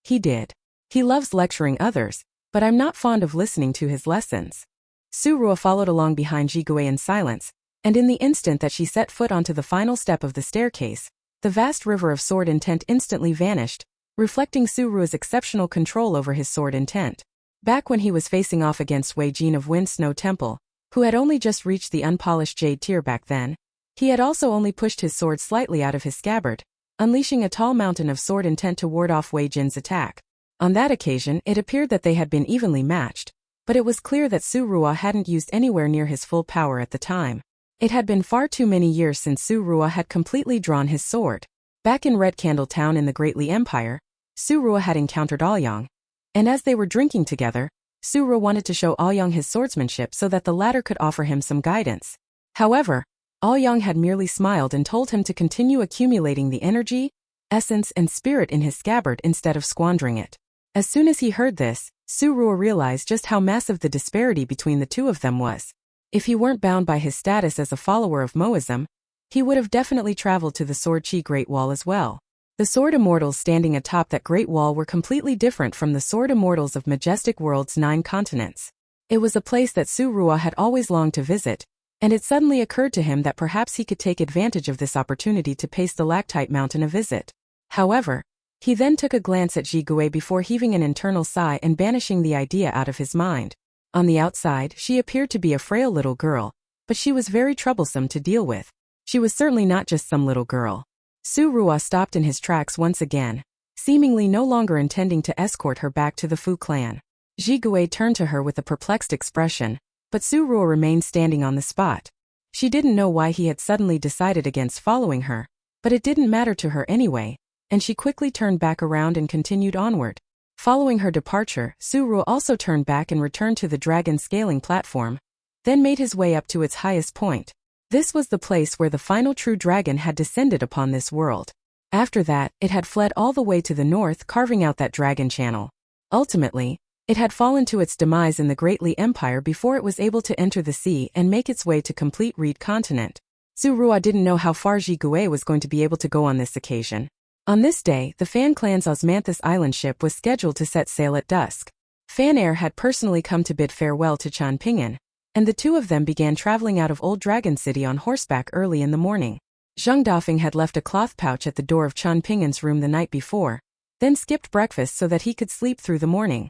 S1: He did. He loves lecturing others, but I'm not fond of listening to his lessons. Su Ruo followed along behind Jigui in silence, and in the instant that she set foot onto the final step of the staircase, the vast river of sword intent instantly vanished, reflecting Su Ruo's exceptional control over his sword intent. Back when he was facing off against Wei Jin of Wind Snow Temple, who had only just reached the unpolished jade tier back then, he had also only pushed his sword slightly out of his scabbard, unleashing a tall mountain of sword intent to ward off Wei Jin's attack. On that occasion, it appeared that they had been evenly matched, but it was clear that Su Ruo hadn't used anywhere near his full power at the time. It had been far too many years since Su Ruo had completely drawn his sword. Back in Red Candle Town in the Great Li Empire, Su Ruo had encountered Aoyang, and as they were drinking together, Su Ruo wanted to show Aoyang his swordsmanship so that the latter could offer him some guidance. However, Aoyang had merely smiled and told him to continue accumulating the energy, essence, and spirit in his scabbard instead of squandering it. As soon as he heard this, Su Ruo realized just how massive the disparity between the two of them was. If he weren't bound by his status as a follower of Moism, he would have definitely traveled to the Sword Qi Great Wall as well. The Sword Immortals standing atop that Great Wall were completely different from the Sword Immortals of Majestic World's 9 continents. It was a place that Su Ruo had always longed to visit, and it suddenly occurred to him that perhaps he could take advantage of this opportunity to pay Stalactite Mountain a visit. However, he then took a glance at Ji Gui before heaving an internal sigh and banishing the idea out of his mind. On the outside, she appeared to be a frail little girl, but she was very troublesome to deal with. She was certainly not just some little girl. Su Ruo stopped in his tracks once again, seemingly no longer intending to escort her back to the Fu clan. Ji Gui turned to her with a perplexed expression, but Su Ruo remained standing on the spot. She didn't know why he had suddenly decided against following her, but it didn't matter to her anyway, and she quickly turned back around and continued onward. Following her departure, Su Ruo also turned back and returned to the dragon scaling platform, then made his way up to its highest point. This was the place where the final true dragon had descended upon this world. After that, it had fled all the way to the north, carving out that dragon channel. Ultimately, it had fallen to its demise in the Great Li Empire before it was able to enter the sea and make its way to complete Reed continent. Su Ruo didn't know how far Ji Gui was going to be able to go on this occasion. On this day, the Fan clan's Osmanthus Island ship was scheduled to set sail at dusk. Fan Air had personally come to bid farewell to Chan Ping'an, and the two of them began traveling out of Old Dragon City on horseback early in the morning. Zheng Dafeng had left a cloth pouch at the door of Chan Ping'an's room the night before, then skipped breakfast so that he could sleep through the morning.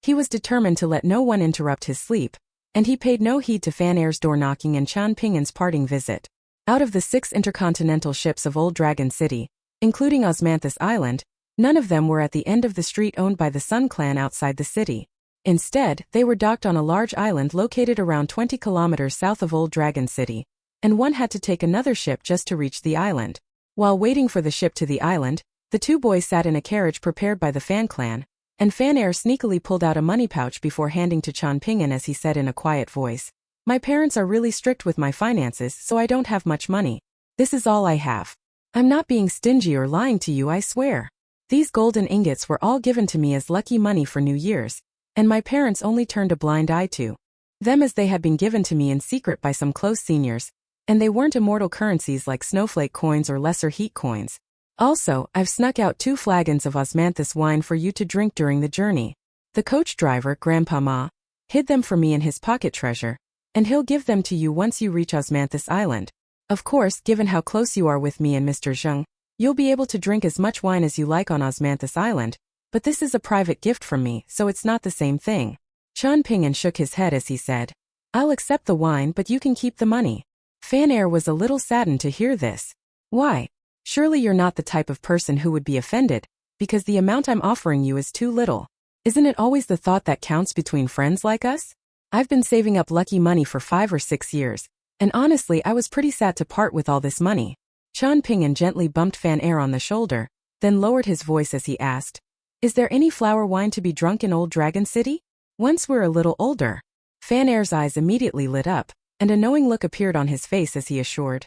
S1: He was determined to let no one interrupt his sleep, and he paid no heed to Fan Air's door knocking and Chan Ping'an's parting visit. Out of the 6 intercontinental ships of Old Dragon City, including Osmanthus Island, none of them were at the end of the street owned by the Sun Clan outside the city. Instead, they were docked on a large island located around 20 kilometers south of Old Dragon City, and one had to take another ship just to reach the island. While waiting for the ship to the island, the two boys sat in a carriage prepared by the Fan clan, and Fan Air sneakily pulled out a money pouch before handing to Chan Ping'an as he said in a quiet voice, "My parents are really strict with my finances, so I don't have much money. This is all I have. I'm not being stingy or lying to you, I swear. These golden ingots were all given to me as lucky money for New Year's, and my parents only turned a blind eye to them as they had been given to me in secret by some close seniors, and they weren't immortal currencies like snowflake coins or lesser heat coins. Also, I've snuck out 2 flagons of Osmanthus wine for you to drink during the journey. The coach driver, Grandpa Ma, hid them for me in his pocket treasure, and he'll give them to you once you reach Osmanthus Island. Of course, given how close you are with me and Mr. Zheng, you'll be able to drink as much wine as you like on Osmanthus Island, but this is a private gift from me, so it's not the same thing." Chan Ping'an shook his head as he said, "I'll accept the wine, but you can keep the money." Fan Air was a little saddened to hear this. "Why? Surely you're not the type of person who would be offended, because the amount I'm offering you is too little. Isn't it always the thought that counts between friends like us? I've been saving up lucky money for 5 or 6 years, and honestly I was pretty sad to part with all this money." Chan Ping'an gently bumped Fan Air on the shoulder, then lowered his voice as he asked, "Is there any flower wine to be drunk in Old Dragon City? Once we're a little older." Fan Air's eyes immediately lit up, and a knowing look appeared on his face as he assured,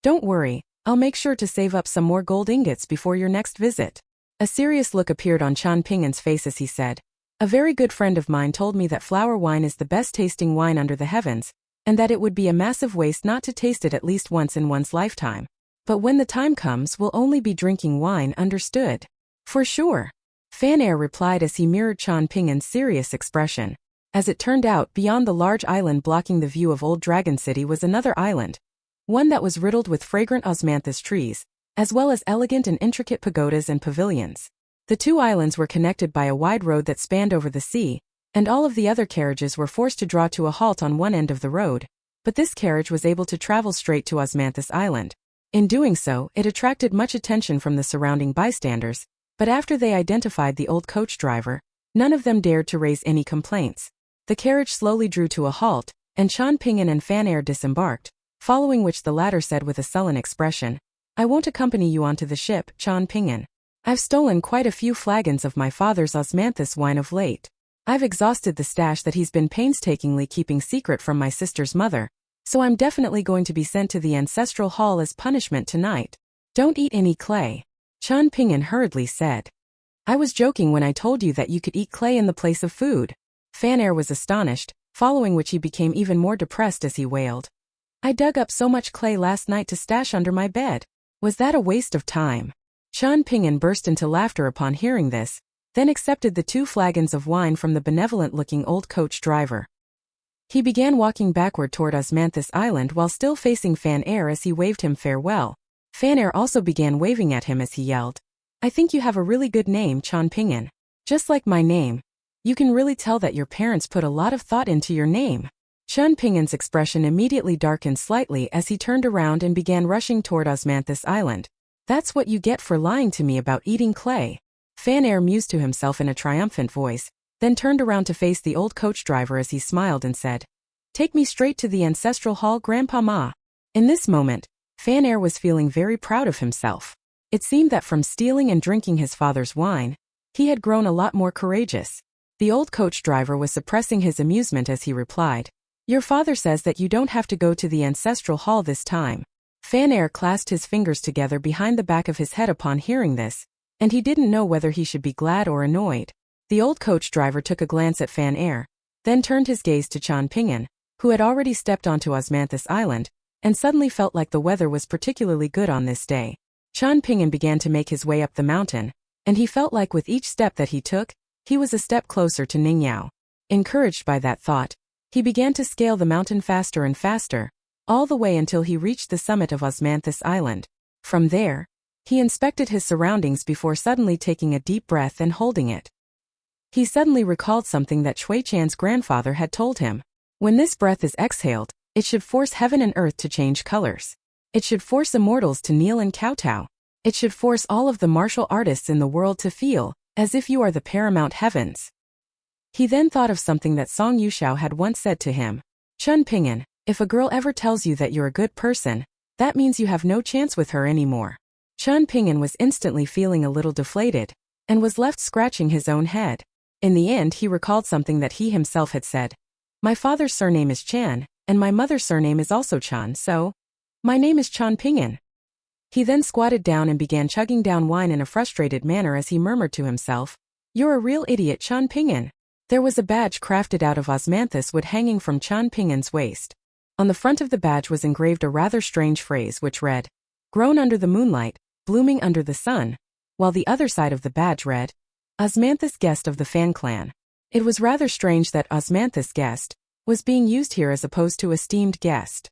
S1: "Don't worry, I'll make sure to save up some more gold ingots before your next visit." A serious look appeared on Chan Ping'an's face as he said, "A very good friend of mine told me that flower wine is the best tasting wine under the heavens, and that it would be a massive waste not to taste it at least once in one's lifetime. But when the time comes, we'll only be drinking wine, understood?" "For sure," Fan Air replied as he mirrored Chan Ping'an's serious expression. As it turned out, beyond the large island blocking the view of Old Dragon City was another island, one that was riddled with fragrant osmanthus trees, as well as elegant and intricate pagodas and pavilions. The 2 islands were connected by a wide road that spanned over the sea, and all of the other carriages were forced to draw to a halt on one end of the road, but this carriage was able to travel straight to Osmanthus Island. In doing so, it attracted much attention from the surrounding bystanders, but after they identified the old coach driver, none of them dared to raise any complaints. The carriage slowly drew to a halt, and Chan Ping'an and Fan Air disembarked, following which the latter said with a sullen expression, "I won't accompany you onto the ship, Chan Ping'an. I've stolen quite a few flagons of my father's osmanthus wine of late. I've exhausted the stash that he's been painstakingly keeping secret from my sister's mother, so I'm definitely going to be sent to the ancestral hall as punishment tonight. Don't eat any clay," Chan Ping'an hurriedly said. "I was joking when I told you that you could eat clay in the place of food." Fan Air was astonished, following which he became even more depressed as he wailed, "I dug up so much clay last night to stash under my bed. Was that a waste of time?" Chan Ping'an burst into laughter upon hearing this, then accepted the 2 flagons of wine from the benevolent-looking old coach driver. He began walking backward toward Osmanthus Island while still facing Fan Air as he waved him farewell. Fan Air also began waving at him as he yelled, "I think you have a really good name, Chan Ping'an. Just like my name. You can really tell that your parents put a lot of thought into your name." Chan Ping'an's expression immediately darkened slightly as he turned around and began rushing toward Osmanthus Island. "That's what you get for lying to me about eating clay." Fan Air mused to himself in a triumphant voice, then turned around to face the old coach driver as he smiled and said, "Take me straight to the ancestral hall, Grandpa Ma." In this moment, Fan Air was feeling very proud of himself. It seemed that from stealing and drinking his father's wine, he had grown a lot more courageous. The old coach driver was suppressing his amusement as he replied, "Your father says that you don't have to go to the ancestral hall this time." Fan Air clasped his fingers together behind the back of his head upon hearing this, and he didn't know whether he should be glad or annoyed. The old coach driver took a glance at Fan Air, then turned his gaze to Chan Ping'an, who had already stepped onto Osmanthus Island, and suddenly felt like the weather was particularly good on this day. Chan Ping'an began to make his way up the mountain, and he felt like with each step that he took, he was a step closer to Ningyao. Encouraged by that thought, he began to scale the mountain faster and faster, all the way until he reached the summit of Osmanthus Island. From there, he inspected his surroundings before suddenly taking a deep breath and holding it. He suddenly recalled something that Shui Chan's grandfather had told him. When this breath is exhaled, it should force heaven and earth to change colors. It should force immortals to kneel and kowtow. It should force all of the martial artists in the world to feel as if you are the paramount heavens. He then thought of something that Song Yushao had once said to him. "Chun Ping'an, if a girl ever tells you that you're a good person, that means you have no chance with her anymore." Chun Ping'an was instantly feeling a little deflated, and was left scratching his own head. In the end he recalled something that he himself had said. "My father's surname is Chan, and my mother's surname is also Chan, so my name is Chun Ping'an." He then squatted down and began chugging down wine in a frustrated manner as he murmured to himself, "You're a real idiot, Chun Ping'an." There was a badge crafted out of osmanthus wood hanging from Chun Ping'an's waist. On the front of the badge was engraved a rather strange phrase which read, "Grown under the moonlight, blooming under the sun," while the other side of the badge read, "Osmanthus guest of the Fan clan." It was rather strange that Osmanthus guest was being used here as opposed to esteemed guest.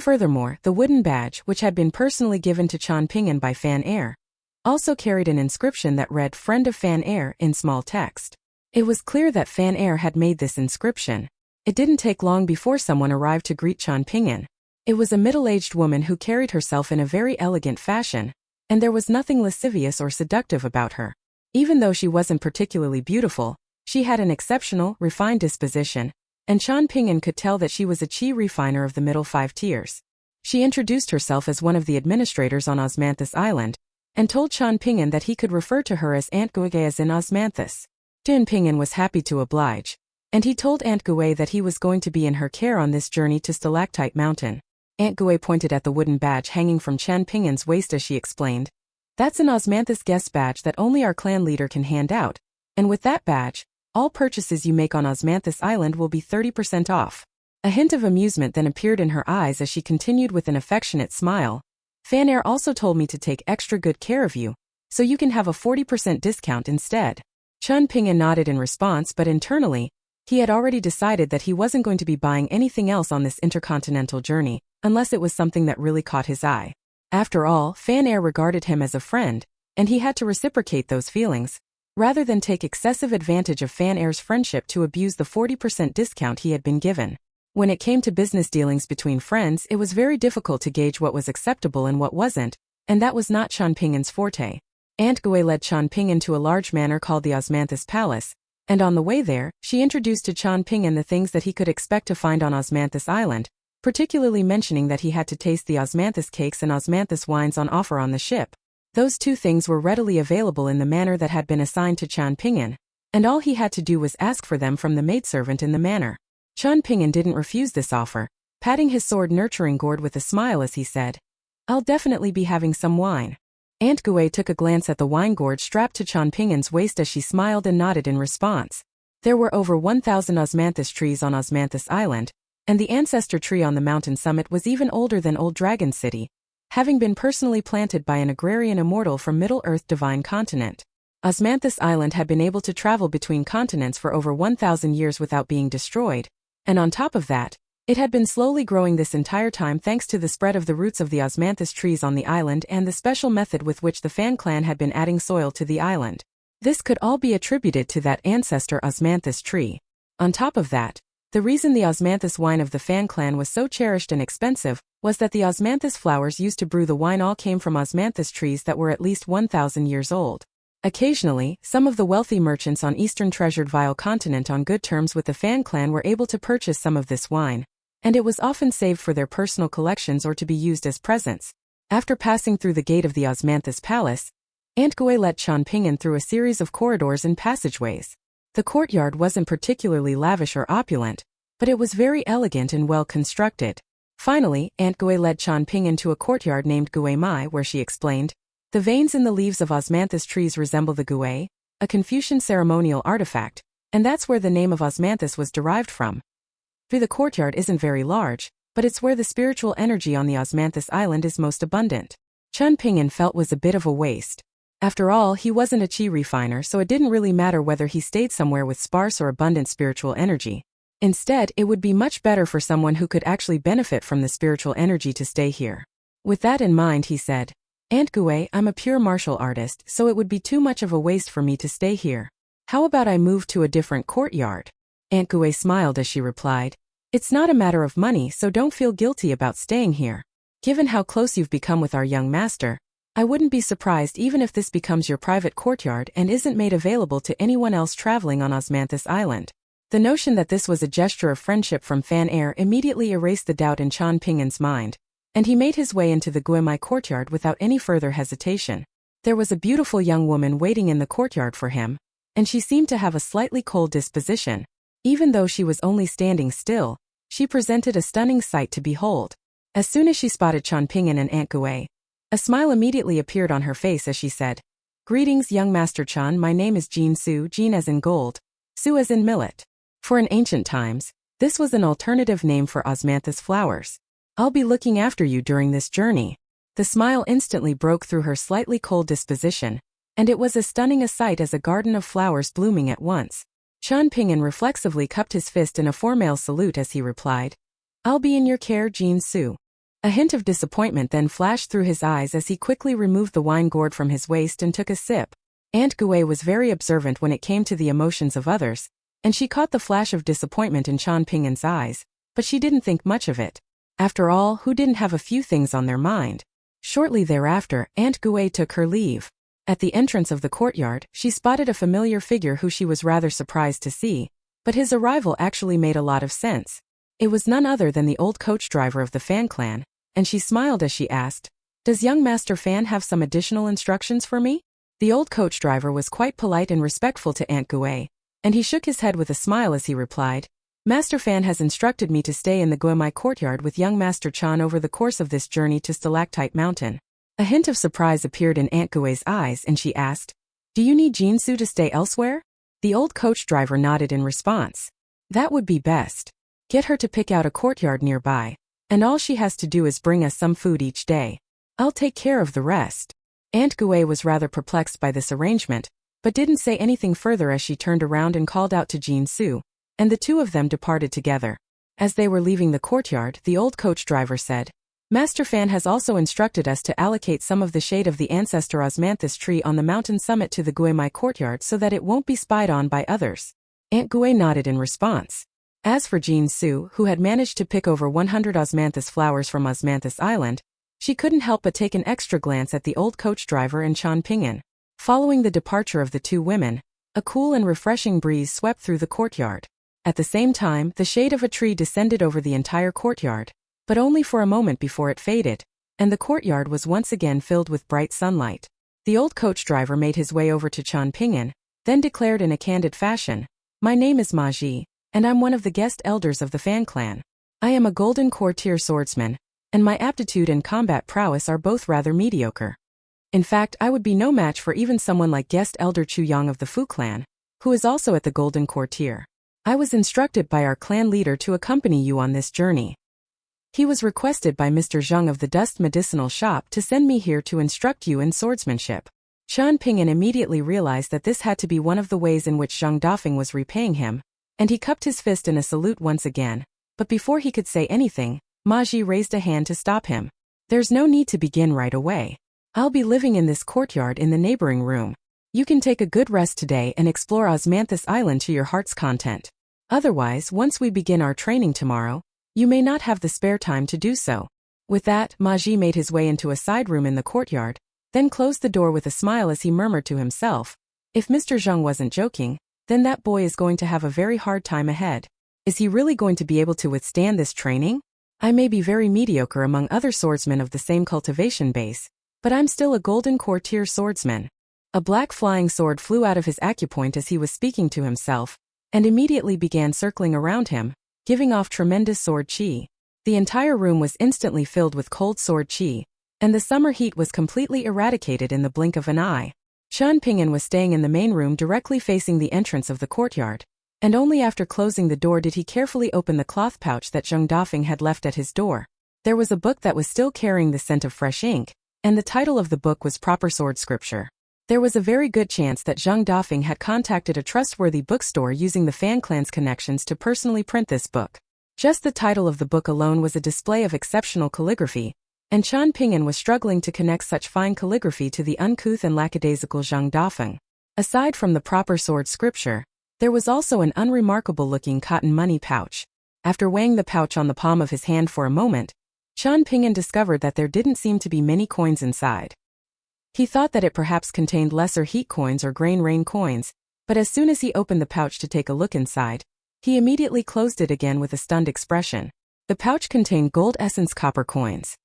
S1: Furthermore, the wooden badge, which had been personally given to Chan Ping'an by Fan Air, also carried an inscription that read "Friend of Fan Air" in small text. It was clear that Fan Air had made this inscription. It didn't take long before someone arrived to greet Chan Ping'an. It was a middle-aged woman who carried herself in a very elegant fashion, and there was nothing lascivious or seductive about her. Even though she wasn't particularly beautiful, she had an exceptional, refined disposition, and Chan Ping'an could tell that she was a chi refiner of the middle 5 tiers. She introduced herself as one of the administrators on Osmanthus Island, and told Chan Ping'an that he could refer to her as Aunt Gui as in Osmanthus. Chan Ping'an was happy to oblige, and he told Aunt Gui that he was going to be in her care on this journey to Stalactite Mountain. Aunt Gui pointed at the wooden badge hanging from Chan Ping'an's waist as she explained, "That's an Osmanthus guest badge that only our clan leader can hand out, and with that badge, all purchases you make on Osmanthus Island will be 30% off." A hint of amusement then appeared in her eyes as she continued with an affectionate smile. "Fan Air also told me to take extra good care of you, so you can have a 40% discount instead." Chun Ping'an nodded in response, but internally, he had already decided that he wasn't going to be buying anything else on this intercontinental journey, unless it was something that really caught his eye. After all, Fan Air regarded him as a friend, and he had to reciprocate those feelings, rather than take excessive advantage of Fan Air's friendship to abuse the 40% discount he had been given. When it came to business dealings between friends, it was very difficult to gauge what was acceptable and what wasn't, and that was not Chan Ping'an's forte. Aunt Gui led Chan Ping'an to a large manor called the Osmanthus Palace, and on the way there, she introduced to Chan Ping'an the things that he could expect to find on Osmanthus Island, particularly mentioning that he had to taste the osmanthus cakes and osmanthus wines on offer on the ship. Those 2 things were readily available in the manor that had been assigned to Chan Ping'an, and all he had to do was ask for them from the maidservant in the manor. Chan Ping'an didn't refuse this offer, patting his sword nurturing gourd with a smile as he said, "I'll definitely be having some wine." Aunt Gui took a glance at the wine gourd strapped to Chan Ping'an's waist as she smiled and nodded in response. There were over 1,000 osmanthus trees on Osmanthus Island, and the ancestor tree on the mountain summit was even older than Old Dragon City, having been personally planted by an agrarian immortal from Middle-earth Divine Continent. Osmanthus Island had been able to travel between continents for over 1,000 years without being destroyed, And on top of that, it had been slowly growing this entire time thanks to the spread of the roots of the osmanthus trees on the island and the special method with which the Fan clan had been adding soil to the island. This could all be attributed to that ancestor osmanthus tree. On top of that, the reason the osmanthus wine of the Fan clan was so cherished and expensive was that the osmanthus flowers used to brew the wine all came from osmanthus trees that were at least 1,000 years old. Occasionally, some of the wealthy merchants on Eastern Treasured Vile continent on good terms with the Fan clan were able to purchase some of this wine, and it was often saved for their personal collections or to be used as presents. After passing through the gate of the osmanthus palace, Aunt Gui led Changping through a series of corridors and passageways. The courtyard wasn't particularly lavish or opulent, but it was very elegant and well constructed. Finally, Aunt Gui led Changping into a courtyard named Gui Mai where she explained, "The veins in the leaves of osmanthus trees resemble the Gui, a Confucian ceremonial artifact, and that's where the name of osmanthus was derived from." The courtyard isn't very large, but it's where the spiritual energy on the osmanthus island is most abundant. Changping felt was a bit of a waste. After all, he wasn't a chi refiner, so it didn't really matter whether he stayed somewhere with sparse or abundant spiritual energy. Instead, it would be much better for someone who could actually benefit from the spiritual energy to stay here. With that in mind, he said, "Aunt Gui, I'm a pure martial artist, so it would be too much of a waste for me to stay here. How about I move to a different courtyard?" Aunt Gui smiled as she replied, "It's not a matter of money, so don't feel guilty about staying here. Given how close you've become with our young master, I wouldn't be surprised even if this becomes your private courtyard and isn't made available to anyone else traveling on Osmanthus Island." The notion that this was a gesture of friendship from Fan Air immediately erased the doubt in Changping's mind, and he made his way into the Guimai courtyard without any further hesitation. There was a beautiful young woman waiting in the courtyard for him, and she seemed to have a slightly cold disposition. Even though she was only standing still, she presented a stunning sight to behold. As soon as she spotted Changping and Aunt Gui, a smile immediately appeared on her face as she said, "Greetings, young Master Chan, my name is Jean Su, Jean as in gold, Su as in millet." For in ancient times, this was an alternative name for osmanthus flowers. "I'll be looking after you during this journey." The smile instantly broke through her slightly cold disposition, and it was as stunning a sight as a garden of flowers blooming at once. Changping reflexively cupped his fist in a formal salute as he replied, "I'll be in your care, Jean Su." A hint of disappointment then flashed through his eyes as he quickly removed the wine gourd from his waist and took a sip. Aunt Gui was very observant when it came to the emotions of others, and she caught the flash of disappointment in Changping's eyes, but she didn't think much of it. After all, who didn't have a few things on their mind? Shortly thereafter, Aunt Gui took her leave. At the entrance of the courtyard, she spotted a familiar figure who she was rather surprised to see, but his arrival actually made a lot of sense. It was none other than the old coach driver of the Fan clan, and she smiled as she asked, "Does young Master Fan have some additional instructions for me?" The old coach driver was quite polite and respectful to Aunt Gui, and he shook his head with a smile as he replied, "Master Fan has instructed me to stay in the Guimai courtyard with young Master Chan over the course of this journey to Stalactite Mountain." A hint of surprise appeared in Aunt Gui's eyes and she asked, "Do you need Jinsu to stay elsewhere?" The old coach driver nodded in response. "That would be best. Get her to pick out a courtyard nearby, and all she has to do is bring us some food each day. I'll take care of the rest." Aunt Gui was rather perplexed by this arrangement, but didn't say anything further as she turned around and called out to Jean Su, and the two of them departed together. As they were leaving the courtyard, the old coach driver said, "Master Fan has also instructed us to allocate some of the shade of the ancestor osmanthus tree on the mountain summit to the Guimai courtyard so that it won't be spied on by others." Aunt Gui nodded in response. As for Jean Su, who had managed to pick over 100 osmanthus flowers from Osmanthus Island, she couldn't help but take an extra glance at the old coach driver and Changping. Following the departure of the two women, a cool and refreshing breeze swept through the courtyard. At the same time, the shade of a tree descended over the entire courtyard, but only for a moment before it faded, and the courtyard was once again filled with bright sunlight. The old coach driver made his way over to Changping, then declared in a candid fashion, "My name is Ma Ji, and I'm one of the guest elders of the Fan clan. I am a golden courtier swordsman, and my aptitude and combat prowess are both rather mediocre. In fact, I would be no match for even someone like guest elder Chu Yang of the Fu clan, who is also at the golden courtier. I was instructed by our clan leader to accompany you on this journey. He was requested by Mr. Zheng of the Dust Medicinal Shop to send me here to instruct you in swordsmanship." Changping immediately realized that this had to be one of the ways in which Zheng Dafeng was repaying him, and he cupped his fist in a salute once again. But before he could say anything, Ma Ji raised a hand to stop him. There's no need to begin right away. I'll be living in this courtyard in the neighboring room. You can take a good rest today and explore Osmanthus Island to your heart's content. Otherwise, once we begin our training tomorrow, you may not have the spare time to do so. With that, Ma Ji made his way into a side room in the courtyard, then closed the door with a smile as he murmured to himself, if Mr. Zheng wasn't joking, then that boy is going to have a very hard time ahead. Is he really going to be able to withstand this training? I may be very mediocre among other swordsmen of the same cultivation base, but I'm still a golden core tier swordsman. A black flying sword flew out of his acupoint as he was speaking to himself, and immediately began circling around him, giving off tremendous sword chi. The entire room was instantly filled with cold sword chi, and the summer heat was completely eradicated in the blink of an eye. Qian Ping'an was staying in the main room directly facing the entrance of the courtyard, and only after closing the door did he carefully open the cloth pouch that Zheng Dafeng had left at his door. There was a book that was still carrying the scent of fresh ink, and the title of the book was Proper Sword Scripture. There was a very good chance that Zheng Dafeng had contacted a trustworthy bookstore using the Fan clan's connections to personally print this book. Just the title of the book alone was a display of exceptional calligraphy, and Qian Ping'an was struggling to connect such fine calligraphy to the uncouth and lackadaisical Zheng Dafeng. Aside from the Proper Sword Scripture, there was also an unremarkable-looking cotton money pouch. After weighing the pouch on the palm of his hand for a moment, Qian Ping'an discovered that there didn't seem to be many coins inside. He thought that it perhaps contained lesser heat coins or grain rain coins, but as soon as he opened the pouch to take a look inside, he immediately closed it again with a stunned expression. The pouch contained gold essence copper coins.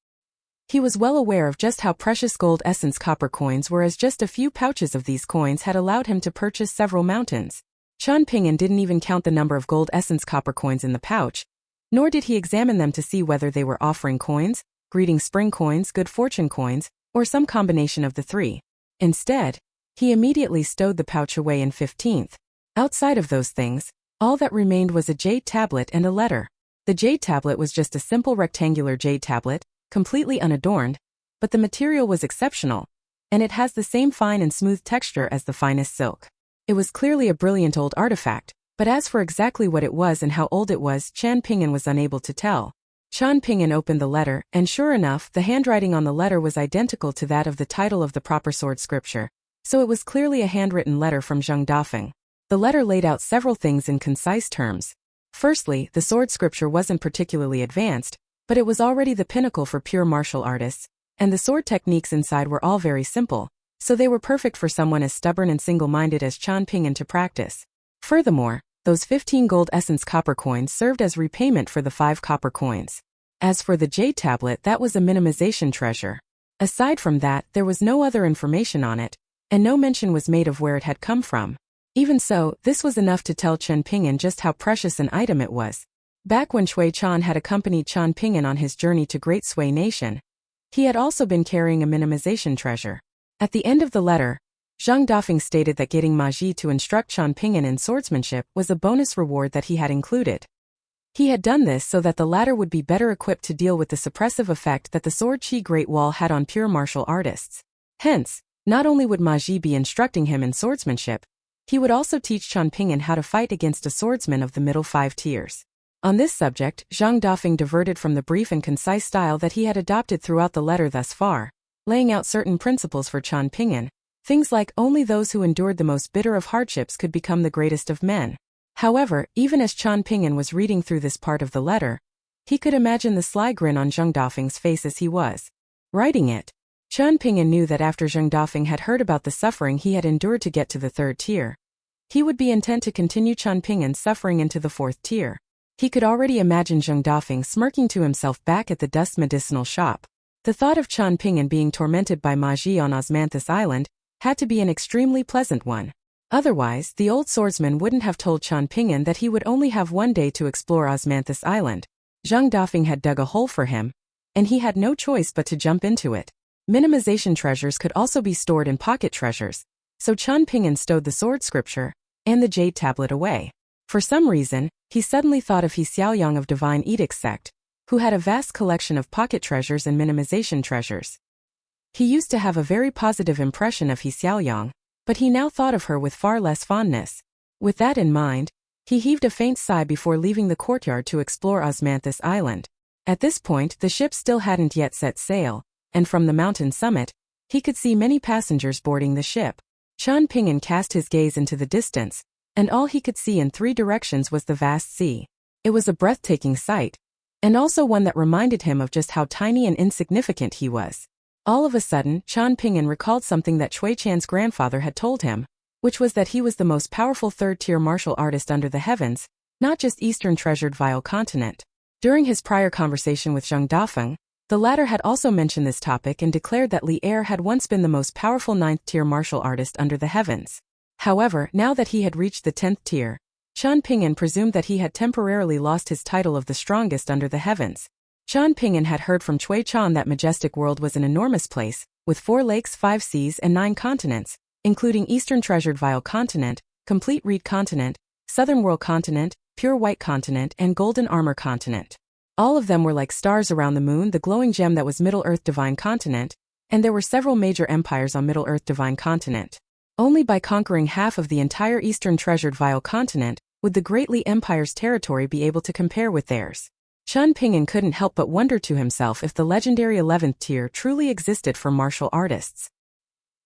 S1: He was well aware of just how precious gold essence copper coins were, as just a few pouches of these coins had allowed him to purchase several mountains. Qian Ping'an didn't even count the number of gold essence copper coins in the pouch, nor did he examine them to see whether they were offering coins, greeting spring coins, good fortune coins, or some combination of the three. Instead, he immediately stowed the pouch away in 15th. Outside of those things, all that remained was a jade tablet and a letter. The jade tablet was just a simple rectangular jade tablet, completely unadorned, but the material was exceptional, and it has the same fine and smooth texture as the finest silk. It was clearly a brilliant old artifact, but as for exactly what it was and how old it was, Qian Ping'an was unable to tell. Qian Ping'an opened the letter, and sure enough, the handwriting on the letter was identical to that of the title of the Proper Sword Scripture, so it was clearly a handwritten letter from Zheng Dafeng. The letter laid out several things in concise terms. Firstly, the sword scripture wasn't particularly advanced, but it was already the pinnacle for pure martial artists, and the sword techniques inside were all very simple, so they were perfect for someone as stubborn and single-minded as Qian Ping'an to practice. Furthermore, those 15 gold essence copper coins served as repayment for the 5 copper coins. As for the jade tablet, that was a minimization treasure. Aside from that, there was no other information on it, and no mention was made of where it had come from. Even so, this was enough to tell Qian Ping'an just how precious an item it was. Back when Shui Chan had accompanied Qian Ping'an on his journey to Great Sui Nation, he had also been carrying a minimization treasure. At the end of the letter, Zheng Dafeng stated that getting Ma Ji to instruct Qian Ping'an in swordsmanship was a bonus reward that he had included. He had done this so that the latter would be better equipped to deal with the suppressive effect that the sword Qi Great Wall had on pure martial artists. Hence, not only would Ma Ji be instructing him in swordsmanship, he would also teach Qian Ping'an how to fight against a swordsman of the middle 5 tiers. On this subject, Zheng Dafeng diverted from the brief and concise style that he had adopted throughout the letter thus far, laying out certain principles for Qian Ping'an, things like only those who endured the most bitter of hardships could become the greatest of men. However, even as Qian Ping'an was reading through this part of the letter, he could imagine the sly grin on Zheng Dafeng's face as he was writing it. Qian Ping'an knew that after Zheng Dafeng had heard about the suffering he had endured to get to the 3rd tier, he would be intent to continue Qian Ping'an's suffering into the 4th tier. He could already imagine Zheng Dafeng smirking to himself back at the dust medicinal shop. The thought of Qian Ping'an being tormented by Ma Ji on Osmanthus Island had to be an extremely pleasant one. Otherwise, the old swordsman wouldn't have told Qian Ping'an that he would only have one day to explore Osmanthus Island. Zheng Dafeng had dug a hole for him, and he had no choice but to jump into it. Minimization treasures could also be stored in pocket treasures, so Qian Ping'an stowed the sword scripture and the jade tablet away. For some reason, he suddenly thought of Xiaoyang of Divine Edict sect, who had a vast collection of pocket treasures and minimization treasures. He used to have a very positive impression of Xiaoyang, but he now thought of her with far less fondness. With that in mind, He heaved a faint sigh before leaving the courtyard to explore Osmanthus Island. At this point, the ship still hadn't yet set sail, and from the mountain summit, he could see many passengers boarding the ship. Qian Ping'an cast his gaze into the distance, and all he could see in 3 directions was the vast sea. It was a breathtaking sight, and also one that reminded him of just how tiny and insignificant he was. All of a sudden, Qian Ping'an recalled something that Cui Chan's grandfather had told him, which was that he was the most powerful third-tier martial artist under the heavens, not just Eastern treasured Vile Continent. During his prior conversation with Zheng Dafeng, the latter had also mentioned this topic and declared that Li Er had once been the most powerful 9th-tier martial artist under the heavens. However, now that he had reached the 10th tier, Qian Ping'an presumed that he had temporarily lost his title of the strongest under the heavens. Qian Ping'an had heard from Cui Chan that majestic world was an enormous place, with 4 lakes, 5 seas and 9 continents, including Eastern treasured Vile Continent, Complete Reed Continent, Southern World Continent, Pure White Continent and Golden Armor Continent. All of them were like stars around the moon, the glowing gem that was Middle-earth Divine Continent, and there were several major empires on Middle-earth Divine Continent. Only by conquering half of the entire Eastern treasured Vile Continent would the Great Li Empire's territory be able to compare with theirs. Qian Ping'an couldn't help but wonder to himself if the legendary 11th tier truly existed for martial artists.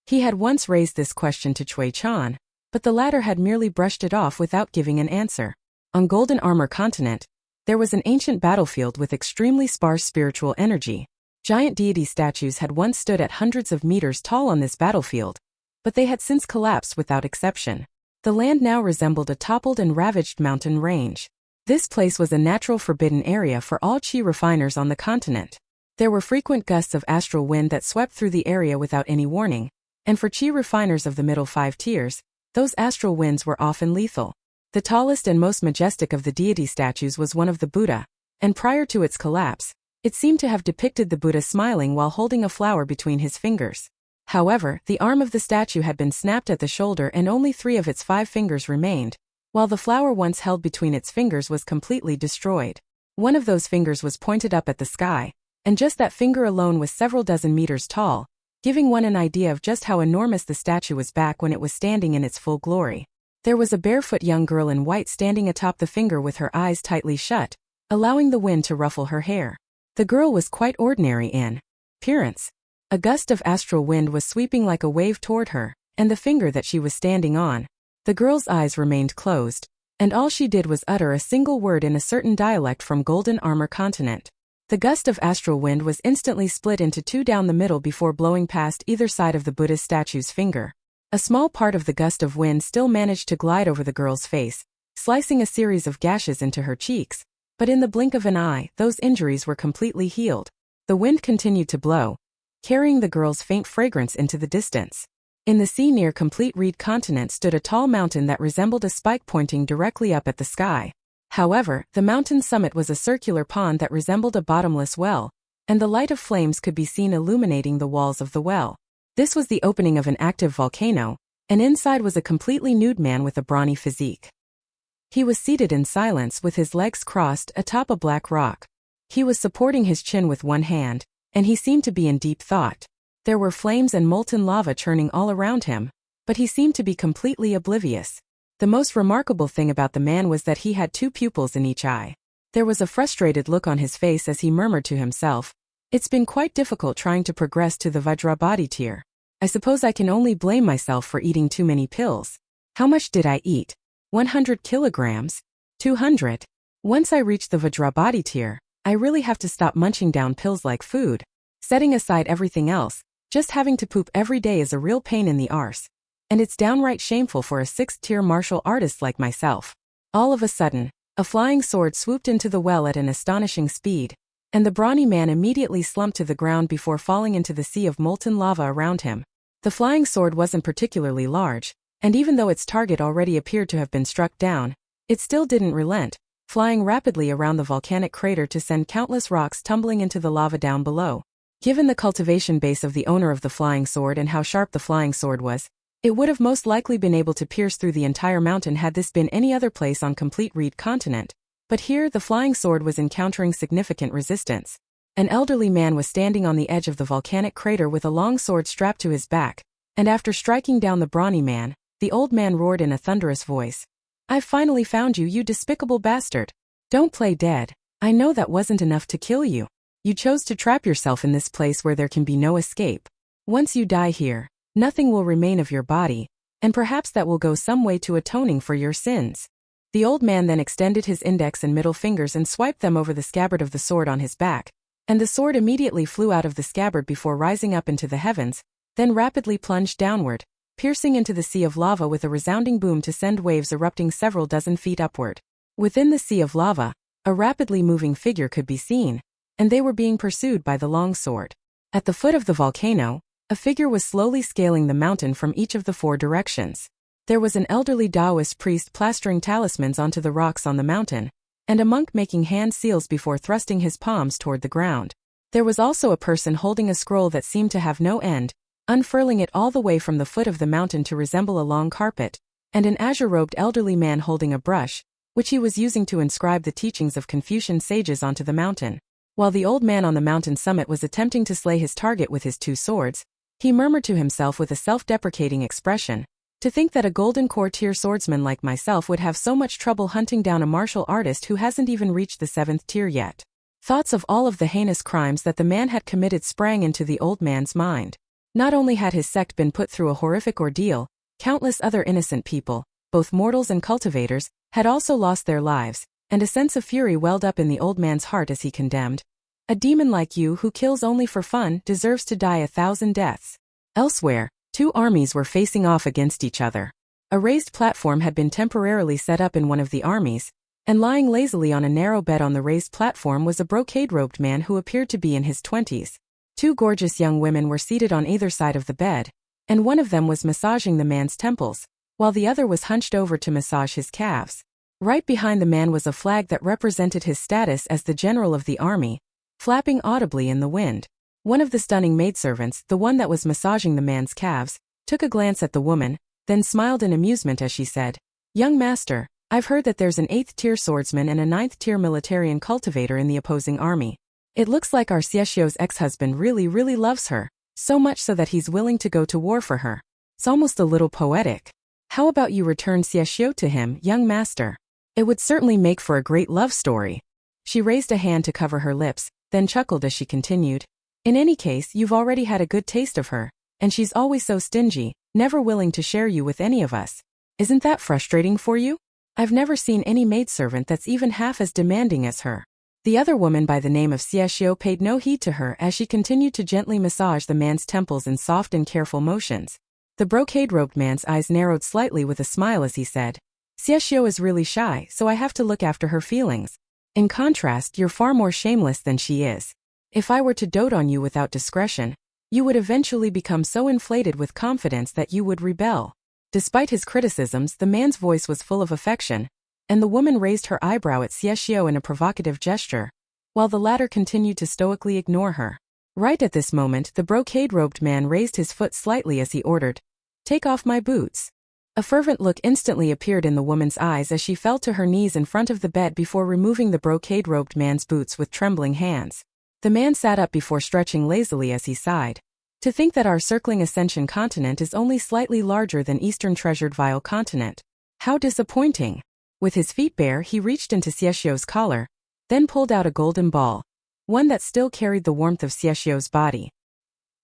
S1: He had once raised this question to Cui Chan, but the latter had merely brushed it off without giving an answer. On Golden Armor Continent, there was an ancient battlefield with extremely sparse spiritual energy. Giant deity statues had once stood at hundreds of meters tall on this battlefield, but they had since collapsed without exception. The land now resembled a toppled and ravaged mountain range. This place was a natural forbidden area for all chi refiners on the continent. There were frequent gusts of astral wind that swept through the area without any warning, and for chi refiners of the middle 5 tiers, those astral winds were often lethal. The tallest and most majestic of the deity statues was one of the Buddha, and prior to its collapse, it seemed to have depicted the Buddha smiling while holding a flower between his fingers. However, the arm of the statue had been snapped at the shoulder and only 3 of its 5 fingers remained, while the flower once held between its fingers was completely destroyed. One of those fingers was pointed up at the sky, and just that finger alone was several dozen meters tall, giving one an idea of just how enormous the statue was back when it was standing in its full glory. There was a barefoot young girl in white standing atop the finger with her eyes tightly shut, allowing the wind to ruffle her hair. The girl was quite ordinary in appearance. A gust of astral wind was sweeping like a wave toward her, and the finger that she was standing on. The girl's eyes remained closed, and all she did was utter a single word in a certain dialect from Golden Armor Continent. The gust of astral wind was instantly split into 2 down the middle before blowing past either side of the Buddha's statue's finger. A small part of the gust of wind still managed to glide over the girl's face, slicing a series of gashes into her cheeks, but in the blink of an eye, those injuries were completely healed. The wind continued to blow, carrying the girl's faint fragrance into the distance. In the sea near Complete Reed Continent stood a tall mountain that resembled a spike pointing directly up at the sky. However, the mountain's summit was a circular pond that resembled a bottomless well, and the light of flames could be seen illuminating the walls of the well. This was the opening of an active volcano, and inside was a completely nude man with a brawny physique. He was seated in silence with his legs crossed atop a black rock. He was supporting his chin with one hand, and he seemed to be in deep thought. There were flames and molten lava churning all around him, but he seemed to be completely oblivious. The most remarkable thing about the man was that he had 2 pupils in each eye. There was a frustrated look on his face as he murmured to himself, "It's been quite difficult trying to progress to the Vajrabhati tier. I suppose I can only blame myself for eating too many pills. How much did I eat? 100 kilograms? 200? Once I reach the Vajrabhati tier, I really have to stop munching down pills like food. Setting aside everything else, just having to poop every day is a real pain in the arse. And it's downright shameful for a 6th-tier martial artist like myself." All of a sudden, a flying sword swooped into the well at an astonishing speed, and the brawny man immediately slumped to the ground before falling into the sea of molten lava around him. The flying sword wasn't particularly large, and even though its target already appeared to have been struck down, it still didn't relent, flying rapidly around the volcanic crater to send countless rocks tumbling into the lava down below. Given the cultivation base of the owner of the flying sword and how sharp the flying sword was, it would have most likely been able to pierce through the entire mountain had this been any other place on Complete Reed Continent. But here the flying sword was encountering significant resistance. An elderly man was standing on the edge of the volcanic crater with a long sword strapped to his back, and after striking down the brawny man, the old man roared in a thunderous voice, I've finally found you, you despicable bastard. Don't play dead. I know that wasn't enough to kill you. You chose to trap yourself in this place where there can be no escape. Once you die here, nothing will remain of your body, and perhaps that will go some way to atoning for your sins. The old man then extended his index and middle fingers and swiped them over the scabbard of the sword on his back, and the sword immediately flew out of the scabbard before rising up into the heavens, then rapidly plunged downward, piercing into the sea of lava with a resounding boom to send waves erupting several dozen feet upward. Within the sea of lava, a rapidly moving figure could be seen, and they were being pursued by the long sword. At the foot of the volcano, a figure was slowly scaling the mountain from each of the 4 directions. There was an elderly Taoist priest plastering talismans onto the rocks on the mountain, and a monk making hand seals before thrusting his palms toward the ground. There was also a person holding a scroll that seemed to have no end, unfurling it all the way from the foot of the mountain to resemble a long carpet, and an azure-robed elderly man holding a brush, which he was using to inscribe the teachings of Confucian sages onto the mountain. While the old man on the mountain summit was attempting to slay his target with his 2 swords, he murmured to himself with a self-deprecating expression, "To think that a golden core tier swordsman like myself would have so much trouble hunting down a martial artist who hasn't even reached the 7th tier yet." Thoughts of all of the heinous crimes that the man had committed sprang into the old man's mind. Not only had his sect been put through a horrific ordeal, countless other innocent people, both mortals and cultivators, had also lost their lives, and a sense of fury welled up in the old man's heart as he condemned, "A demon like you who kills only for fun deserves to die 1,000 deaths." Elsewhere, 2 armies were facing off against each other. A raised platform had been temporarily set up in one of the armies, and lying lazily on a narrow bed on the raised platform was a brocade-robed man who appeared to be in his 20s. 2 gorgeous young women were seated on either side of the bed, and one of them was massaging the man's temples, while the other was hunched over to massage his calves. Right behind the man was a flag that represented his status as the general of the army, flapping audibly in the wind. One of the stunning maidservants, the one that was massaging the man's calves, took a glance at the woman, then smiled in amusement as she said, "Young master, I've heard that there's an 8th-tier swordsman and a 9th-tier militarian cultivator in the opposing army. It looks like our Xiaoxia's ex-husband really loves her, so much so that he's willing to go to war for her. It's almost a little poetic. How about you return Xiaoxia to him, young master? It would certainly make for a great love story." She raised a hand to cover her lips, then chuckled as she continued, "In any case, you've already had a good taste of her, and she's always so stingy, never willing to share you with any of us. Isn't that frustrating for you? I've never seen any maidservant that's even half as demanding as her." The other woman by the name of Xiaoxia paid no heed to her as she continued to gently massage the man's temples in soft and careful motions. The brocade-robed man's eyes narrowed slightly with a smile as he said, "Xiaoxia is really shy, so I have to look after her feelings. In contrast, you're far more shameless than she is. If I were to dote on you without discretion, you would eventually become so inflated with confidence that you would rebel." Despite his criticisms, the man's voice was full of affection, and the woman raised her eyebrow at Xiaoxia in a provocative gesture, while the latter continued to stoically ignore her. Right at this moment, the brocade-robed man raised his foot slightly as he ordered, "Take off my boots." A fervent look instantly appeared in the woman's eyes as she fell to her knees in front of the bed before removing the brocade-robed man's boots with trembling hands. The man sat up before stretching lazily as he sighed. "To think that our circling Ascension continent is only slightly larger than Eastern Treasured Vial continent. How disappointing." With his feet bare, he reached into Xiaoxia's collar, then pulled out a golden ball, one that still carried the warmth of Xiaoxia's body.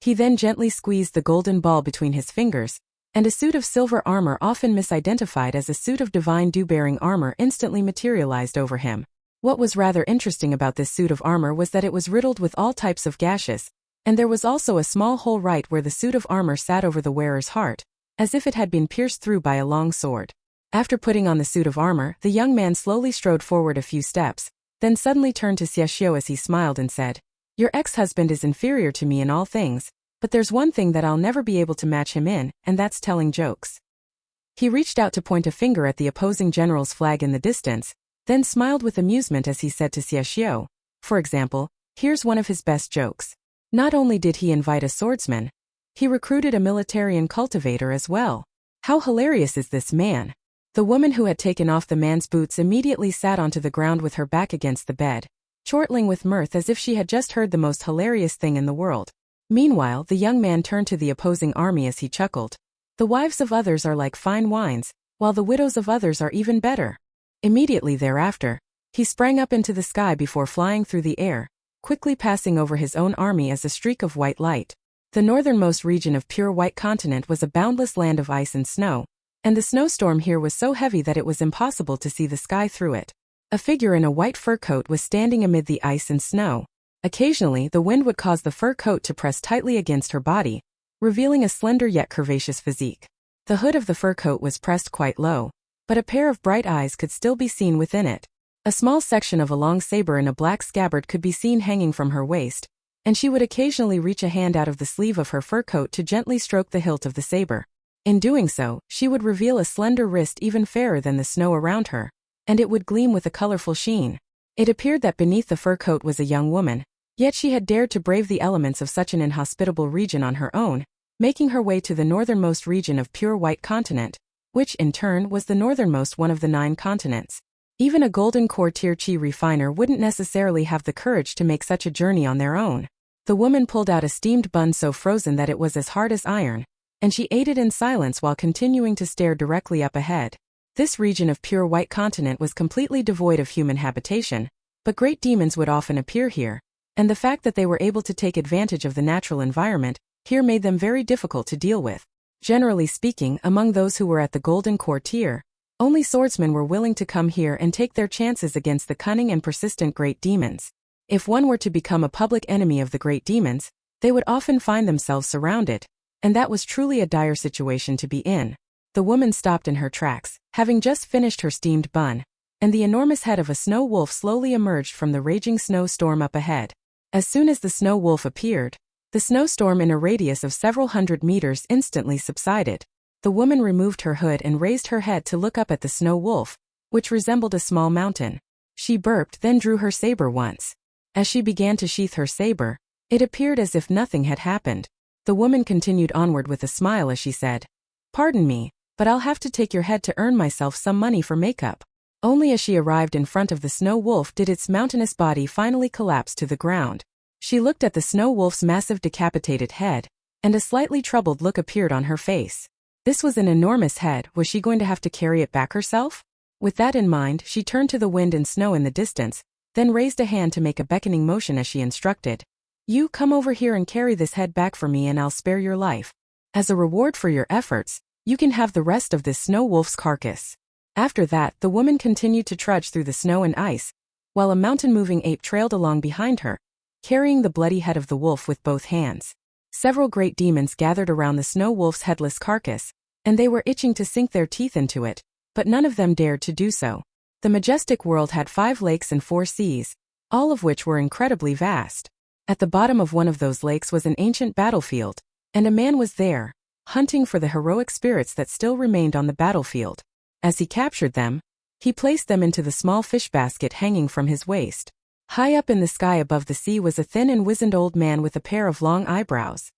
S1: He then gently squeezed the golden ball between his fingers, and a suit of silver armor often misidentified as a suit of divine dew-bearing armor instantly materialized over him. What was rather interesting about this suit of armor was that it was riddled with all types of gashes, and there was also a small hole right where the suit of armor sat over the wearer's heart, as if it had been pierced through by a long sword. After putting on the suit of armor, the young man slowly strode forward a few steps, then suddenly turned to Xiaoxia as he smiled and said, "Your ex-husband is inferior to me in all things, but there's one thing that I'll never be able to match him in, and that's telling jokes." He reached out to point a finger at the opposing general's flag in the distance, then smiled with amusement as he said to Xiaoxia, "For example, here's one of his best jokes. Not only did he invite a swordsman, he recruited a militarian cultivator as well. How hilarious is this man?" The woman who had taken off the man's boots immediately sat onto the ground with her back against the bed, chortling with mirth as if she had just heard the most hilarious thing in the world. Meanwhile, the young man turned to the opposing army as he chuckled, "The wives of others are like fine wines, while the widows of others are even better. Immediately thereafter, he sprang up into the sky before flying through the air, quickly passing over his own army as a streak of white light. The northernmost region of pure white continent was a boundless land of ice and snow, and the snowstorm here was so heavy that it was impossible to see the sky through it. A figure in a white fur coat was standing amid the ice and snow. Occasionally, the wind would cause the fur coat to press tightly against her body, revealing a slender yet curvaceous physique. The hood of the fur coat was pressed quite low, but a pair of bright eyes could still be seen within it. A small section of a long saber in a black scabbard could be seen hanging from her waist, and she would occasionally reach a hand out of the sleeve of her fur coat to gently stroke the hilt of the saber. In doing so, she would reveal a slender wrist even fairer than the snow around her, and it would gleam with a colorful sheen. It appeared that beneath the fur coat was a young woman, yet she had dared to brave the elements of such an inhospitable region on her own, making her way to the northernmost region of pure white continent, which in turn was the northernmost one of the 9 continents. Even a golden core tier chi refiner wouldn't necessarily have the courage to make such a journey on their own. The woman pulled out a steamed bun so frozen that it was as hard as iron, and she ate it in silence while continuing to stare directly up ahead. This region of pure white continent was completely devoid of human habitation, but great demons would often appear here, and the fact that they were able to take advantage of the natural environment here made them very difficult to deal with. Generally speaking, among those who were at the golden core tier, only swordsmen were willing to come here and take their chances against the cunning and persistent great demons. If one were to become a public enemy of the great demons, they would often find themselves surrounded, and that was truly a dire situation to be in. The woman stopped in her tracks, having just finished her steamed bun, and the enormous head of a snow wolf slowly emerged from the raging snowstorm up ahead. As soon as the snow wolf appeared, the snowstorm in a radius of several hundred meters instantly subsided. The woman removed her hood and raised her head to look up at the snow wolf, which resembled a small mountain. She burped, then drew her saber once. As she began to sheath her saber, it appeared as if nothing had happened. The woman continued onward with a smile as she said, "Pardon me, but I'll have to take your head to earn myself some money for makeup." Only as she arrived in front of the snow wolf did its mountainous body finally collapse to the ground. She looked at the snow wolf's massive decapitated head, and a slightly troubled look appeared on her face. This was an enormous head. Was she going to have to carry it back herself? With that in mind, she turned to the wind and snow in the distance, then raised a hand to make a beckoning motion as she instructed. "You come over here and carry this head back for me and I'll spare your life. As a reward for your efforts, you can have the rest of this snow wolf's carcass." After that, the woman continued to trudge through the snow and ice, while a mountain-moving ape trailed along behind her, carrying the bloody head of the wolf with both hands. Several great demons gathered around the snow wolf's headless carcass, and they were itching to sink their teeth into it, but none of them dared to do so. The majestic world had 5 lakes and 4 seas, all of which were incredibly vast. At the bottom of one of those lakes was an ancient battlefield, and a man was there, hunting for the heroic spirits that still remained on the battlefield. As he captured them, he placed them into the small fish basket hanging from his waist. High up in the sky above the sea was a thin and wizened old man with a pair of long eyebrows.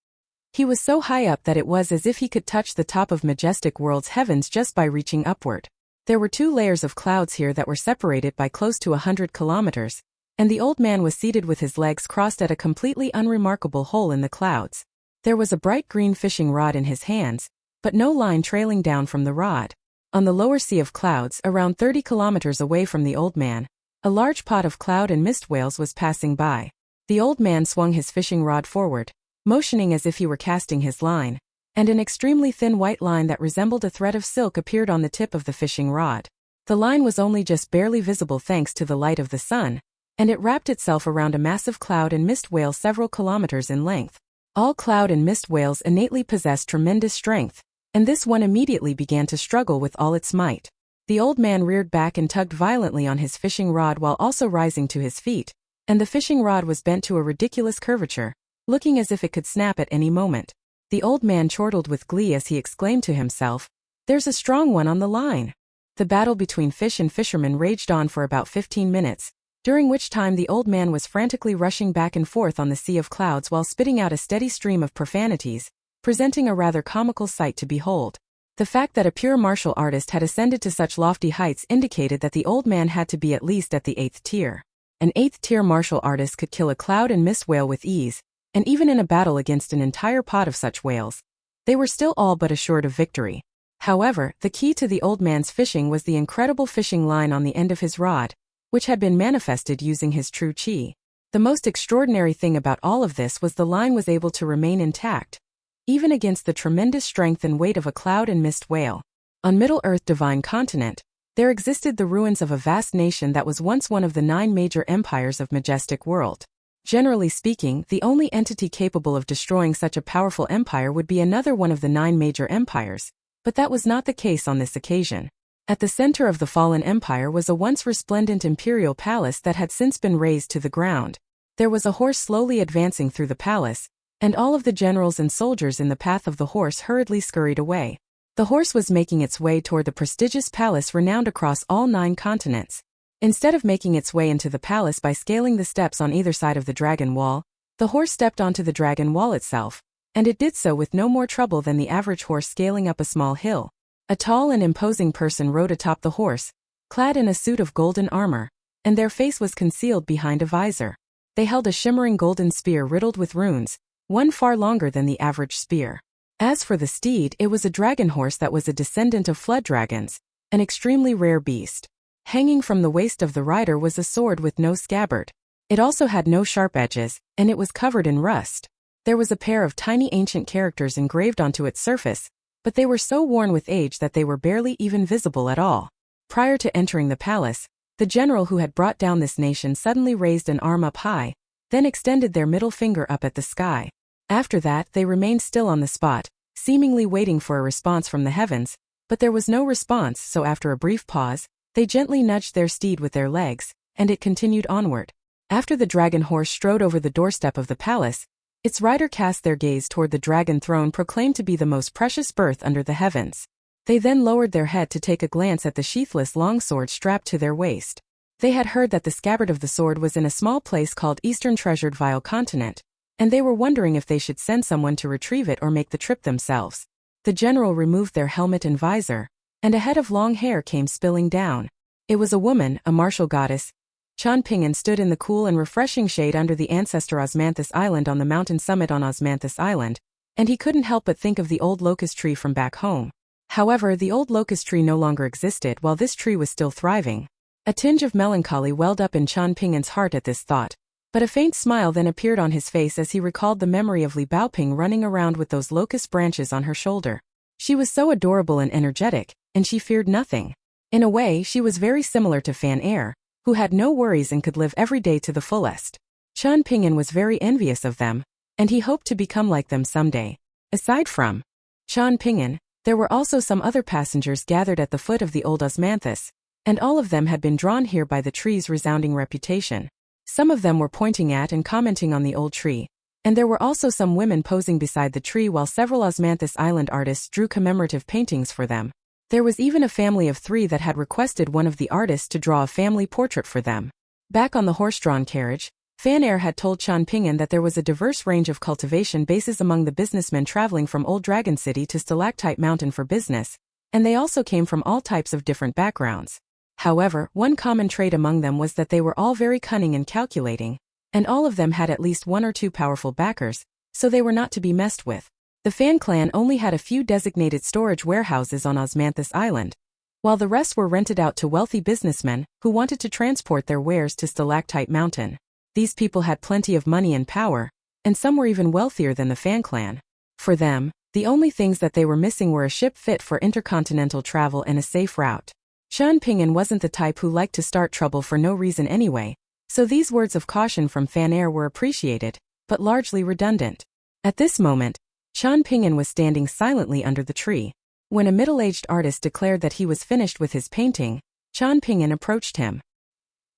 S1: He was so high up that it was as if he could touch the top of majestic world's heavens just by reaching upward. There were 2 layers of clouds here that were separated by close to 100 kilometers, and the old man was seated with his legs crossed at a completely unremarkable hole in the clouds. There was a bright green fishing rod in his hands, but no line trailing down from the rod. On the lower sea of clouds, around 30 kilometers away from the old man, a large pot of cloud and mist whales was passing by. The old man swung his fishing rod forward, motioning as if he were casting his line, and an extremely thin white line that resembled a thread of silk appeared on the tip of the fishing rod. The line was only just barely visible thanks to the light of the sun, and it wrapped itself around a massive cloud and mist whale several kilometers in length. All cloud and mist whales innately possessed tremendous strength, and this one immediately began to struggle with all its might. The old man reared back and tugged violently on his fishing rod while also rising to his feet, and the fishing rod was bent to a ridiculous curvature, looking as if it could snap at any moment. The old man chortled with glee as he exclaimed to himself, "There's a strong one on the line." The battle between fish and fishermen raged on for about 15 minutes, during which time the old man was frantically rushing back and forth on the sea of clouds while spitting out a steady stream of profanities, presenting a rather comical sight to behold. The fact that a pure martial artist had ascended to such lofty heights indicated that the old man had to be at least at the 8th tier. An 8th tier martial artist could kill a cloud and mist whale with ease, and even in a battle against an entire pod of such whales, they were still all but assured of victory. However, the key to the old man's fishing was the incredible fishing line on the end of his rod, which had been manifested using his true chi. The most extraordinary thing about all of this was the line was able to remain intact, even against the tremendous strength and weight of a cloud and mist whale. On Middle-earth Divine Continent, there existed the ruins of a vast nation that was once one of the 9 major empires of Majestic World. Generally speaking, the only entity capable of destroying such a powerful empire would be another one of the 9 major empires, but that was not the case on this occasion. At the center of the fallen empire was a once resplendent imperial palace that had since been razed to the ground. There was a horse slowly advancing through the palace, and all of the generals and soldiers in the path of the horse hurriedly scurried away. The horse was making its way toward the prestigious palace renowned across all 9 continents. Instead of making its way into the palace by scaling the steps on either side of the dragon wall, the horse stepped onto the dragon wall itself, and it did so with no more trouble than the average horse scaling up a small hill. A tall and imposing person rode atop the horse, clad in a suit of golden armor, and their face was concealed behind a visor. They held a shimmering golden spear riddled with runes, one far longer than the average spear. As for the steed, it was a dragon horse that was a descendant of flood dragons, an extremely rare beast. Hanging from the waist of the rider was a sword with no scabbard. It also had no sharp edges, and it was covered in rust. There was a pair of tiny ancient characters engraved onto its surface, but they were so worn with age that they were barely even visible at all. Prior to entering the palace, the general who had brought down this nation suddenly raised an arm up high, then extended their middle finger up at the sky. After that, they remained still on the spot, seemingly waiting for a response from the heavens, but there was no response, so after a brief pause, they gently nudged their steed with their legs, and it continued onward. After the dragon horse strode over the doorstep of the palace, its rider cast their gaze toward the dragon throne proclaimed to be the most precious birth under the heavens. They then lowered their head to take a glance at the sheathless longsword strapped to their waist. They had heard that the scabbard of the sword was in a small place called Eastern Treasured Vile Continent, and they were wondering if they should send someone to retrieve it or make the trip themselves. The general removed their helmet and visor, and a head of long hair came spilling down. It was a woman, a martial goddess. Qian Ping'an stood in the cool and refreshing shade under the ancestor Osmanthus Island on the mountain summit on Osmanthus Island, and he couldn't help but think of the old locust tree from back home. However, the old locust tree no longer existed while this tree was still thriving. A tinge of melancholy welled up in Qian Ping'an's heart at this thought, but a faint smile then appeared on his face as he recalled the memory of Li Baoping running around with those locust branches on her shoulder. She was so adorable and energetic, and she feared nothing. In a way, she was very similar to Fan, who had no worries and could live every day to the fullest. Qian Ping'an was very envious of them, and he hoped to become like them someday. Aside from Qian Ping'an, there were also some other passengers gathered at the foot of the old Osmanthus, and all of them had been drawn here by the tree's resounding reputation. Some of them were pointing at and commenting on the old tree, and there were also some women posing beside the tree while several Osmanthus Island artists drew commemorative paintings for them. There was even a family of 3 that had requested one of the artists to draw a family portrait for them. Back on the horse-drawn carriage, Fan had told Qian Ping'an that there was a diverse range of cultivation bases among the businessmen traveling from Old Dragon City to Stalactite Mountain for business, and they also came from all types of different backgrounds. However, one common trait among them was that they were all very cunning and calculating, and all of them had at least 1 or 2 powerful backers, so they were not to be messed with. The Fan clan only had a few designated storage warehouses on Osmanthus Island, while the rest were rented out to wealthy businessmen who wanted to transport their wares to Stalactite Mountain. These people had plenty of money and power, and some were even wealthier than the Fan clan. For them, the only things that they were missing were a ship fit for intercontinental travel and a safe route. Qian Ping'an wasn't the type who liked to start trouble for no reason anyway, so these words of caution from Fan were appreciated, but largely redundant. At this moment, Qian Ping'an was standing silently under the tree. When a middle-aged artist declared that he was finished with his painting, Qian Ping'an approached him.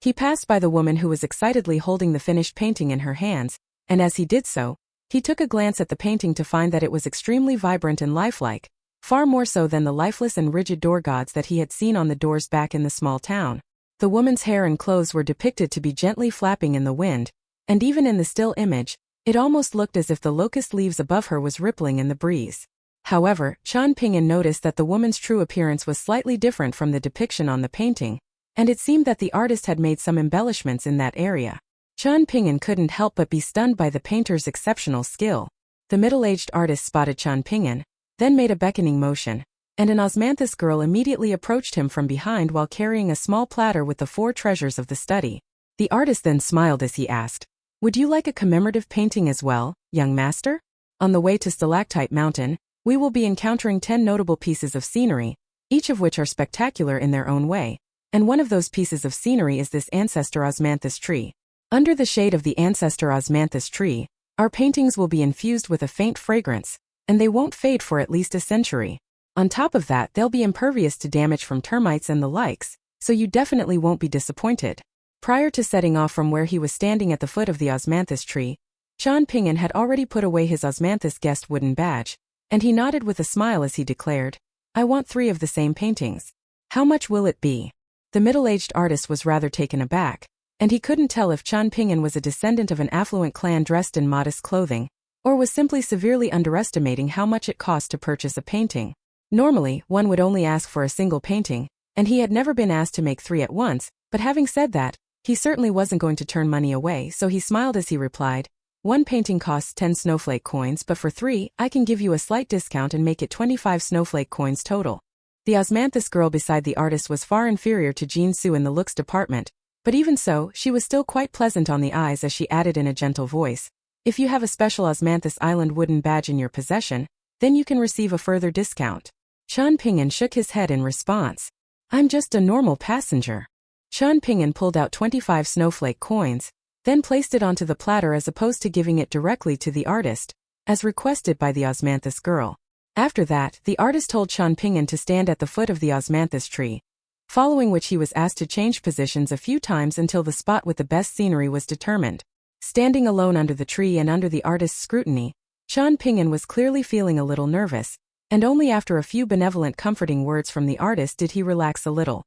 S1: He passed by the woman who was excitedly holding the finished painting in her hands, and as he did so, he took a glance at the painting to find that it was extremely vibrant and lifelike, far more so than the lifeless and rigid door gods that he had seen on the doors back in the small town. The woman's hair and clothes were depicted to be gently flapping in the wind, and even in the still image, it almost looked as if the locust leaves above her was rippling in the breeze. However, Qian Ping'an noticed that the woman's true appearance was slightly different from the depiction on the painting, and it seemed that the artist had made some embellishments in that area. Qian Ping'an couldn't help but be stunned by the painter's exceptional skill. The middle-aged artist spotted Qian Ping'an, then made a beckoning motion, and an osmanthus girl immediately approached him from behind while carrying a small platter with the 4 treasures of the study. The artist then smiled as he asked, "Would you like a commemorative painting as well, young master?" On the way to Stalactite Mountain, we will be encountering 10 notable pieces of scenery, each of which are spectacular in their own way, and one of those pieces of scenery is this ancestor osmanthus tree. Under the shade of the ancestor osmanthus tree, our paintings will be infused with a faint fragrance, and they won't fade for at least a century. On top of that, they'll be impervious to damage from termites and the likes, so you definitely won't be disappointed. Prior to setting off from where he was standing at the foot of the osmanthus tree, Jian Ping'an had already put away his osmanthus guest wooden badge, and he nodded with a smile as he declared, "I want 3 of the same paintings. How much will it be?" The middle-aged artist was rather taken aback, and he couldn't tell if Jian Ping'an was a descendant of an affluent clan dressed in modest clothing, or was simply severely underestimating how much it cost to purchase a painting. Normally, one would only ask for a single painting, and he had never been asked to make 3 at once, but having said that, he certainly wasn't going to turn money away, so he smiled as he replied, "One painting costs 10 snowflake coins, but for 3, I can give you a slight discount and make it 25 snowflake coins total." The osmanthus girl beside the artist was far inferior to Jean Su in the looks department, but even so, she was still quite pleasant on the eyes as she added in a gentle voice, "If you have a special osmanthus island wooden badge in your possession, then you can receive a further discount." Jian Ping'an shook his head in response. "I'm just a normal passenger." Jian Ping'an pulled out 25 snowflake coins, then placed it onto the platter as opposed to giving it directly to the artist, as requested by the osmanthus girl. After that, the artist told Jian Ping'an to stand at the foot of the osmanthus tree, following which he was asked to change positions a few times until the spot with the best scenery was determined. Standing alone under the tree and under the artist's scrutiny, Jian Ping'an was clearly feeling a little nervous, and only after a few benevolent comforting words from the artist did he relax a little.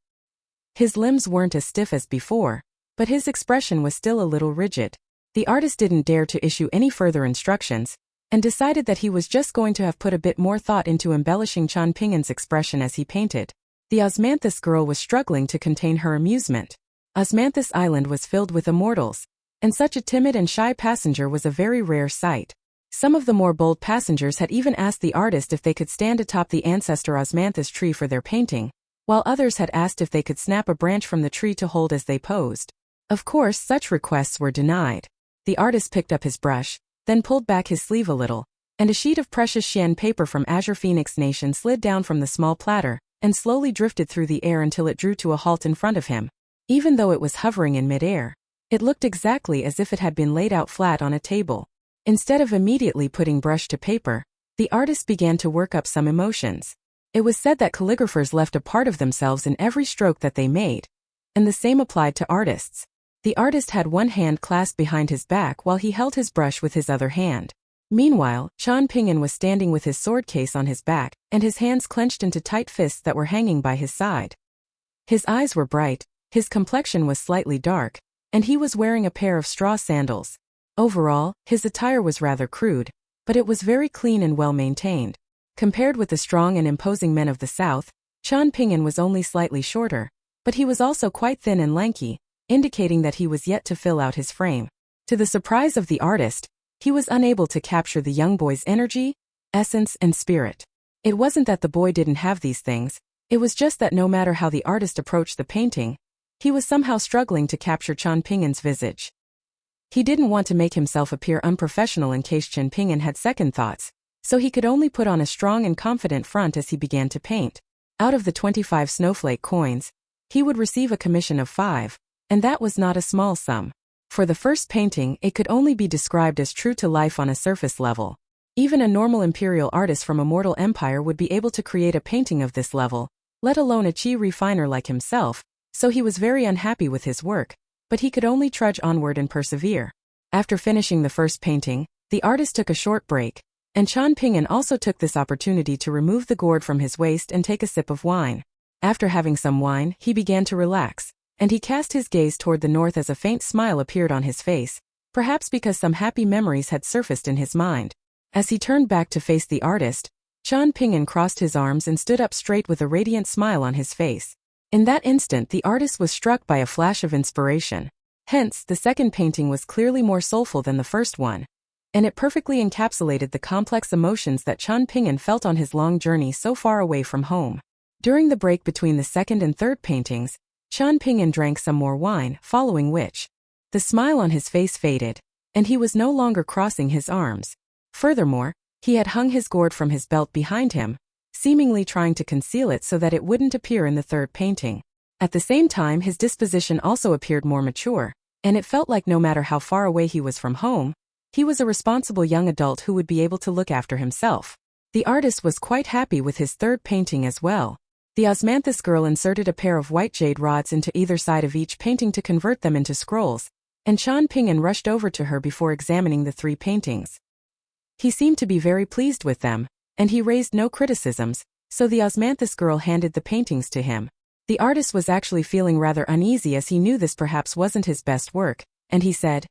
S1: His limbs weren't as stiff as before, but his expression was still a little rigid. The artist didn't dare to issue any further instructions, and decided that he was just going to have put a bit more thought into embellishing Jian Ping'an's expression as he painted. The osmanthus girl was struggling to contain her amusement. Osmanthus Island was filled with immortals, and such a timid and shy passenger was a very rare sight. Some of the more bold passengers had even asked the artist if they could stand atop the ancestor osmanthus tree for their painting, while others had asked if they could snap a branch from the tree to hold as they posed. Of course, such requests were denied. The artist picked up his brush, then pulled back his sleeve a little, and a sheet of precious Xian paper from Azure Phoenix Nation slid down from the small platter, and slowly drifted through the air until it drew to a halt in front of him. Even though it was hovering in midair, it looked exactly as if it had been laid out flat on a table. Instead of immediately putting brush to paper, the artist began to work up some emotions. It was said that calligraphers left a part of themselves in every stroke that they made, and the same applied to artists. The artist had one hand clasped behind his back while he held his brush with his other hand. Meanwhile, Jian Ping'an was standing with his sword case on his back and his hands clenched into tight fists that were hanging by his side. His eyes were bright, his complexion was slightly dark, and he was wearing a pair of straw sandals. Overall, his attire was rather crude, but it was very clean and well maintained. Compared with the strong and imposing men of the south, Jian Ping'an was only slightly shorter, but he was also quite thin and lanky, indicating that he was yet to fill out his frame. To the surprise of the artist, he was unable to capture the young boy's energy, essence, and spirit. It wasn't that the boy didn't have these things, it was just that no matter how the artist approached the painting, he was somehow struggling to capture Jian Ping'an's visage. He didn't want to make himself appear unprofessional in case Jian Ping'an had second thoughts, so he could only put on a strong and confident front as he began to paint. Out of the 25 snowflake coins, he would receive a commission of 5, and that was not a small sum. For the first painting, it could only be described as true to life on a surface level. Even a normal imperial artist from a mortal empire would be able to create a painting of this level, let alone a chi refiner like himself, so he was very unhappy with his work, but he could only trudge onward and persevere. After finishing the first painting, the artist took a short break, and Jian Ping'an also took this opportunity to remove the gourd from his waist and take a sip of wine. After having some wine, he began to relax, and he cast his gaze toward the north as a faint smile appeared on his face, perhaps because some happy memories had surfaced in his mind. As he turned back to face the artist, Jian Ping'an crossed his arms and stood up straight with a radiant smile on his face. In that instant, the artist was struck by a flash of inspiration. Hence, the second painting was clearly more soulful than the first one. and it perfectly encapsulated the complex emotions that Qian Ping'an felt on his long journey so far away from home. During the break between the second and third paintings, Qian Ping'an drank some more wine, following which the smile on his face faded, and he was no longer crossing his arms. Furthermore, he had hung his gourd from his belt behind him, seemingly trying to conceal it so that it wouldn't appear in the third painting. At the same time, his disposition also appeared more mature, and it felt like no matter how far away he was from home, he was a responsible young adult who would be able to look after himself. The artist was quite happy with his third painting as well. The osmanthus girl inserted a pair of white jade rods into either side of each painting to convert them into scrolls, and Qian Ping'an rushed over to her before examining the three paintings. He seemed to be very pleased with them, and he raised no criticisms, so the osmanthus girl handed the paintings to him. The artist was actually feeling rather uneasy as he knew this perhaps wasn't his best work, and he said,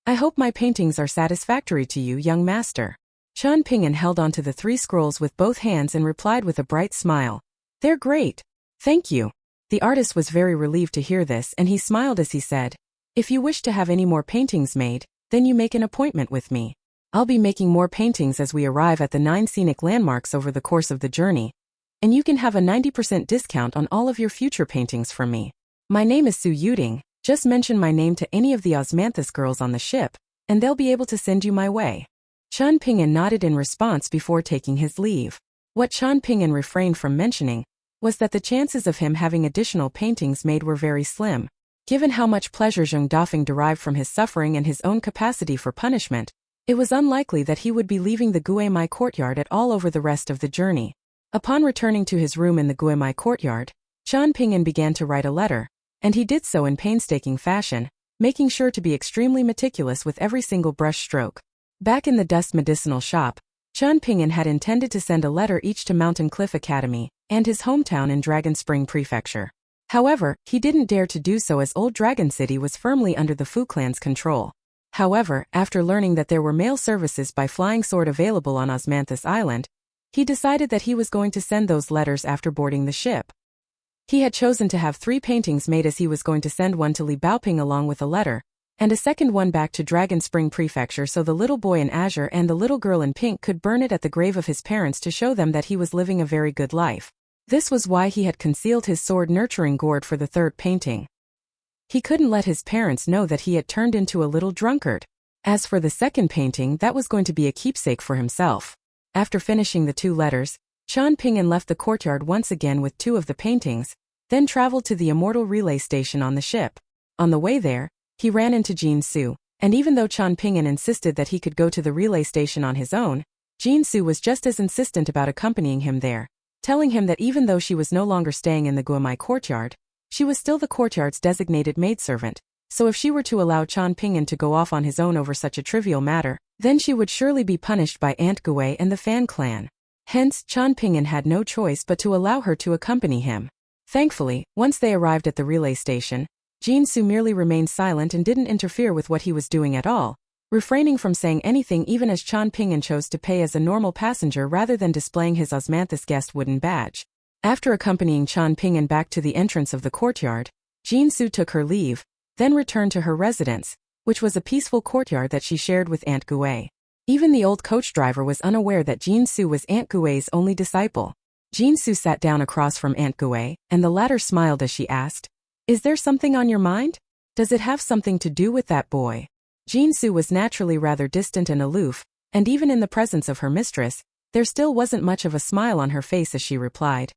S1: "I hope my paintings are satisfactory to you, young master." Qian Ping'an held onto the three scrolls with both hands and replied with a bright smile, "They're great. Thank you." The artist was very relieved to hear this, and he smiled as he said, "If you wish to have any more paintings made, then you make an appointment with me. I'll be making more paintings as we arrive at the 9 scenic landmarks over the course of the journey, and you can have a 90% discount on all of your future paintings from me. My name is Su Yuding. Just mention my name to any of the osmanthus girls on the ship, and they'll be able to send you my way." Qian Ping'an nodded in response before taking his leave. What Qian Ping'an refrained from mentioning was that the chances of him having additional paintings made were very slim. Given how much pleasure Zheng Dafeng derived from his suffering and his own capacity for punishment, it was unlikely that he would be leaving the Guemai courtyard at all over the rest of the journey. Upon returning to his room in the Guemai courtyard, Qian Ping'an began to write a letter, and he did so in painstaking fashion, making sure to be extremely meticulous with every single brush stroke. Back in the dust medicinal shop, Qian Ping'an had intended to send a letter each to Mountain Cliff Academy and his hometown in Dragon Spring Prefecture. However, he didn't dare to do so as Old Dragon City was firmly under the Fu clan's control. However, after learning that there were mail services by flying sword available on Osmanthus Island, he decided that he was going to send those letters after boarding the ship. He had chosen to have 3 paintings made as he was going to send one to Li Baoping along with a letter, and a second one back to Dragon Spring Prefecture so the little boy in azure and the little girl in pink could burn it at the grave of his parents to show them that he was living a very good life. This was why he had concealed his sword-nurturing gourd for the third painting. He couldn't let his parents know that he had turned into a little drunkard. As for the second painting, that was going to be a keepsake for himself. After finishing the 2 letters, Qian Ping'an left the courtyard once again with 2 of the paintings, then traveled to the immortal relay station on the ship. On the way there, he ran into Jin Su, and even though Qian Ping'an insisted that he could go to the relay station on his own, Jin Su was just as insistent about accompanying him there, telling him that even though she was no longer staying in the Guemai courtyard, she was still the courtyard's designated maidservant, so if she were to allow Qian Ping'an to go off on his own over such a trivial matter, then she would surely be punished by Aunt Gui and the Fan clan. Hence, Qian Ping'an had no choice but to allow her to accompany him. Thankfully, once they arrived at the relay station, Jin Su merely remained silent and didn't interfere with what he was doing at all, refraining from saying anything even as Qian Ping'an chose to pay as a normal passenger rather than displaying his osmanthus guest wooden badge. After accompanying Qian Ping'an back to the entrance of the courtyard, Jin Su took her leave, then returned to her residence, which was a peaceful courtyard that she shared with Aunt Gui. Even the old coach driver was unaware that Jin Su was Aunt Gui's only disciple. Jin Su sat down across from Aunt Gui, and the latter smiled as she asked, "Is there something on your mind? Does it have something to do with that boy?" Jin Su was naturally rather distant and aloof, and even in the presence of her mistress, there still wasn't much of a smile on her face as she replied,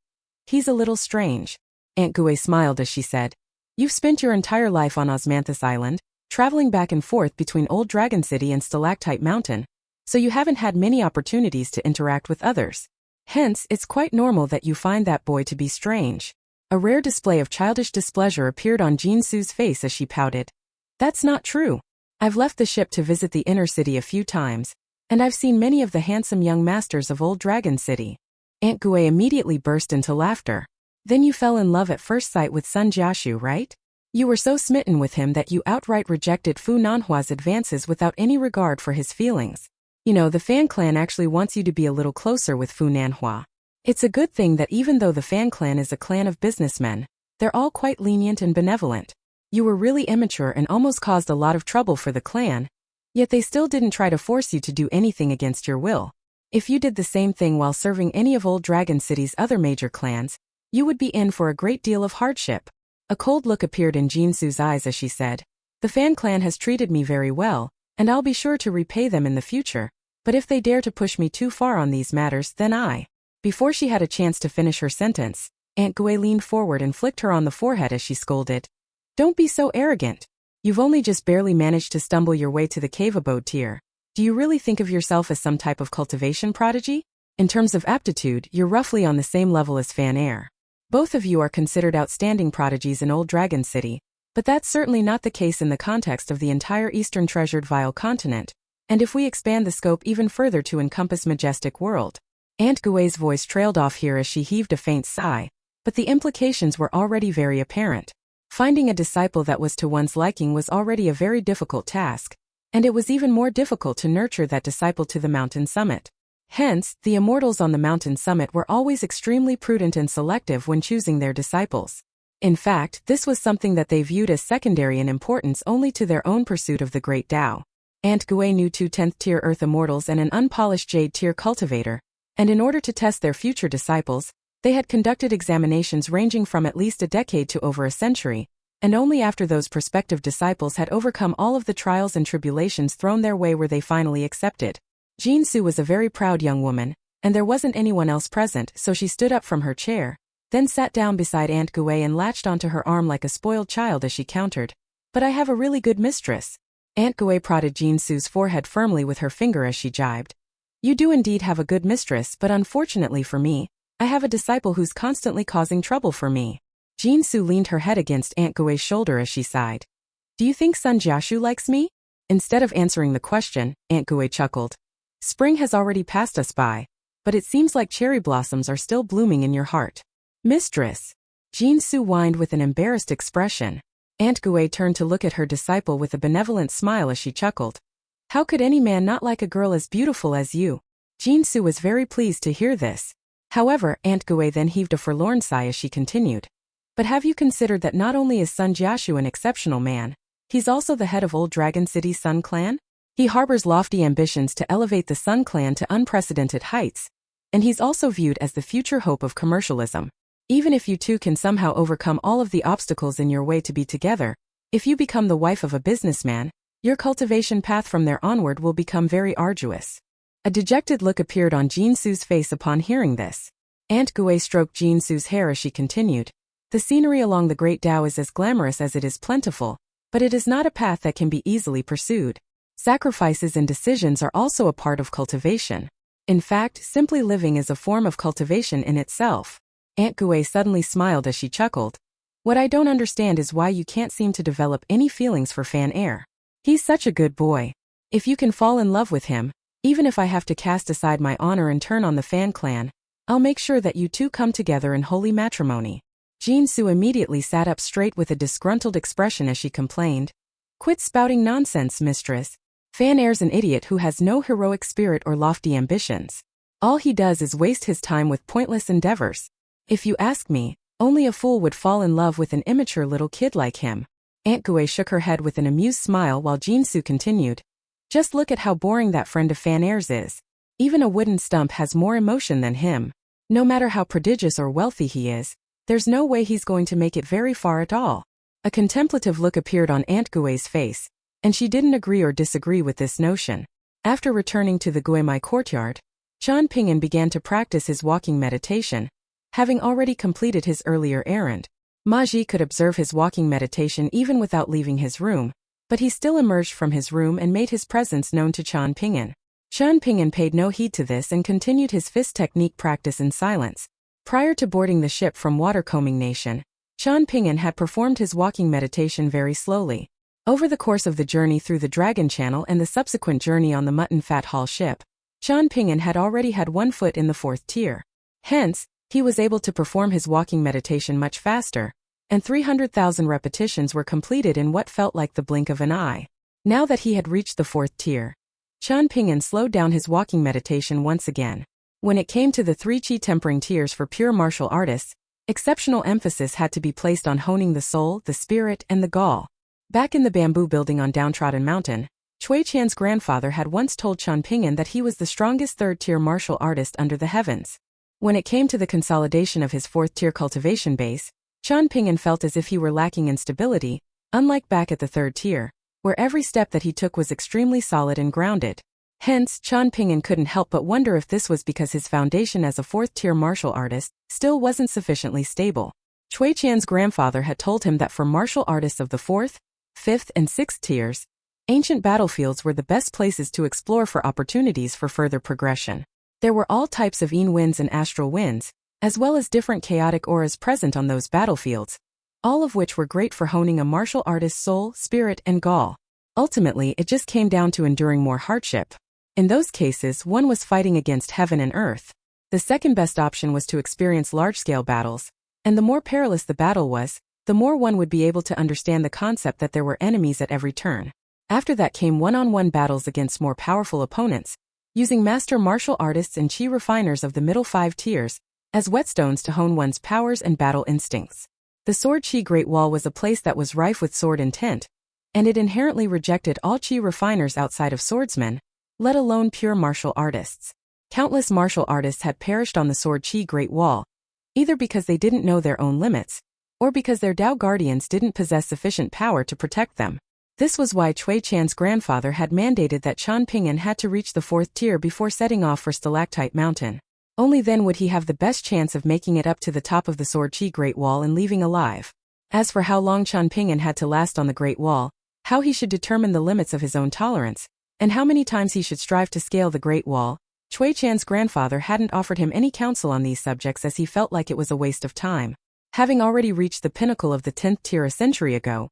S1: "He's a little strange." Aunt Gui smiled as she said, "You've spent your entire life on Osmanthus Island, traveling back and forth between Old Dragon City and Stalactite Mountain, so you haven't had many opportunities to interact with others. Hence, it's quite normal that you find that boy to be strange." A rare display of childish displeasure appeared on Jin Su's face as she pouted. "That's not true. I've left the ship to visit the inner city a few times, and I've seen many of the handsome young masters of Old Dragon City." Aunt Gui immediately burst into laughter. "Then you fell in love at first sight with Sun Jiashu, right? You were so smitten with him that you outright rejected Fu Nanhua's advances without any regard for his feelings. You know, the Fan clan actually wants you to be a little closer with Fu Nanhua. It's a good thing that even though the Fan clan is a clan of businessmen, they're all quite lenient and benevolent. You were really immature and almost caused a lot of trouble for the clan, Yet they still didn't try to force you to do anything against your will. If you did the same thing while serving any of Old Dragon City's other major clans, you would be in for a great deal of hardship. A cold look appeared in Jinsu's eyes as she said, "The Fan clan has treated me very well, and I'll be sure to repay them in the future, but if they dare to push me too far on these matters, then I—" Before she had a chance to finish her sentence, Aunt Gui leaned forward and flicked her on the forehead as she scolded. "Don't be so arrogant. You've only just barely managed to stumble your way to the cave abode tier. Do you really think of yourself as some type of cultivation prodigy? In terms of aptitude, you're roughly on the same level as Fan Air. Both of you are considered outstanding prodigies in Old Dragon City, but that's certainly not the case in the context of the entire Eastern Treasured Vile continent, and if we expand the scope even further to encompass Majestic World." Aunt Gui's voice trailed off here as she heaved a faint sigh, but the implications were already very apparent. Finding a disciple that was to one's liking was already a very difficult task, and it was even more difficult to nurture that disciple to the mountain summit. Hence, the immortals on the mountain summit were always extremely prudent and selective when choosing their disciples. In fact, this was something that they viewed as secondary in importance only to their own pursuit of the Great Tao. Aunt Gui knew 2 10th-tier Earth immortals and an unpolished Jade-tier cultivator, and in order to test their future disciples, they had conducted examinations ranging from at least a decade to over a century, and only after those prospective disciples had overcome all of the trials and tribulations thrown their way were they finally accepted. Jinsu was a very proud young woman, and there wasn't anyone else present, so she stood up from her chair, then sat down beside Aunt Gui and latched onto her arm like a spoiled child as she countered. "But I have a really good mistress." Aunt Gui prodded Jinsu's forehead firmly with her finger as she jibed. "You do indeed have a good mistress, but unfortunately for me, I have a disciple who's constantly causing trouble for me." Jinsu leaned her head against Aunt Gui's shoulder as she sighed. "Do you think Sun Jiashu likes me?" Instead of answering the question, Aunt Gui chuckled. "Spring has already passed us by, but it seems like cherry blossoms are still blooming in your heart." "Mistress." Jinsu whined with an embarrassed expression. Aunt Gui turned to look at her disciple with a benevolent smile as she chuckled. "How could any man not like a girl as beautiful as you?" Jinsu was very pleased to hear this. However, Aunt Gui then heaved a forlorn sigh as she continued. "But have you considered that not only is Sun Jiashu an exceptional man, he's also the head of Old Dragon City Sun Clan? He harbors lofty ambitions to elevate the Sun Clan to unprecedented heights, and he's also viewed as the future hope of commercialism. Even if you two can somehow overcome all of the obstacles in your way to be together, if you become the wife of a businessman, your cultivation path from there onward will become very arduous." A dejected look appeared on Jinsu's face upon hearing this. Aunt Gui stroked Jinsu's hair as she continued. "The scenery along the Great Tao is as glamorous as it is plentiful, but it is not a path that can be easily pursued. Sacrifices and decisions are also a part of cultivation. In fact, simply living is a form of cultivation in itself." Aunt Gui suddenly smiled as she chuckled. "What I don't understand is why you can't seem to develop any feelings for Fan Air. He's such a good boy. If you can fall in love with him, even if I have to cast aside my honor and turn on the Fan clan, I'll make sure that you two come together in holy matrimony." Jinsu immediately sat up straight with a disgruntled expression as she complained. "Quit spouting nonsense, mistress. Fan Air's an idiot who has no heroic spirit or lofty ambitions. All he does is waste his time with pointless endeavors. If you ask me, only a fool would fall in love with an immature little kid like him." Aunt Gui shook her head with an amused smile while Jinsu continued. "Just look at how boring that friend of Fan Air's is. Even a wooden stump has more emotion than him. No matter how prodigious or wealthy he is, there's no way he's going to make it very far at all." A contemplative look appeared on Aunt Gui's face, and she didn't agree or disagree with this notion. After returning to the Guimai courtyard, Chan Ping'an began to practice his walking meditation, having already completed his earlier errand. Ma Ji could observe his walking meditation even without leaving his room, but he still emerged from his room and made his presence known to Chan Ping'an. Chan Ping'an paid no heed to this and continued his fist technique practice in silence. Prior to boarding the ship from Watercombing Nation, Chan Ping'an had performed his walking meditation very slowly. Over the course of the journey through the Dragon Channel and the subsequent journey on the Mutton Fat Hall ship, Chan Ping'an had already had 1 foot in the 4th tier. Hence, he was able to perform his walking meditation much faster, and 300,000 repetitions were completed in what felt like the blink of an eye. Now that he had reached the 4th tier, Chan Ping'an slowed down his walking meditation once again. When it came to the 3 chi tempering tiers for pure martial artists, exceptional emphasis had to be placed on honing the soul, the spirit, and the gall. Back in the bamboo building on Downtrodden Mountain, Cui Chan's grandfather had once told Qian Ping'an that he was the strongest third-tier martial artist under the heavens. When it came to the consolidation of his fourth-tier cultivation base, Qian Ping'an felt as if he were lacking in stability, unlike back at the third tier, where every step that he took was extremely solid and grounded. Hence, Qian Ping'an couldn't help but wonder if this was because his foundation as a fourth-tier martial artist still wasn't sufficiently stable. Cui Chan's grandfather had told him that for martial artists of the fourth, fifth, and sixth tiers, ancient battlefields were the best places to explore for opportunities for further progression. There were all types of yin winds and astral winds, as well as different chaotic auras present on those battlefields, all of which were great for honing a martial artist's soul, spirit, and gall. Ultimately, it just came down to enduring more hardship. In those cases, one was fighting against heaven and earth. The second best option was to experience large-scale battles, and the more perilous the battle was, the more one would be able to understand the concept that there were enemies at every turn. After that came one-on-one battles against more powerful opponents, using master martial artists and chi refiners of the middle 5 tiers as whetstones to hone one's powers and battle instincts. The Sword Chi Great Wall was a place that was rife with sword intent, and it inherently rejected all chi refiners outside of swordsmen, let alone pure martial artists. Countless martial artists had perished on the Sword Chi Great Wall, either because they didn't know their own limits, or because their Dao guardians didn't possess sufficient power to protect them. This was why Cui Chan's grandfather had mandated that Qian Ping'an had to reach the 4th tier before setting off for Stalactite Mountain. Only then would he have the best chance of making it up to the top of the Sword Chi Great Wall and leaving alive. As for how long Qian Ping'an had to last on the Great Wall, how he should determine the limits of his own tolerance, and how many times he should strive to scale the Great Wall, Cui Chan's grandfather hadn't offered him any counsel on these subjects as he felt like it was a waste of time. Having already reached the pinnacle of the 10th tier a century ago,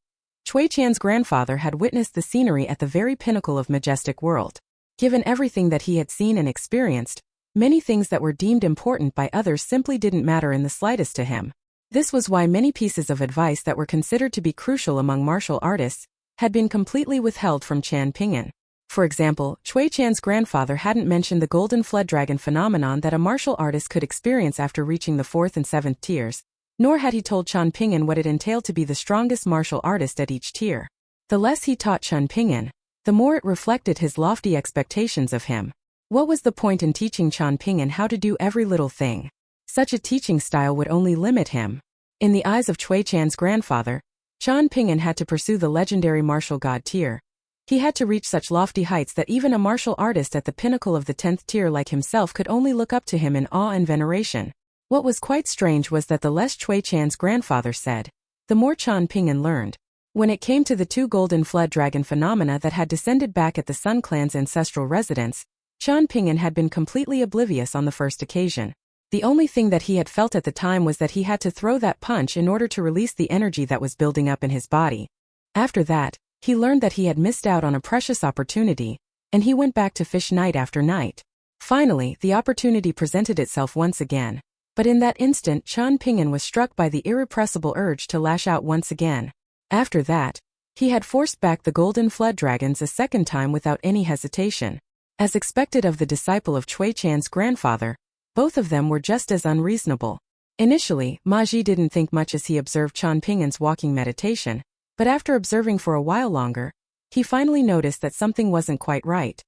S1: Cui Chan's grandfather had witnessed the scenery at the very pinnacle of majestic world. Given everything that he had seen and experienced, many things that were deemed important by others simply didn't matter in the slightest to him. This was why many pieces of advice that were considered to be crucial among martial artists had been completely withheld from Qian Ping'an. For example, Cui Chan's grandfather hadn't mentioned the golden flood dragon phenomenon that a martial artist could experience after reaching the 4th and 7th tiers, nor had he told Qian Ping'an what it entailed to be the strongest martial artist at each tier. The less he taught Qian Ping'an, the more it reflected his lofty expectations of him. What was the point in teaching Qian Ping'an how to do every little thing? Such a teaching style would only limit him. In the eyes of Cui Chan's grandfather, Qian Ping'an had to pursue the legendary martial god tier. He had to reach such lofty heights that even a martial artist at the pinnacle of the 10th tier like himself could only look up to him in awe and veneration. What was quite strange was that the less Cui Chan's grandfather said, the more Qian Ping'an learned. When it came to the 2 golden flood dragon phenomena that had descended back at the Sun Clan's ancestral residence, Qian Ping'an had been completely oblivious on the first occasion. The only thing that he had felt at the time was that he had to throw that punch in order to release the energy that was building up in his body. After that, he learned that he had missed out on a precious opportunity, and he went back to fish night after night. Finally, the opportunity presented itself once again. But in that instant, Qian Ping'an was struck by the irrepressible urge to lash out once again. After that, he had forced back the golden flood dragons a second time without any hesitation. As expected of the disciple of Cui Chan's grandfather, both of them were just as unreasonable. Initially, Ma Ji didn't think much as he observed Qian Ping'an's walking meditation, but after observing for a while longer, he finally noticed that something wasn't quite right.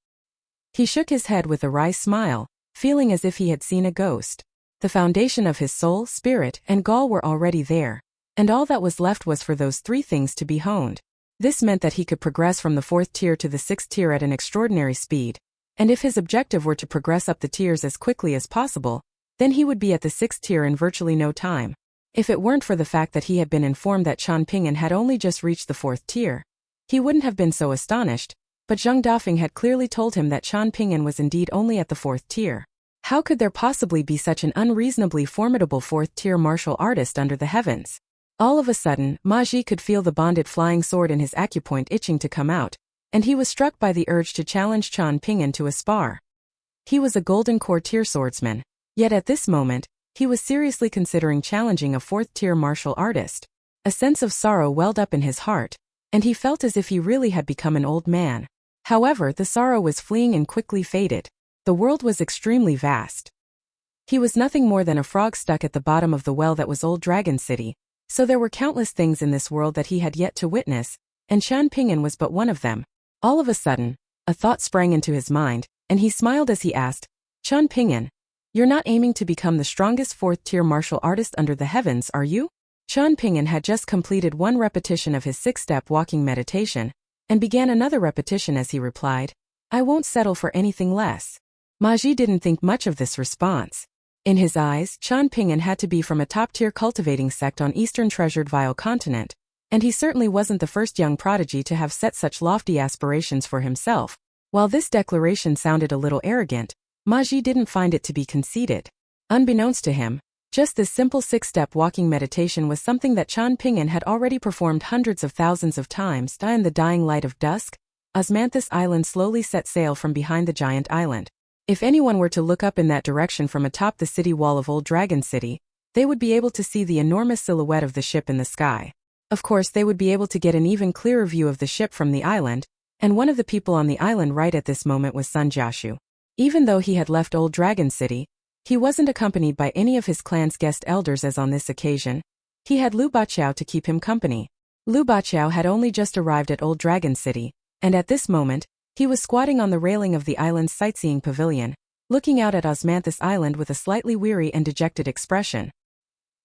S1: He shook his head with a wry smile, feeling as if he had seen a ghost. The foundation of his soul, spirit, and gall were already there, and all that was left was for those 3 things to be honed. This meant that he could progress from the 4th tier to the 6th tier at an extraordinary speed, and if his objective were to progress up the tiers as quickly as possible, then he would be at the 6th tier in virtually no time. If it weren't for the fact that he had been informed that Qian Ping'an had only just reached the 4th tier, he wouldn't have been so astonished, but Zheng Dafeng had clearly told him that Qian Ping'an was indeed only at the 4th tier. How could there possibly be such an unreasonably formidable 4th tier martial artist under the heavens? All of a sudden, Ma Ji could feel the bonded flying sword in his acupoint itching to come out, and he was struck by the urge to challenge Qian Ping'an to a spar. He was a golden core tier swordsman, yet at this moment, he was seriously considering challenging a 4th tier martial artist. A sense of sorrow welled up in his heart, and he felt as if he really had become an old man. However, the sorrow was fleeing and quickly faded. The world was extremely vast. He was nothing more than a frog stuck at the bottom of the well that was Old Dragon City, so there were countless things in this world that he had yet to witness, and Qian Ping'an was but one of them. All of a sudden, a thought sprang into his mind, and he smiled as he asked, Qian Ping'an, you're not aiming to become the strongest fourth-tier martial artist under the heavens, are you? Qian Ping'an had just completed one repetition of his six-step walking meditation, and began another repetition as he replied, I won't settle for anything less. Ma Ji didn't think much of this response. In his eyes, Qian Ping'an had to be from a top-tier cultivating sect on Eastern Treasured Vile Continent, and he certainly wasn't the first young prodigy to have set such lofty aspirations for himself. While this declaration sounded a little arrogant, Ma Ji didn't find it to be conceited. Unbeknownst to him, just this simple six-step walking meditation was something that Qian Ping'an had already performed hundreds of thousands of times. In the dying light of dusk, Osmanthus Island slowly set sail from behind the giant island. If anyone were to look up in that direction from atop the city wall of Old Dragon City, they would be able to see the enormous silhouette of the ship in the sky. Of course, they would be able to get an even clearer view of the ship from the island, and one of the people on the island right at this moment was Sun Jiashu. Even though he had left Old Dragon City, he wasn't accompanied by any of his clan's guest elders as on this occasion. He had Lu Baqiao to keep him company. Lu Baqiao had only just arrived at Old Dragon City, and at this moment, he was squatting on the railing of the island's sightseeing pavilion, looking out at Osmanthus Island with a slightly weary and dejected expression.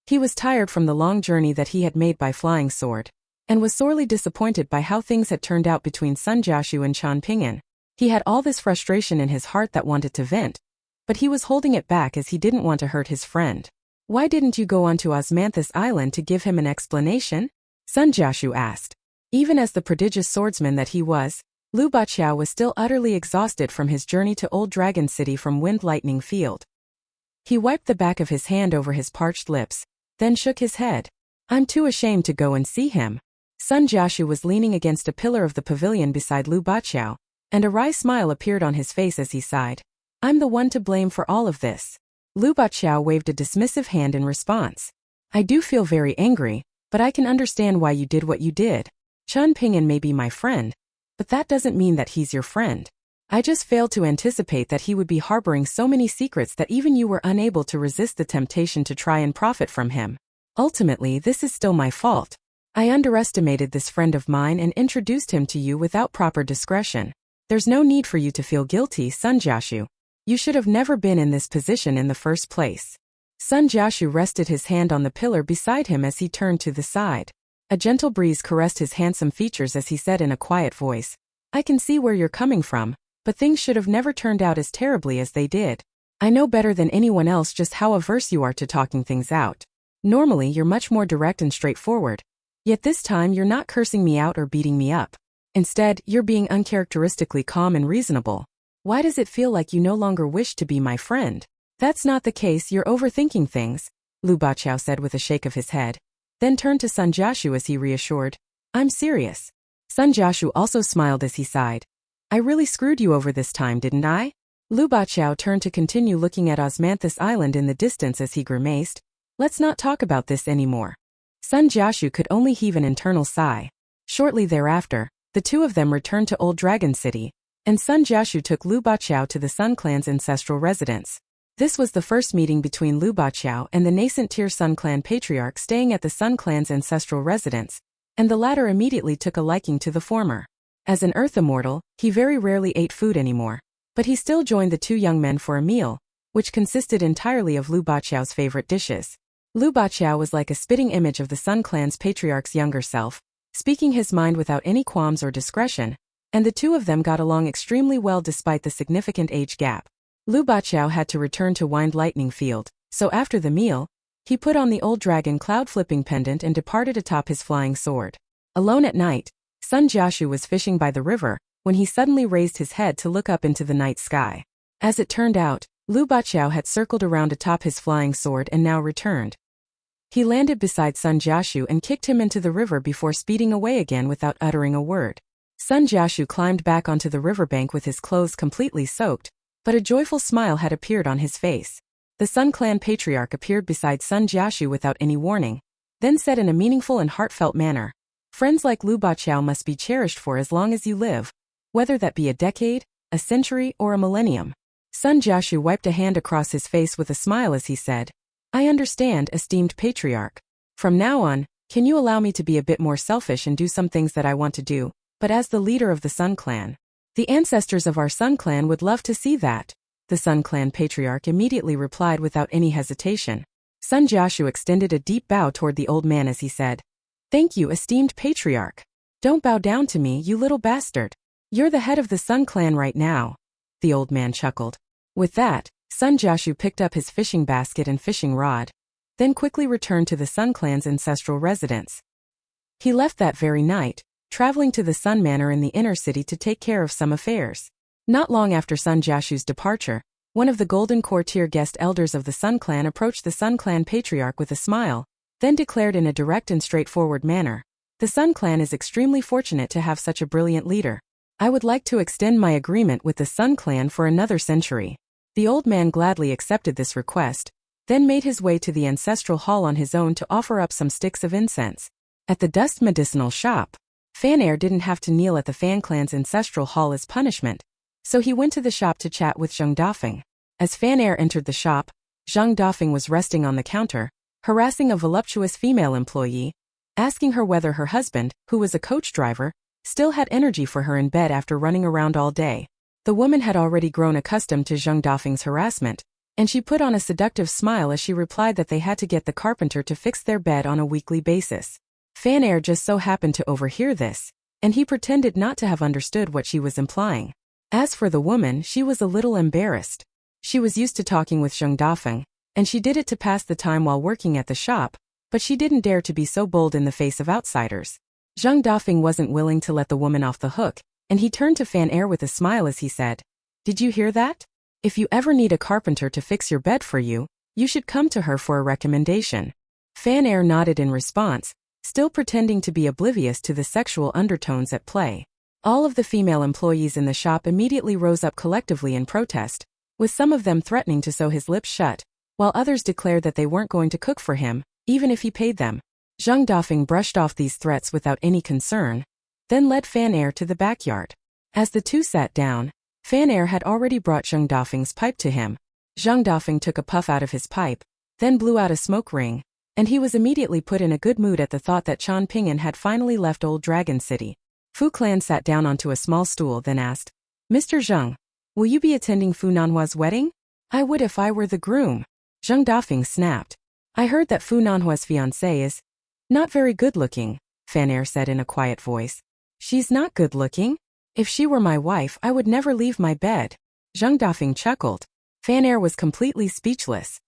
S1: He was tired from the long journey that he had made by flying sword, and was sorely disappointed by how things had turned out between Sun Jiashu and Qian Ping'an. He had all this frustration in his heart that wanted to vent, but he was holding it back as he didn't want to hurt his friend. Why didn't you go on to Osmanthus Island to give him an explanation? Sun Jiashu asked. Even as the prodigious swordsman that he was, Lu Baqiao was still utterly exhausted from his journey to Old Dragon City from Wind Lightning Field. He wiped the back of his hand over his parched lips, then shook his head. I'm too ashamed to go and see him. Sun Jiashu was leaning against a pillar of the pavilion beside Lu Baqiao, and a wry smile appeared on his face as he sighed. I'm the one to blame for all of this. Lu Baqiao waved a dismissive hand in response. I do feel very angry, but I can understand why you did what you did. Qian Ping'an may be my friend, but that doesn't mean that he's your friend. I just failed to anticipate that he would be harboring so many secrets that even you were unable to resist the temptation to try and profit from him. Ultimately, this is still my fault. I underestimated this friend of mine and introduced him to you without proper discretion. There's no need for you to feel guilty, Sun Jiashu. You should have never been in this position in the first place. Sun Jiashu rested his hand on the pillar beside him as he turned to the side. A gentle breeze caressed his handsome features as he said in a quiet voice, I can see where you're coming from, but things should have never turned out as terribly as they did. I know better than anyone else just how averse you are to talking things out. Normally you're much more direct and straightforward, yet this time you're not cursing me out or beating me up. Instead, you're being uncharacteristically calm and reasonable. Why does it feel like you no longer wish to be my friend? That's not the case, you're overthinking things, Lu Baqiao said with a shake of his head, then turned to Sun Jiashu as he reassured, I'm serious. Sun Jiashu also smiled as he sighed. I really screwed you over this time, didn't I? Lu Baqiao turned to continue looking at Osmanthus Island in the distance as he grimaced. Let's not talk about this anymore. Sun Jiashu could only heave an internal sigh. Shortly thereafter, the two of them returned to Old Dragon City, and Sun Jiashu took Lu Baqiao to the Sun Clan's ancestral residence. This was the first meeting between Lu Baqiao and the nascent Tier Sun Clan patriarch staying at the Sun Clan's ancestral residence, and the latter immediately took a liking to the former. As an Earth immortal, he very rarely ate food anymore, but he still joined the two young men for a meal, which consisted entirely of Lu Baqiao's favorite dishes. Lu Baqiao was like a spitting image of the Sun Clan's patriarch's younger self, speaking his mind without any qualms or discretion, and the two of them got along extremely well despite the significant age gap. Lu Baqiao had to return to Wind Lightning Field, so after the meal, he put on the old dragon cloud-flipping pendant and departed atop his flying sword. Alone at night, Sun Jiashu was fishing by the river, when he suddenly raised his head to look up into the night sky. As it turned out, Lu Baqiao had circled around atop his flying sword and now returned. He landed beside Sun Jiashu and kicked him into the river before speeding away again without uttering a word. Sun Jiashu climbed back onto the riverbank with his clothes completely soaked, but a joyful smile had appeared on his face. The Sun Clan patriarch appeared beside Sun Jiashu without any warning, then said in a meaningful and heartfelt manner, friends like Lu Baqiao must be cherished for as long as you live, whether that be a decade, a century, or a millennium. Sun Jiashu wiped a hand across his face with a smile as he said, I understand, esteemed patriarch. From now on, can you allow me to be a bit more selfish and do some things that I want to do? but as the leader of the Sun Clan. The ancestors of our Sun Clan would love to see that. The Sun Clan patriarch immediately replied without any hesitation. Sun Jiashu extended a deep bow toward the old man as he said, "Thank you, esteemed patriarch. Don't bow down to me, you little bastard. You're the head of the Sun Clan right now." The old man chuckled. With that, Sun Jiashu picked up his fishing basket and fishing rod, then quickly returned to the Sun Clan's ancestral residence. He left that very night, traveling to the Sun Manor in the inner city to take care of some affairs. Not long after Sun Jiashu's departure, one of the Golden Courtier guest elders of the Sun Clan approached the Sun Clan patriarch with a smile, then declared in a direct and straightforward manner, "The Sun Clan is extremely fortunate to have such a brilliant leader. I would like to extend my agreement with the Sun Clan for another century." The old man gladly accepted this request, then made his way to the ancestral hall on his own to offer up some sticks of incense. At the dust medicinal shop, Fan didn't have to kneel at the Fan clan's ancestral hall as punishment, so he went to the shop to chat with Zheng Dafeng. As Fan entered the shop, Zheng Dafeng was resting on the counter, harassing a voluptuous female employee, asking her whether her husband, who was a coach driver, still had energy for her in bed after running around all day. The woman had already grown accustomed to Zheng Dafeng's harassment, and she put on a seductive smile as she replied that they had to get the carpenter to fix their bed on a weekly basis. Fan just so happened to overhear this, and he pretended not to have understood what she was implying. As for the woman, she was a little embarrassed. She was used to talking with Zheng Dafeng, and she did it to pass the time while working at the shop, but she didn't dare to be so bold in the face of outsiders. Zheng Dafeng wasn't willing to let the woman off the hook, and he turned to Fan with a smile as he said, "Did you hear that? If you ever need a carpenter to fix your bed for you, you should come to her for a recommendation." Fan nodded in response, still pretending to be oblivious to the sexual undertones at play. All of the female employees in the shop immediately rose up collectively in protest, with some of them threatening to sew his lips shut, while others declared that they weren't going to cook for him, even if he paid them. Zheng Dafeng brushed off these threats without any concern, then led Fan to the backyard. As the two sat down, Fan had already brought Zheng Dafeng's pipe to him. Zheng Dafeng took a puff out of his pipe, then blew out a smoke ring, and he was immediately put in a good mood at the thought that Chan Ping'an had finally left Old Dragon City. Fu Clan sat down onto a small stool then asked, "Mr. Zheng, will you be attending Fu Nanhua's wedding?" "I would if I were the groom." Zheng Dafeng snapped. "I heard that Fu Nanhua's fiancée is not very good-looking," Fan said in a quiet voice. "She's not good-looking? If she were my wife, I would never leave my bed." Zheng Dafeng chuckled. Fan was completely speechless.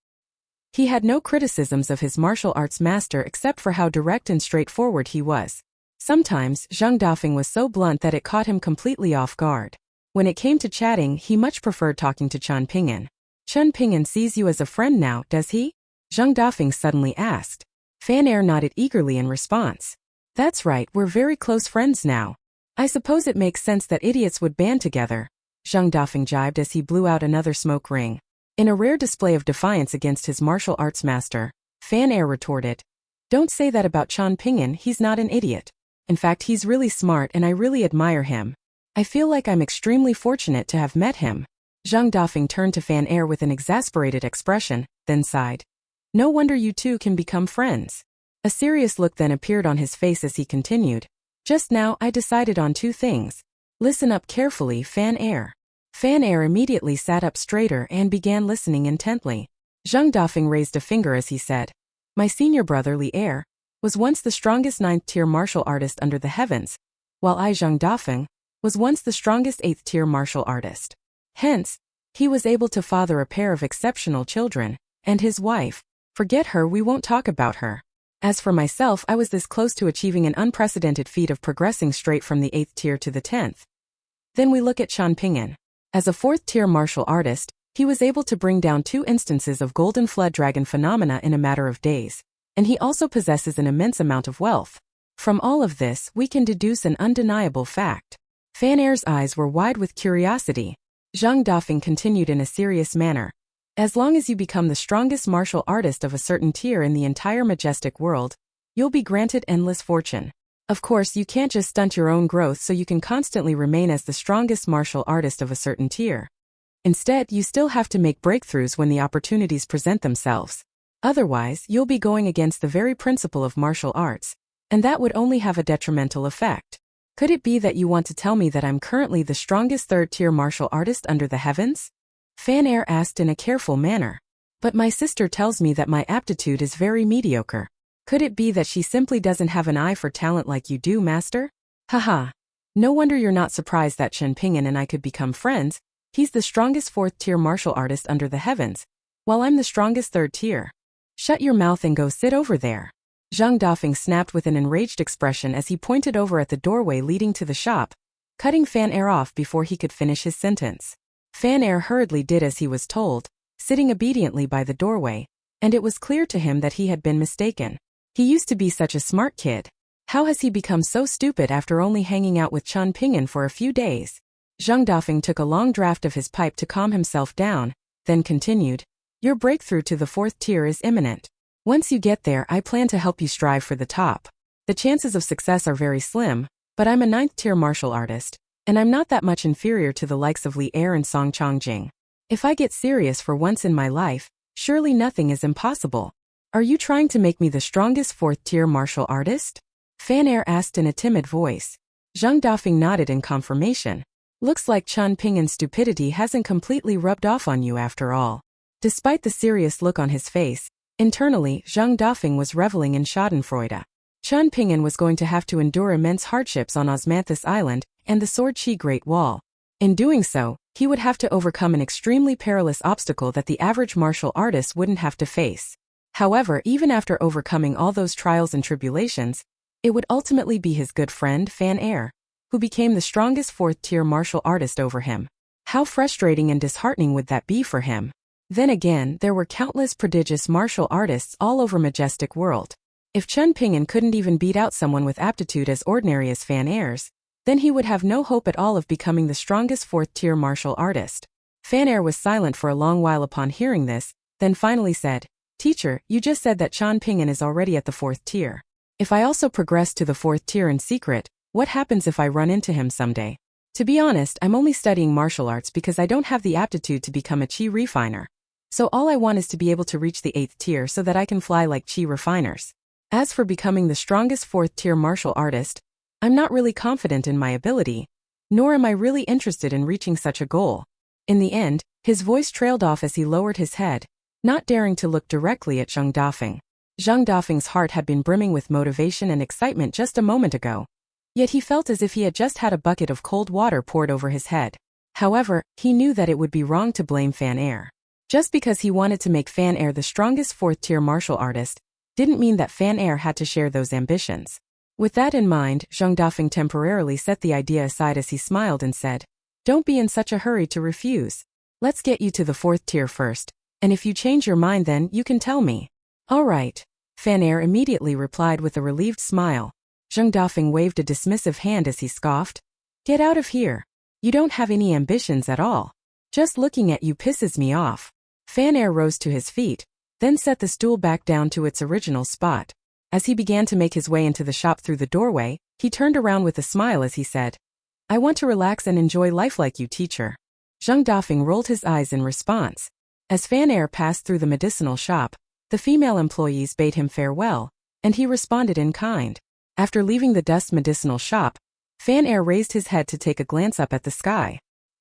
S1: He had no criticisms of his martial arts master except for how direct and straightforward he was. Sometimes, Zheng Dafeng was so blunt that it caught him completely off guard. When it came to chatting, he much preferred talking to Chan Ping'an. "Chan Ping'an sees you as a friend now, does he?" Zheng Dafeng suddenly asked. Fan nodded eagerly in response. "That's right, we're very close friends now. I suppose it makes sense that idiots would band together," Zheng Dafeng jibed as he blew out another smoke ring. In a rare display of defiance against his martial arts master, Fan retorted, "Don't say that about Chan Ping'an, he's not an idiot. In fact, he's really smart and I really admire him. I feel like I'm extremely fortunate to have met him." Zheng Dafeng turned to Fan with an exasperated expression, then sighed. "No wonder you two can become friends." A serious look then appeared on his face as he continued, "Just now I decided on two things. Listen up carefully, Fan." Fan immediately sat up straighter and began listening intently. Zheng Dafeng raised a finger as he said, "My senior brother Li was once the strongest 9th-tier martial artist under the heavens, while I, Zheng Dafeng, was once the strongest 8th-tier martial artist. Hence, he was able to father a pair of exceptional children, and his wife, forget her, we won't talk about her. As for myself, I was this close to achieving an unprecedented feat of progressing straight from the 8th tier to the 10th. Then we look at Chan Ping'an. As a 4th-tier martial artist, he was able to bring down 2 instances of Golden Flood Dragon phenomena in a matter of days, and he also possesses an immense amount of wealth. From all of this, we can deduce an undeniable fact." Fan eyes were wide with curiosity. Zheng Dafeng continued in a serious manner. "As long as you become the strongest martial artist of a certain tier in the entire majestic world, you'll be granted endless fortune. Of course, you can't just stunt your own growth so you can constantly remain as the strongest martial artist of a certain tier. Instead, you still have to make breakthroughs when the opportunities present themselves. Otherwise, you'll be going against the very principle of martial arts, and that would only have a detrimental effect. Could it be that you want to tell me that I'm currently the strongest third-tier martial artist under the heavens? Fan Air asked in a careful manner. But my sister tells me that my aptitude is very mediocre. Could it be that she simply doesn't have an eye for talent like you do, master? Haha. No wonder you're not surprised that Chen Ping'an and I could become friends. He's the strongest fourth-tier martial artist under the heavens, while I'm the strongest third-tier. Shut your mouth and go sit over there. Zhang Dafeng snapped with an enraged expression as he pointed over at the doorway leading to the shop, cutting Fan Air off before he could finish his sentence. Fan Air hurriedly did as he was told, sitting obediently by the doorway, and it was clear to him that he had been mistaken. He used to be such a smart kid. How has he become so stupid after only hanging out with Chen Ping'an for a few days? Zhang Dafeng took a long draught of his pipe to calm himself down, then continued, Your breakthrough to the fourth tier is imminent. Once you get there, I plan to help you strive for the top. The chances of success are very slim, but I'm a ninth-tier martial artist, and I'm not that much inferior to the likes of Li Er and Song Chongjing. If I get serious for once in my life, surely nothing is impossible. Are you trying to make me the strongest fourth-tier martial artist? Fan Air asked in a timid voice. Zhang Dafeng nodded in confirmation. Looks like Chen Ping'an's stupidity hasn't completely rubbed off on you after all. Despite the serious look on his face, internally, Zhang Dafeng was reveling in schadenfreude. Chen Ping'an was going to have to endure immense hardships on Osmanthus Island and the Sword Chi Great Wall. In doing so, he would have to overcome an extremely perilous obstacle that the average martial artist wouldn't have to face. However, even after overcoming all those trials and tribulations, it would ultimately be his good friend Fan Air, who became the strongest fourth-tier martial artist over him. How frustrating and disheartening would that be for him? Then again, there were countless prodigious martial artists all over Majestic World. If Chen Ping'an couldn't even beat out someone with aptitude as ordinary as Fan Air's, then he would have no hope at all of becoming the strongest fourth-tier martial artist. Fan Air was silent for a long while upon hearing this, then finally said, Teacher, you just said that Chen Ping'an is already at the fourth tier. If I also progress to the fourth tier in secret, what happens if I run into him someday? To be honest, I'm only studying martial arts because I don't have the aptitude to become a chi refiner. So all I want is to be able to reach the 8th tier so that I can fly like chi refiners. As for becoming the strongest 4th tier martial artist, I'm not really confident in my ability, nor am I really interested in reaching such a goal. In the end, his voice trailed off as he lowered his head, not daring to look directly at Zhang Dafeng. Zhang Dafeng's heart had been brimming with motivation and excitement just a moment ago. Yet he felt as if he had just had a bucket of cold water poured over his head. However, he knew that it would be wrong to blame Fan Air. Just because he wanted to make Fan Air the strongest 4th tier martial artist, didn't mean that Fan Air had to share those ambitions. With that in mind, Zhang Dafeng temporarily set the idea aside as he smiled and said, Don't be in such a hurry to refuse. Let's get you to the 4th tier first, and if you change your mind then you can tell me. All right. Fan Air immediately replied with a relieved smile. Zhang Dafeng waved a dismissive hand as he scoffed. Get out of here. You don't have any ambitions at all. Just looking at you pisses me off. Fan Air rose to his feet, then set the stool back down to its original spot. As he began to make his way into the shop through the doorway, he turned around with a smile as he said, I want to relax and enjoy life like you, teacher. Zhang Dafeng rolled his eyes in response. As Fan Air passed through the medicinal shop, the female employees bade him farewell, and he responded in kind. After leaving the dust medicinal shop, Fan Air raised his head to take a glance up at the sky.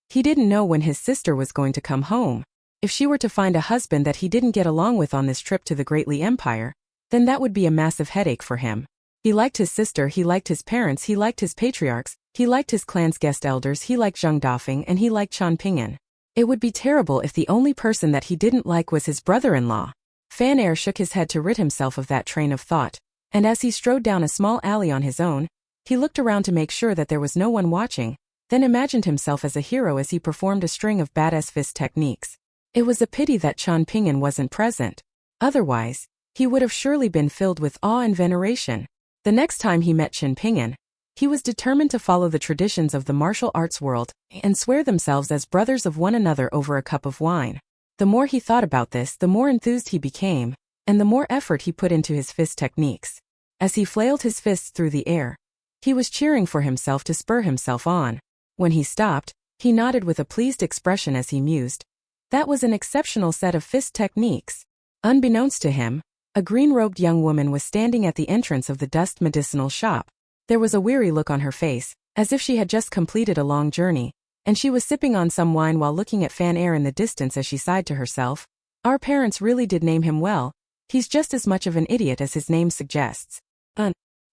S1: He didn't know when his sister was going to come home. If she were to find a husband that he didn't get along with on this trip to the Great Li Empire, then that would be a massive headache for him. He liked his sister, he liked his parents, he liked his patriarchs, he liked his clan's guest elders, he liked Zhang Dafeng, and he liked Chen Ping'an. It would be terrible if the only person that he didn't like was his brother-in-law. Fan Air shook his head to rid himself of that train of thought, and as he strode down a small alley on his own, he looked around to make sure that there was no one watching, then imagined himself as a hero as he performed a string of badass fist techniques. It was a pity that Chen Ping'an wasn't present. Otherwise, he would have surely been filled with awe and veneration. The next time he met Chen Ping'an, he was determined to follow the traditions of the martial arts world and swear themselves as brothers of one another over a cup of wine. The more he thought about this, the more enthused he became, and the more effort he put into his fist techniques. As he flailed his fists through the air, he was cheering for himself to spur himself on. When he stopped, he nodded with a pleased expression as he mused. That was an exceptional set of fist techniques. Unbeknownst to him, a green-robed young woman was standing at the entrance of the dust medicinal shop. There was a weary look on her face, as if she had just completed a long journey, and she was sipping on some wine while looking at fan air in the distance as she sighed to herself. Our parents really did name him well. He's just as much of an idiot as his name suggests.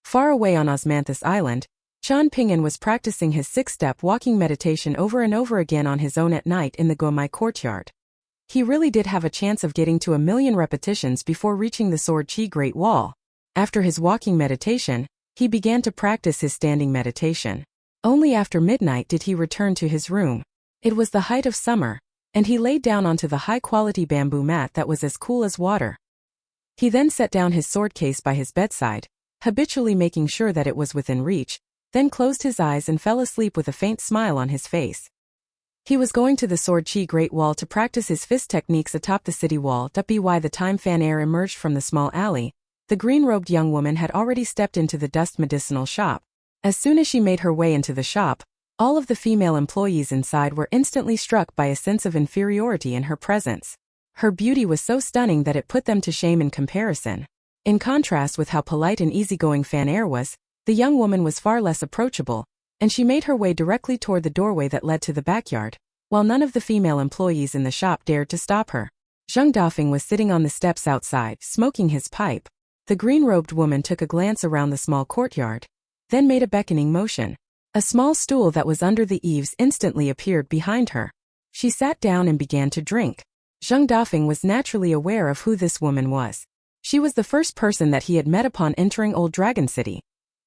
S1: Far away on Osmanthus Island, Jian Lai was practicing his six-step walking meditation over and over again on his own at night in the Guomai courtyard. He really did have a chance of getting to 1,000,000 repetitions before reaching the Sword Chi Great Wall. After his walking meditation, he began to practice his standing meditation. Only after midnight did he return to his room. It was the height of summer, and he laid down onto the high-quality bamboo mat that was as cool as water. He then set down his sword case by his bedside, habitually making sure that it was within reach, then closed his eyes and fell asleep with a faint smile on his face. He was going to the Sword Chi Great Wall to practice his fist techniques atop the city wall. By the time fan air emerged from the small alley, the green-robed young woman had already stepped into the dust medicinal shop. As soon as she made her way into the shop, all of the female employees inside were instantly struck by a sense of inferiority in her presence. Her beauty was so stunning that it put them to shame in comparison. In contrast with how polite and easygoing fan air was, the young woman was far less approachable, and she made her way directly toward the doorway that led to the backyard, while none of the female employees in the shop dared to stop her. Zheng Dafeng was sitting on the steps outside, smoking his pipe. The green-robed woman took a glance around the small courtyard, then made a beckoning motion. A small stool that was under the eaves instantly appeared behind her. She sat down and began to drink. Zheng Dafeng was naturally aware of who this woman was. She was the first person that he had met upon entering Old Dragon City.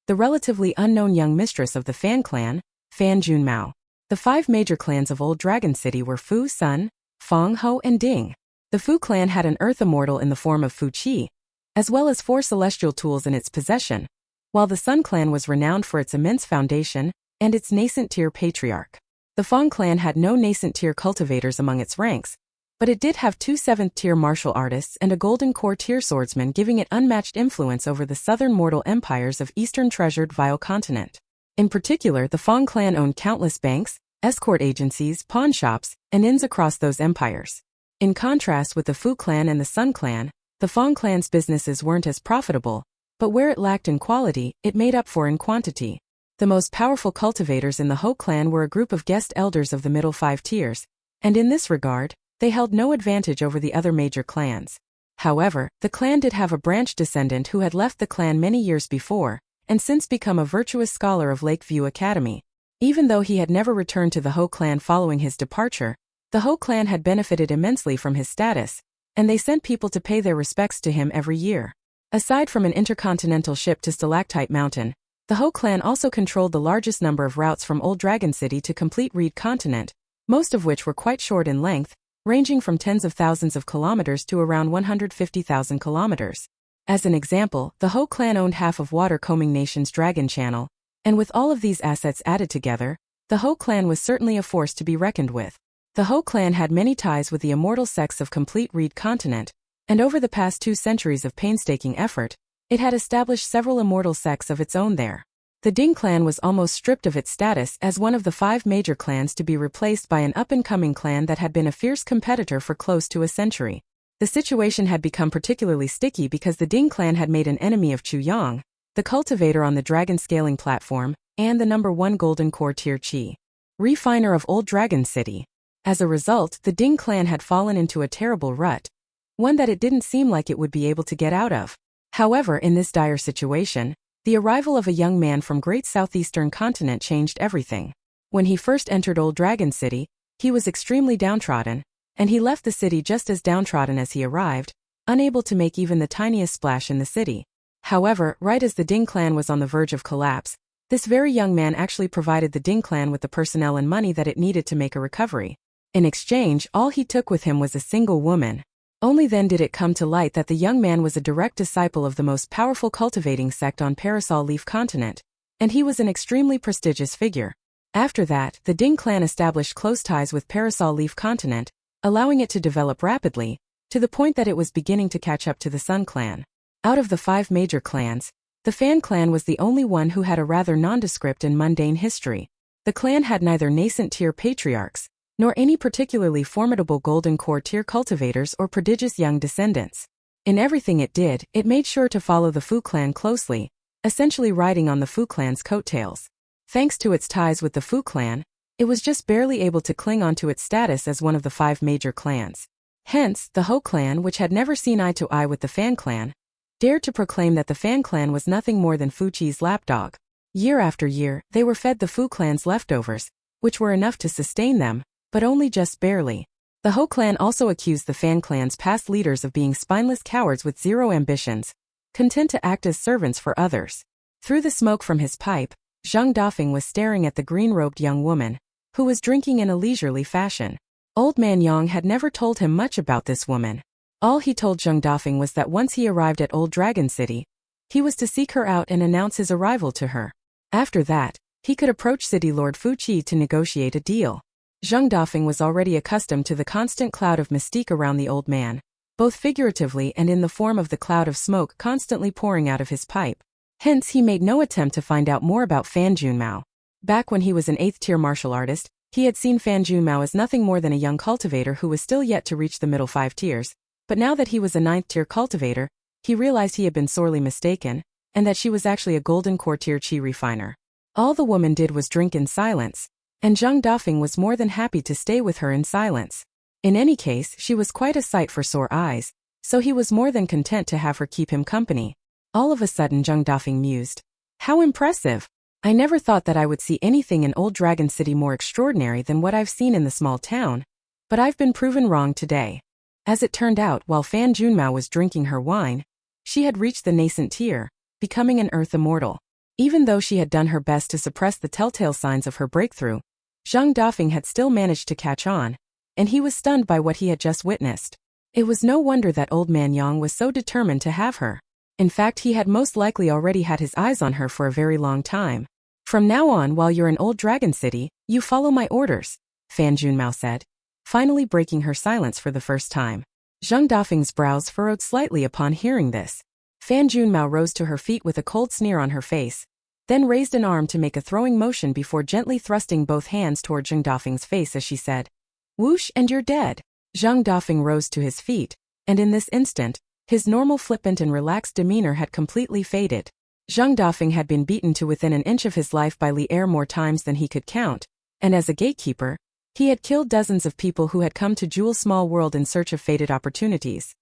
S1: The relatively unknown young mistress of the Fan clan, Fan Junmao. The 5 major clans of Old Dragon City were Fu Sun, Feng Ho and Ding. The Fu clan had an earth immortal in the form of Fu Qi, as well as 4 celestial tools in its possession, while the Sun clan was renowned for its immense foundation and its nascent tier patriarch. The Feng clan had no nascent tier cultivators among its ranks, but it did have 2 7th-tier martial artists and a golden core tier swordsman, giving it unmatched influence over the southern mortal empires of Eastern Treasured Vile Continent. In particular, the Feng clan owned countless banks, escort agencies, pawn shops, and inns across those empires. In contrast with the Fu clan and the Sun clan, the Feng clan's businesses weren't as profitable, but where it lacked in quality, it made up for in quantity. The most powerful cultivators in the Ho clan were a group of guest elders of the middle 5 tiers, and in this regard, they held no advantage over the other major clans. However, the clan did have a branch descendant who had left the clan many years before, and since become a virtuous scholar of Lakeview Academy. Even though he had never returned to the Ho clan following his departure, the Ho clan had benefited immensely from his status, and they sent people to pay their respects to him every year. Aside from an intercontinental ship to Stalactite Mountain, the Ho clan also controlled the largest number of routes from Old Dragon City to complete Reed Continent, most of which were quite short in length, ranging from tens of thousands of kilometers to around 150,000 kilometers. As an example, the Ho clan owned half of Water Combing Nation's Dragon Channel, and with all of these assets added together, the Ho clan was certainly a force to be reckoned with. The Ho clan had many ties with the immortal sects of complete Reed Continent, and over the past 2 centuries of painstaking effort, it had established several immortal sects of its own there. The Ding clan was almost stripped of its status as one of the 5 major clans to be replaced by an up-and-coming clan that had been a fierce competitor for close to a century. The situation had become particularly sticky because the Ding clan had made an enemy of Chu Yang, the cultivator on the dragon scaling platform, and the number 1 golden core tier Qi refiner of Old Dragon City. As a result, the Ding clan had fallen into a terrible rut, one that it didn't seem like it would be able to get out of. However, in this dire situation, the arrival of a young man from Great Southeastern Continent changed everything. When he first entered Old Dragon City, he was extremely downtrodden, and he left the city just as downtrodden as he arrived, unable to make even the tiniest splash in the city. However, right as the Ding clan was on the verge of collapse, this very young man actually provided the Ding clan with the personnel and money that it needed to make a recovery. In exchange, all he took with him was a single woman. Only then did it come to light that the young man was a direct disciple of the most powerful cultivating sect on Parasol Leaf Continent, and he was an extremely prestigious figure. After that, the Ding clan established close ties with Parasol Leaf Continent, allowing it to develop rapidly, to the point that it was beginning to catch up to the Sun clan. Out of the 5 major clans, the Fan clan was the only one who had a rather nondescript and mundane history. The clan had neither nascent tier patriarchs, nor any particularly formidable golden core tier cultivators or prodigious young descendants. In everything it did, it made sure to follow the Fu clan closely, essentially riding on the Fu clan's coattails. Thanks to its ties with the Fu clan, it was just barely able to cling onto its status as one of the 5 major clans. Hence, the Ho clan, which had never seen eye to eye with the Fan clan, dared to proclaim that the Fan clan was nothing more than Fu Chi's lapdog. Year after year, they were fed the Fu clan's leftovers, which were enough to sustain them, but only just barely. The Ho clan also accused the Fan clan's past leaders of being spineless cowards with zero ambitions, content to act as servants for others. Through the smoke from his pipe, Zhang Dafeng was staring at the green-robed young woman, who was drinking in a leisurely fashion. Old Man Yang had never told him much about this woman. All he told Zhang Dafeng was that once he arrived at Old Dragon City, he was to seek her out and announce his arrival to her. After that, he could approach City Lord Fu Qi to negotiate a deal. Zhang Dafeng was already accustomed to the constant cloud of mystique around the old man, both figuratively and in the form of the cloud of smoke constantly pouring out of his pipe. Hence he made no attempt to find out more about Fan Junmao. Back when he was an 8th-tier martial artist, he had seen Fan Junmao as nothing more than a young cultivator who was still yet to reach the middle 5 tiers, but now that he was a 9th-tier cultivator, he realized he had been sorely mistaken, and that she was actually a golden core-tier qi refiner. All the woman did was drink in silence, and Zhang Dafeng was more than happy to stay with her in silence. In any case, she was quite a sight for sore eyes, so he was more than content to have her keep him company. All of a sudden Zhang Dafeng mused. How impressive! I never thought that I would see anything in Old Dragon City more extraordinary than what I've seen in the small town, but I've been proven wrong today. As it turned out, while Fan Junmao was drinking her wine, she had reached the nascent tier, becoming an earth immortal. Even though she had done her best to suppress the telltale signs of her breakthrough, Zhang Dafeng had still managed to catch on, and he was stunned by what he had just witnessed. It was no wonder that Old Man Yang was so determined to have her. In fact, he had most likely already had his eyes on her for a very long time. From now on, while you're in Old Dragon City, you follow my orders, Fan Junmao said, finally breaking her silence for the first time. Zhang Dafeng's brows furrowed slightly upon hearing this. Fan Junmao rose to her feet with a cold sneer on her face, then raised an arm to make a throwing motion before gently thrusting both hands toward Zhang Dafeng's face as she said, "Whoosh, and you're dead." Zhang Dafeng rose to his feet, and in this instant, his normal flippant and relaxed demeanor had completely faded. Zhang Dafeng had been beaten to within an inch of his life by Li Er more times than he could count, and as a gatekeeper, he had killed dozens of people who had come to Jewel's small world in search of fated opportunities.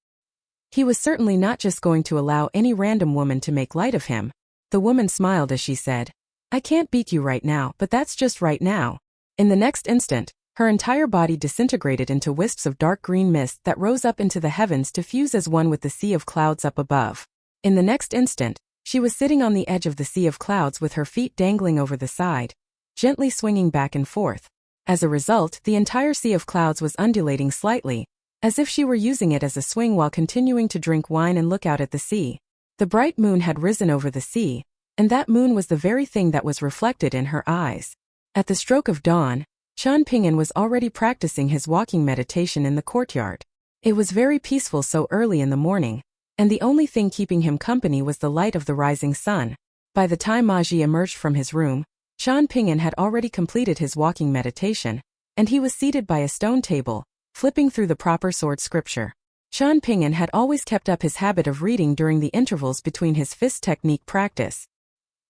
S1: He was certainly not just going to allow any random woman to make light of him. The woman smiled as she said, "I can't beat you right now, but that's just right now." In the next instant, her entire body disintegrated into wisps of dark green mist that rose up into the heavens to fuse as one with the sea of clouds up above. In the next instant, she was sitting on the edge of the sea of clouds with her feet dangling over the side, gently swinging back and forth. As a result, the entire sea of clouds was undulating slightly, as if she were using it as a swing while continuing to drink wine and look out at the sea. The bright moon had risen over the sea, and that moon was the very thing that was reflected in her eyes. At the stroke of dawn, Qian Ping'an was already practicing his walking meditation in the courtyard. It was very peaceful so early in the morning, and the only thing keeping him company was the light of the rising sun. By the time Ma Ji emerged from his room, Qian Ping'an had already completed his walking meditation, and he was seated by a stone table, flipping through the proper sword scripture. Qian Ping'an had always kept up his habit of reading during the intervals between his fist technique practice.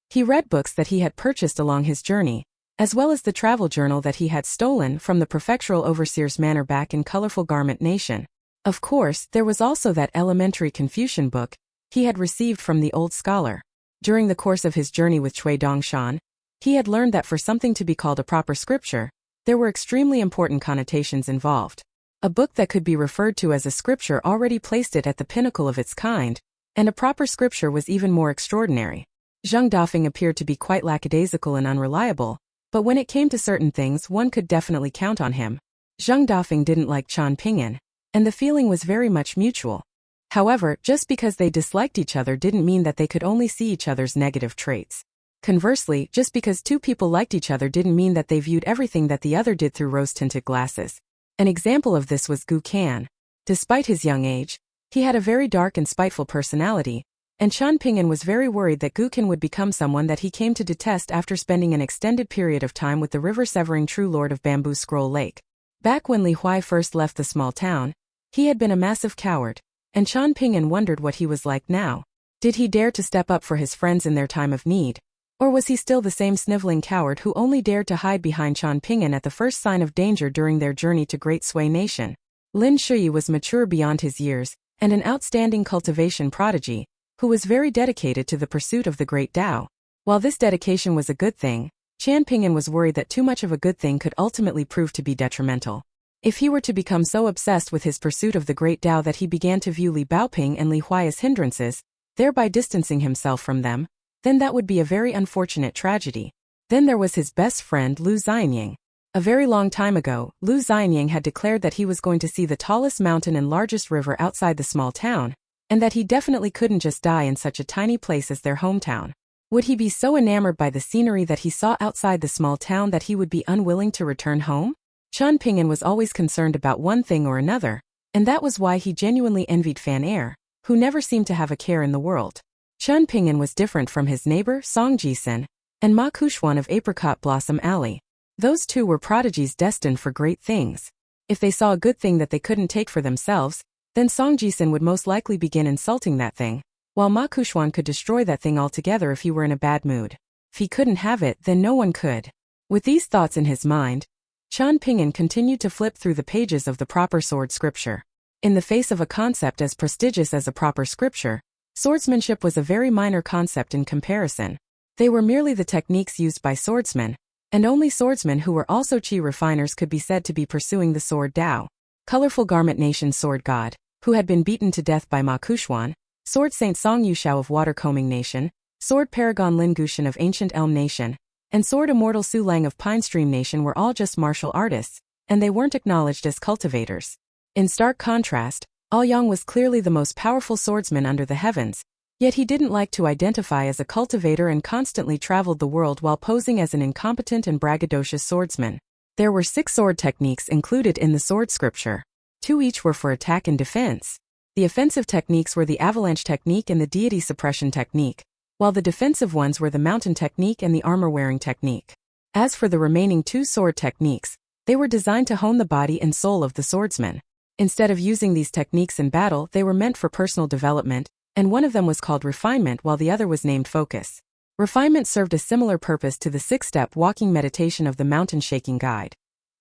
S1: He read books that he had purchased along his journey, as well as the travel journal that he had stolen from the prefectural overseer's manor back in Colorful Garment Nation. Of course, there was also that elementary Confucian book he had received from the old scholar. During the course of his journey with Cui Dongshan, he had learned that for something to be called a proper scripture, there were extremely important connotations involved. A book that could be referred to as a scripture already placed it at the pinnacle of its kind, and a proper scripture was even more extraordinary. Zhang Dafeng appeared to be quite lackadaisical and unreliable, but when it came to certain things one could definitely count on him. Zhang Dafeng didn't like Qian Ping'an, and the feeling was very much mutual. However, just because they disliked each other didn't mean that they could only see each other's negative traits. Conversely, just because two people liked each other didn't mean that they viewed everything that the other did through rose-tinted glasses. An example of this was Gu Kan. Despite his young age, he had a very dark and spiteful personality, and Qian Ping'an was very worried that Gu Kan would become someone that he came to detest after spending an extended period of time with the river-severing true lord of Bamboo Scroll Lake. Back when Li Huai first left the small town, he had been a massive coward, and Qian Ping'an wondered what he was like now. Did he dare to step up for his friends in their time of need? Or was he still the same sniveling coward who only dared to hide behind Qian Ping'an at the first sign of danger during their journey to Great Sui Nation? Lin Shuyi was mature beyond his years, and an outstanding cultivation prodigy, who was very dedicated to the pursuit of the Great Tao. While this dedication was a good thing, Qian Ping'an was worried that too much of a good thing could ultimately prove to be detrimental. If he were to become so obsessed with his pursuit of the Great Tao that he began to view Li Baoping and Li Hui as hindrances, thereby distancing himself from them, then that would be a very unfortunate tragedy. Then there was his best friend Lu Xianying. A very long time ago, Lu Xianying had declared that he was going to see the tallest mountain and largest river outside the small town, and that he definitely couldn't just die in such a tiny place as their hometown. Would he be so enamored by the scenery that he saw outside the small town that he would be unwilling to return home? Qian Ping'an was always concerned about one thing or another, and that was why he genuinely envied Fan Er, who never seemed to have a care in the world. Qian Ping'an was different from his neighbor Song Jisan and Ma Kuxuan of Apricot Blossom Alley. Those two were prodigies destined for great things. If they saw a good thing that they couldn't take for themselves, then Song Jisan would most likely begin insulting that thing, while Ma Kuxuan could destroy that thing altogether if he were in a bad mood. If he couldn't have it, then no one could. With these thoughts in his mind, Qian Ping'an continued to flip through the pages of the proper sword scripture. In the face of a concept as prestigious as a proper scripture, swordsmanship was a very minor concept in comparison. They were merely the techniques used by swordsmen, and only swordsmen who were also qi refiners could be said to be pursuing the sword Tao. Colorful Garment Nation Sword God, who had been beaten to death by Ma Kuxuan, Sword Saint Song Yushao of Watercombing Nation, Sword Paragon Lin Gushan of Ancient Elm Nation, and Sword Immortal Su Lang of Pinestream Nation were all just martial artists, and they weren't acknowledged as cultivators. In stark contrast, Aoyang was clearly the most powerful swordsman under the heavens, yet he didn't like to identify as a cultivator and constantly traveled the world while posing as an incompetent and braggadocious swordsman. There were 6 sword techniques included in the sword scripture. 2 each were for attack and defense. The offensive techniques were the avalanche technique and the deity suppression technique, while the defensive ones were the mountain technique and the armor-wearing technique. As for the remaining 2 sword techniques, they were designed to hone the body and soul of the swordsman. Instead of using these techniques in battle, they were meant for personal development, and one of them was called refinement while the other was named focus. Refinement served a similar purpose to the 6-step walking meditation of the mountain shaking guide,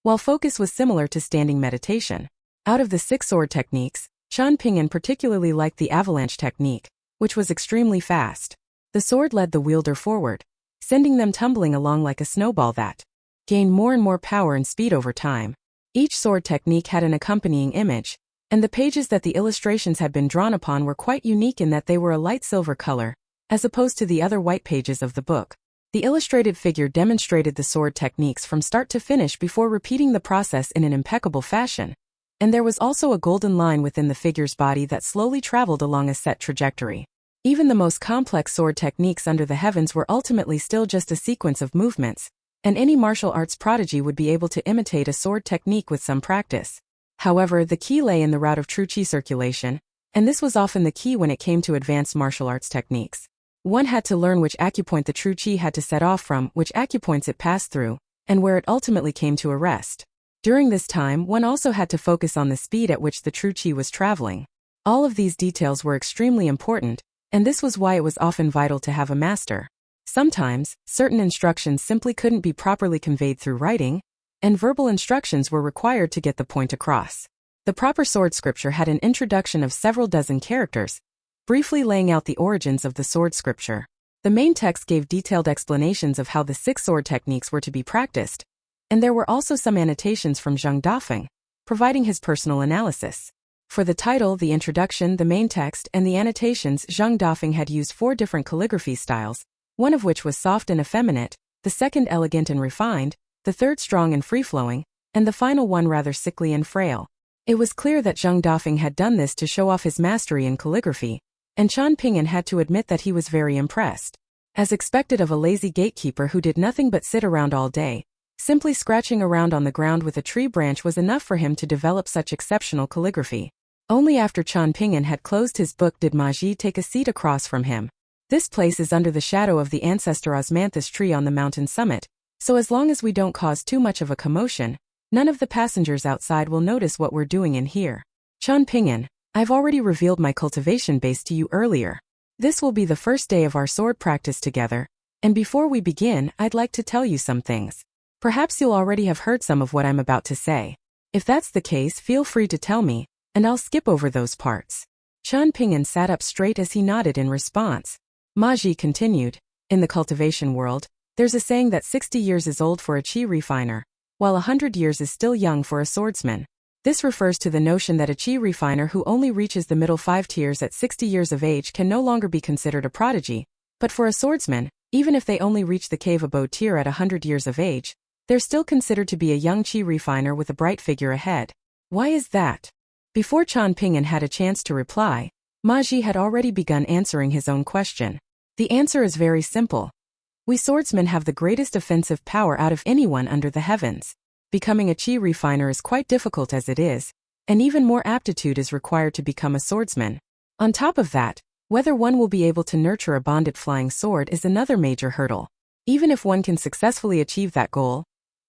S1: while focus was similar to standing meditation. Out of the 6 sword techniques, Qian Ping'an particularly liked the avalanche technique, which was extremely fast. The sword led the wielder forward, sending them tumbling along like a snowball that gained more and more power and speed over time. Each sword technique had an accompanying image, and the pages that the illustrations had been drawn upon were quite unique in that they were a light silver color, as opposed to the other white pages of the book. The illustrated figure demonstrated the sword techniques from start to finish before repeating the process in an impeccable fashion. And there was also a golden line within the figure's body that slowly traveled along a set trajectory. Even the most complex sword techniques under the heavens were ultimately still just a sequence of movements, and any martial arts prodigy would be able to imitate a sword technique with some practice. However, the key lay in the route of true qi circulation, and this was often the key when it came to advanced martial arts techniques. One had to learn which acupoint the true qi had to set off from, which acupoints it passed through, and where it ultimately came to a rest. During this time, one also had to focus on the speed at which the true qi was traveling. All of these details were extremely important, and this was why it was often vital to have a master. Sometimes, certain instructions simply couldn't be properly conveyed through writing, and verbal instructions were required to get the point across. The proper sword scripture had an introduction of several dozen characters, briefly laying out the origins of the sword scripture. The main text gave detailed explanations of how the 6 sword techniques were to be practiced, and there were also some annotations from Zheng Dafeng, providing his personal analysis. For the title, the introduction, the main text, and the annotations, Zheng Dafeng had used 4 different calligraphy styles, one of which was soft and effeminate, the second elegant and refined, the third strong and free-flowing, and the final one rather sickly and frail. It was clear that Zheng Dafeng had done this to show off his mastery in calligraphy, and Qian Ping'an had to admit that he was very impressed. As expected of a lazy gatekeeper who did nothing but sit around all day, simply scratching around on the ground with a tree branch was enough for him to develop such exceptional calligraphy. Only after Qian Ping'an had closed his book did Ma Ji take a seat across from him. This place is under the shadow of the ancestor osmanthus tree on the mountain summit, so as long as we don't cause too much of a commotion, none of the passengers outside will notice what we're doing in here. Qian Ping'an, I've already revealed my cultivation base to you earlier. This will be the first day of our sword practice together, And before we begin, I'd like to tell you some things. Perhaps you'll already have heard some of what I'm about to say. If that's the case, feel free to tell me, and I'll skip over those parts. Qian Ping'an sat up straight as he nodded in response. Ma Ji continued, in the cultivation world, there's a saying that 60 years is old for a qi refiner, while 100 years is still young for a swordsman. This refers to the notion that a qi refiner who only reaches the middle 5 tiers at 60 years of age can no longer be considered a prodigy, but for a swordsman, even if they only reach the cave abode tier at 100 years of age, they're still considered to be a young qi refiner with a bright figure ahead. Why is that? Before Qian Ping'an had a chance to reply, Ma Ji had already begun answering his own question. The answer is very simple. We swordsmen have the greatest offensive power out of anyone under the heavens. Becoming a qi refiner is quite difficult as it is, and even more aptitude is required to become a swordsman. On top of that, whether one will be able to nurture a bonded flying sword is another major hurdle. Even if one can successfully achieve that goal,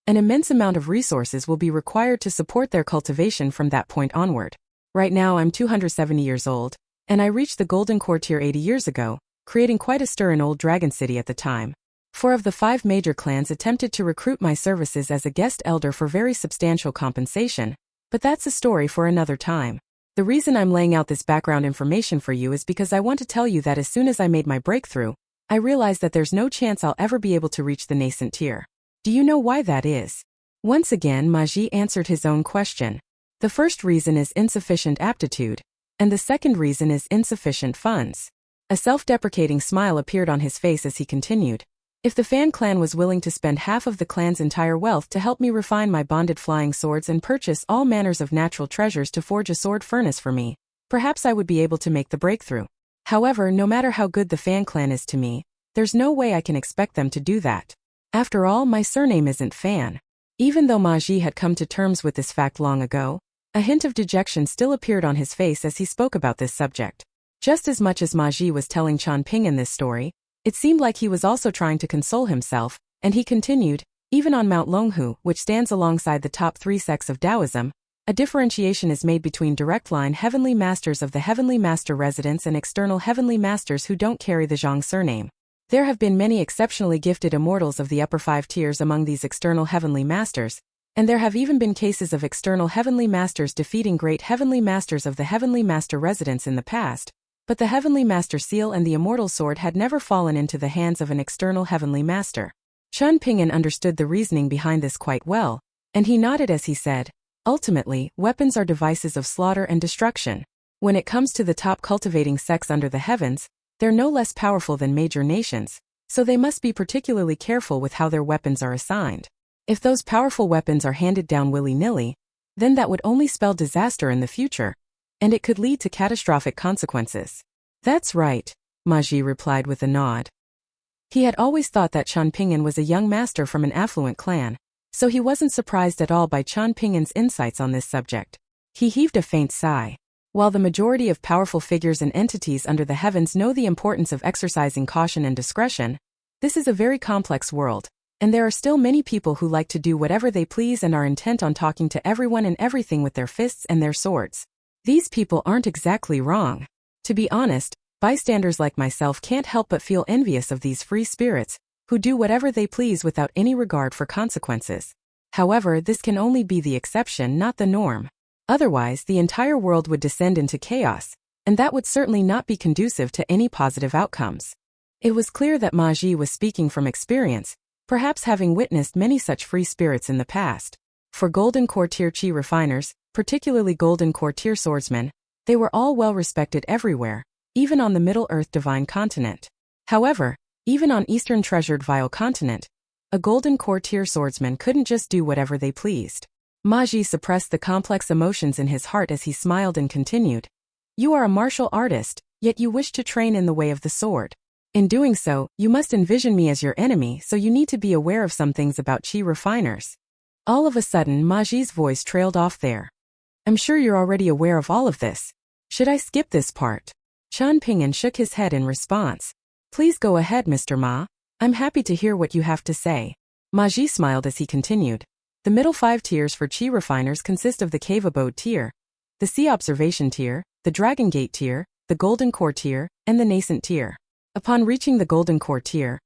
S1: an immense amount of resources will be required to support their cultivation from that point onward. Right now I'm 270 years old, and I reached the Golden Core tier 80 years ago, creating quite a stir in Old Dragon City at the time. 4 of the 5 major clans attempted to recruit my services as a guest elder for very substantial compensation, but that's a story for another time. The reason I'm laying out this background information for you is because I want to tell you that as soon as I made my breakthrough, I realized that there's no chance I'll ever be able to reach the nascent tier. Do you know why that is? Once again, Ma Ji answered his own question. The first reason is insufficient aptitude, and the second reason is insufficient funds. A self-deprecating smile appeared on his face as he continued. If the Fan clan was willing to spend half of the clan's entire wealth to help me refine my bonded flying swords and purchase all manners of natural treasures to forge a sword furnace for me, perhaps I would be able to make the breakthrough. However, no matter how good the Fan clan is to me, there's no way I can expect them to do that. After all, my surname isn't Fan. Even though Ma Ji had come to terms with this fact long ago, a hint of dejection still appeared on his face as he spoke about this subject. Just as much as Ma Ji was telling Qian Ping'an this story, it seemed like he was also trying to console himself, and he continued, even on Mount Longhu, which stands alongside the top 3 sects of Taoism, a differentiation is made between direct-line heavenly masters of the heavenly master residence and external heavenly masters who don't carry the Zhang surname. There have been many exceptionally gifted immortals of the upper 5 tiers among these external heavenly masters, and there have even been cases of external heavenly masters defeating great heavenly masters of the heavenly master residence in the past. But the Heavenly Master Seal and the Immortal Sword had never fallen into the hands of an external Heavenly Master. Qian Ping'an understood the reasoning behind this quite well, and he nodded as he said, ultimately, weapons are devices of slaughter and destruction. When it comes to the top cultivating sects under the heavens, they're no less powerful than major nations, so they must be particularly careful with how their weapons are assigned. If those powerful weapons are handed down willy-nilly, then that would only spell disaster in the future, and it could lead to catastrophic consequences. That's right, Ma Ji replied with a nod. He had always thought that Qian Ping'an was a young master from an affluent clan, so he wasn't surprised at all by Qian Ping'an's insights on this subject. He heaved a faint sigh. While the majority of powerful figures and entities under the heavens know the importance of exercising caution and discretion, this is a very complex world, and there are still many people who like to do whatever they please and are intent on talking to everyone and everything with their fists and their swords. These people aren't exactly wrong. To be honest, bystanders like myself can't help but feel envious of these free spirits, who do whatever they please without any regard for consequences. However, this can only be the exception, not the norm. Otherwise, the entire world would descend into chaos, and that would certainly not be conducive to any positive outcomes. It was clear that Ma Ji was speaking from experience, perhaps having witnessed many such free spirits in the past. For Golden Core tier Qi refiners, particularly Golden Core tier swordsmen, they were all well respected everywhere, even on the Middle Earth Divine Continent. However, even on Eastern Treasured Vile Continent, a Golden Core tier swordsman couldn't just do whatever they pleased. Ma Ji suppressed the complex emotions in his heart as he smiled and continued. You are a martial artist, yet you wish to train in the way of the sword. In doing so, you must envision me as your enemy, so you need to be aware of some things about Qi refiners. All of a sudden, Ma Ji's voice trailed off there. I'm sure you're already aware of all of this. Should I skip this part? Qian Ping'an shook his head in response. Please go ahead, Mr. Ma. I'm happy to hear what you have to say. Ma Ji smiled as he continued. The middle 5 tiers for Qi refiners consist of the Cave Abode tier, the Sea Observation tier, the Dragon Gate tier, the Golden Core tier, and the Nascent tier. Upon reaching the Golden Core tier,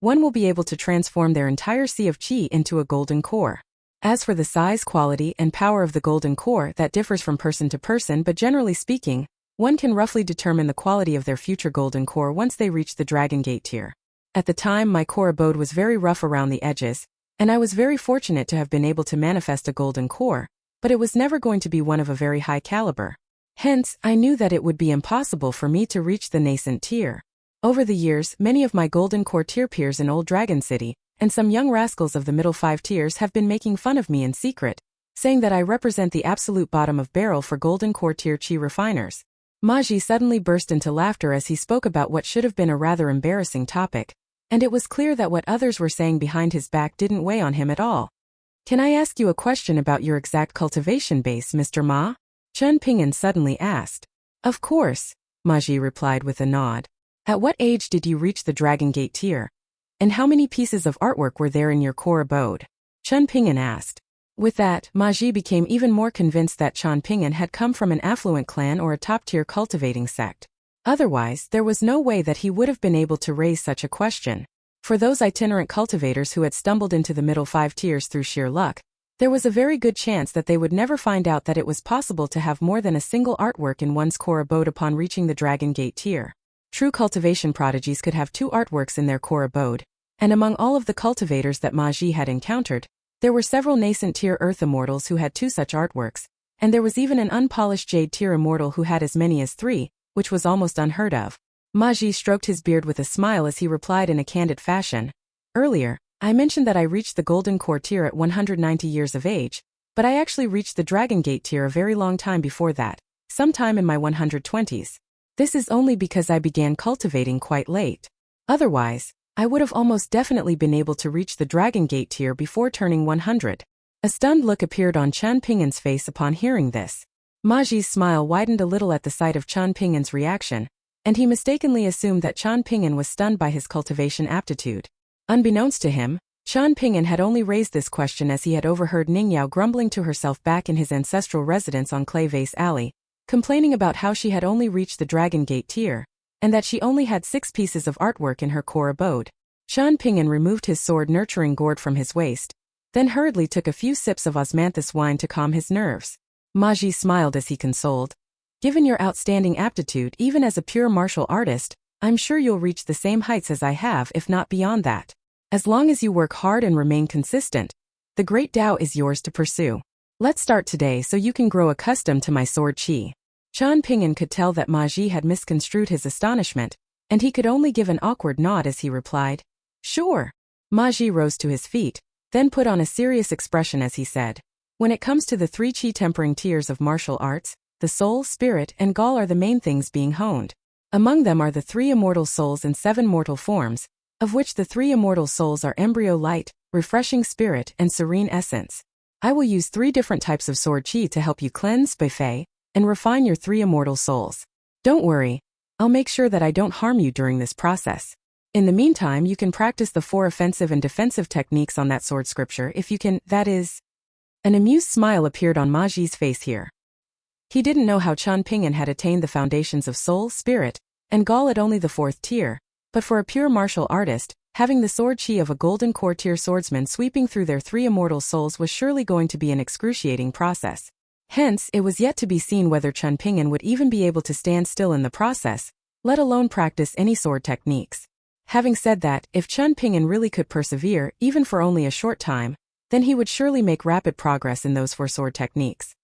S1: one will be able to transform their entire sea of qi into a golden core. As for the size, quality, and power of the golden core, that differs from person to person, but generally speaking, one can roughly determine the quality of their future golden core once they reach the Dragon Gate tier. At the time, my core abode was very rough around the edges, and I was very fortunate to have been able to manifest a golden core, but it was never going to be one of a very high caliber. Hence, I knew that it would be impossible for me to reach the nascent tier. Over the years, many of my golden core tier peers in Old Dragon City, and some young rascals of the middle 5 tiers have been making fun of me in secret, saying that I represent the absolute bottom of barrel for golden core tier chi refiners. Maji suddenly burst into laughter as he spoke about what should have been a rather embarrassing topic, and it was clear that what others were saying behind his back didn't weigh on him at all. Can I ask you a question about your exact cultivation base, Mr. Ma? Chen Ping'an suddenly asked. Of course, Maji replied with a nod. At what age did you reach the Dragon Gate tier? And how many pieces of artwork were there in your core abode? Chen Ping'an asked. With that, Maji became even more convinced that Chen Ping'an had come from an affluent clan or a top-tier cultivating sect. Otherwise, there was no way that he would have been able to raise such a question. For those itinerant cultivators who had stumbled into the middle 5 tiers through sheer luck, there was a very good chance that they would never find out that it was possible to have more than a single artwork in one's core abode upon reaching the Dragon Gate tier. True cultivation prodigies could have 2 artworks in their core abode, and among all of the cultivators that Maji had encountered, there were several nascent tier earth immortals who had 2 such artworks, and there was even an unpolished jade tier immortal who had as many as 3, which was almost unheard of. Maji stroked his beard with a smile as he replied in a candid fashion. Earlier, I mentioned that I reached the golden core tier at 190 years of age, but I actually reached the Dragon Gate tier a very long time before that, sometime in my 120s. This is only because I began cultivating quite late. Otherwise, I would have almost definitely been able to reach the Dragon Gate tier before turning 100. A stunned look appeared on Chen Ping'an's face upon hearing this. Maji's smile widened a little at the sight of Chen Ping'an's reaction, and he mistakenly assumed that Chen Ping'an was stunned by his cultivation aptitude. Unbeknownst to him, Chen Ping'an had only raised this question as he had overheard Ningyao grumbling to herself back in his ancestral residence on Clay Vase Alley, complaining about how she had only reached the Dragon Gate tier, and that she only had 6 pieces of artwork in her core abode. Chen Ping'an removed his sword nurturing gourd from his waist, then hurriedly took a few sips of osmanthus wine to calm his nerves. Maji smiled as he consoled. Given your outstanding aptitude even as a pure martial artist, I'm sure you'll reach the same heights as I have, if not beyond that. As long as you work hard and remain consistent, the great Tao is yours to pursue. Let's start today so you can grow accustomed to my sword qi. Chen Ping'an could tell that Maji had misconstrued his astonishment, and he could only give an awkward nod as he replied, Sure. Maji rose to his feet, then put on a serious expression as he said, When it comes to the 3 qi tempering tiers of martial arts, the soul, spirit, and gall are the main things being honed. Among them are the 3 immortal souls and 7 mortal forms, of which the 3 immortal souls are embryo light, refreshing spirit, and serene essence. I will use 3 different types of sword qi to help you cleanse, buffet, and refine your 3 immortal souls. Don't worry, I'll make sure that I don't harm you during this process. In the meantime, you can practice the 4 offensive and defensive techniques on that sword scripture if you can, that is. An amused smile appeared on Maji's face here. He didn't know how Chen Ping'an had attained the foundations of soul, spirit, and gall at only the 4th tier, but for a pure martial artist, having the sword qi of a golden core tier swordsman sweeping through their 3 immortal souls was surely going to be an excruciating process. Hence, it was yet to be seen whether Chen Ping'an would even be able to stand still in the process, let alone practice any sword techniques. Having said that, if Chen Ping'an really could persevere, even for only a short time, then he would surely make rapid progress in those 4 sword techniques.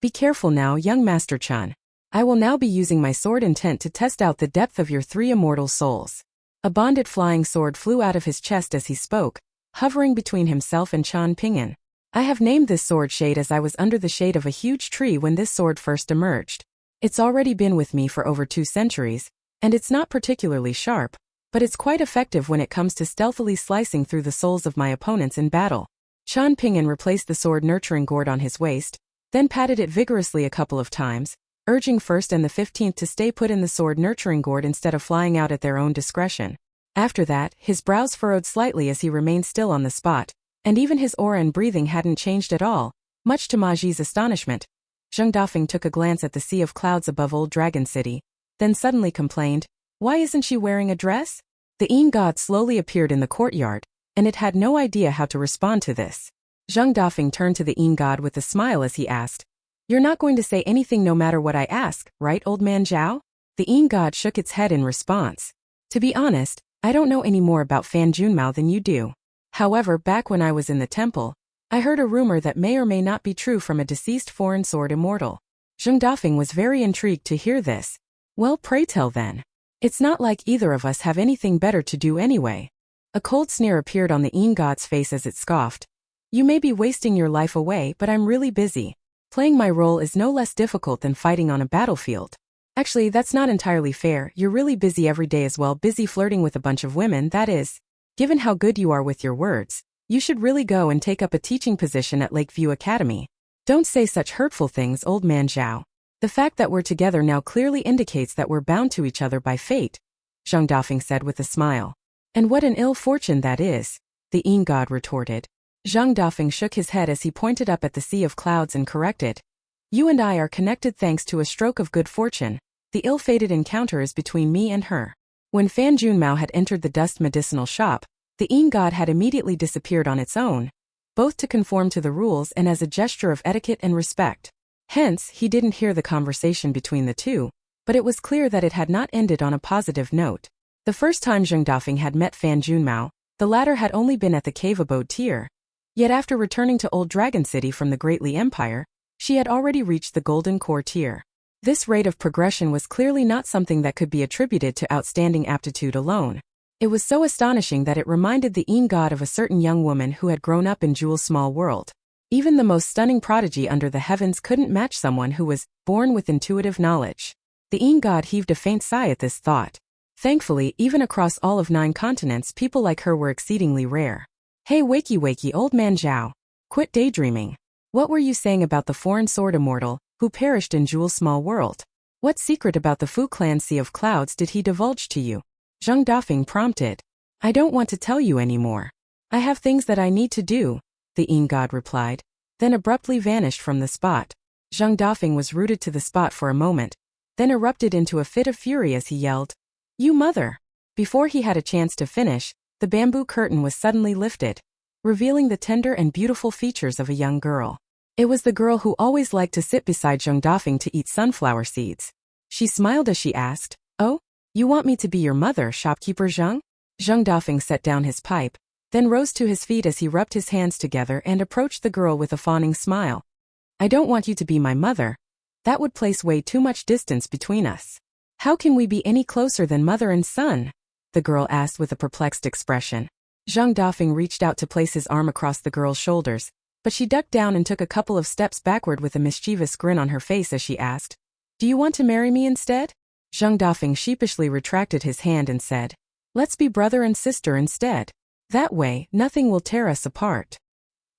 S1: Be careful now, young Master Chen. I will now be using my sword intent to test out the depth of your 3 immortal souls. A bonded flying sword flew out of his chest as he spoke, hovering between himself and Chen Ping'an. I have named this sword shade as I was under the shade of a huge tree when this sword first emerged. It's already been with me for over 2 centuries, and it's not particularly sharp, but it's quite effective when it comes to stealthily slicing through the souls of my opponents in battle. Chen Ping'an replaced the sword nurturing gourd on his waist, then patted it vigorously a couple of times, urging 1st and the 15th to stay put in the sword nurturing gourd instead of flying out at their own discretion. After that, his brows furrowed slightly as he remained still on the spot, and even his aura and breathing hadn't changed at all, much to Maji's astonishment. Zheng Dafeng took a glance at the sea of clouds above Old Dragon City, then suddenly complained, Why isn't she wearing a dress? The Yin god slowly appeared in the courtyard, and it had no idea how to respond to this. Zheng Dafeng turned to the Yin god with a smile as he asked, "You're not going to say anything no matter what I ask, right, old man Zhao?" The Yin god shook its head in response. "To be honest, I don't know any more about Fan Junmao than you do. However, back when I was in the temple, I heard a rumor that may or may not be true from a deceased foreign sword immortal." Zheng Dafeng was very intrigued to hear this. "Well, pray tell then. It's not like either of us have anything better to do anyway." A cold sneer appeared on the Yin god's face as it scoffed. "You may be wasting your life away, but I'm really busy. Playing my role is no less difficult than fighting on a battlefield." "Actually, that's not entirely fair. You're really busy every day as well, busy flirting with a bunch of women, that is. Given how good you are with your words, you should really go and take up a teaching position at Lakeview Academy. Don't say such hurtful things, old man Zhao. The fact that we're together now clearly indicates that we're bound to each other by fate," Zheng Dafeng said with a smile. "And what an ill fortune that is," the Yin god retorted. Zheng Dafeng shook his head as he pointed up at the sea of clouds and corrected. "You and I are connected thanks to a stroke of good fortune. The ill-fated encounter is between me and her." When Fan Junmao had entered the dust medicinal shop, the Yin god had immediately disappeared on its own, both to conform to the rules and as a gesture of etiquette and respect. Hence, he didn't hear the conversation between the two, but it was clear that it had not ended on a positive note. The first time Zheng Dafeng had met Fan Junmao, the latter had only been at the cave abode tier. Yet after returning to Old Dragon City from the Great Li Empire, she had already reached the Golden Core tier. This rate of progression was clearly not something that could be attributed to outstanding aptitude alone. It was so astonishing that it reminded the Yin god of a certain young woman who had grown up in Jewel's small world. Even the most stunning prodigy under the heavens couldn't match someone who was born with intuitive knowledge. The Yin god heaved a faint sigh at this thought. Thankfully, even across all of 9 continents, people like her were exceedingly rare. "Hey, wakey, old man Zhao. Quit daydreaming. What were you saying about the foreign sword immortal, who perished in Jewel's small world? What secret about the Fu clan Sea of Clouds did he divulge to you?" Zheng Dafeng prompted. "I don't want to tell you anymore. I have things that I need to do," the Yin god replied, then abruptly vanished from the spot. Zheng Dafeng was rooted to the spot for a moment, then erupted into a fit of fury as he yelled, "You mother!" Before he had a chance to finish, the bamboo curtain was suddenly lifted, revealing the tender and beautiful features of a young girl. It was the girl who always liked to sit beside Zheng Dafeng to eat sunflower seeds. She smiled as she asked, "Oh, you want me to be your mother, shopkeeper Zheng?" Zheng Dafeng set down his pipe, then rose to his feet as he rubbed his hands together and approached the girl with a fawning smile. "I don't want you to be my mother. That would place way too much distance between us. How can we be any closer than mother and son?" the girl asked with a perplexed expression. Zheng Dafeng reached out to place his arm across the girl's shoulders, but she ducked down and took a couple of steps backward with a mischievous grin on her face as she asked, "Do you want to marry me instead?" Zheng Dafeng sheepishly retracted his hand and said, "Let's be brother and sister instead. That way, nothing will tear us apart."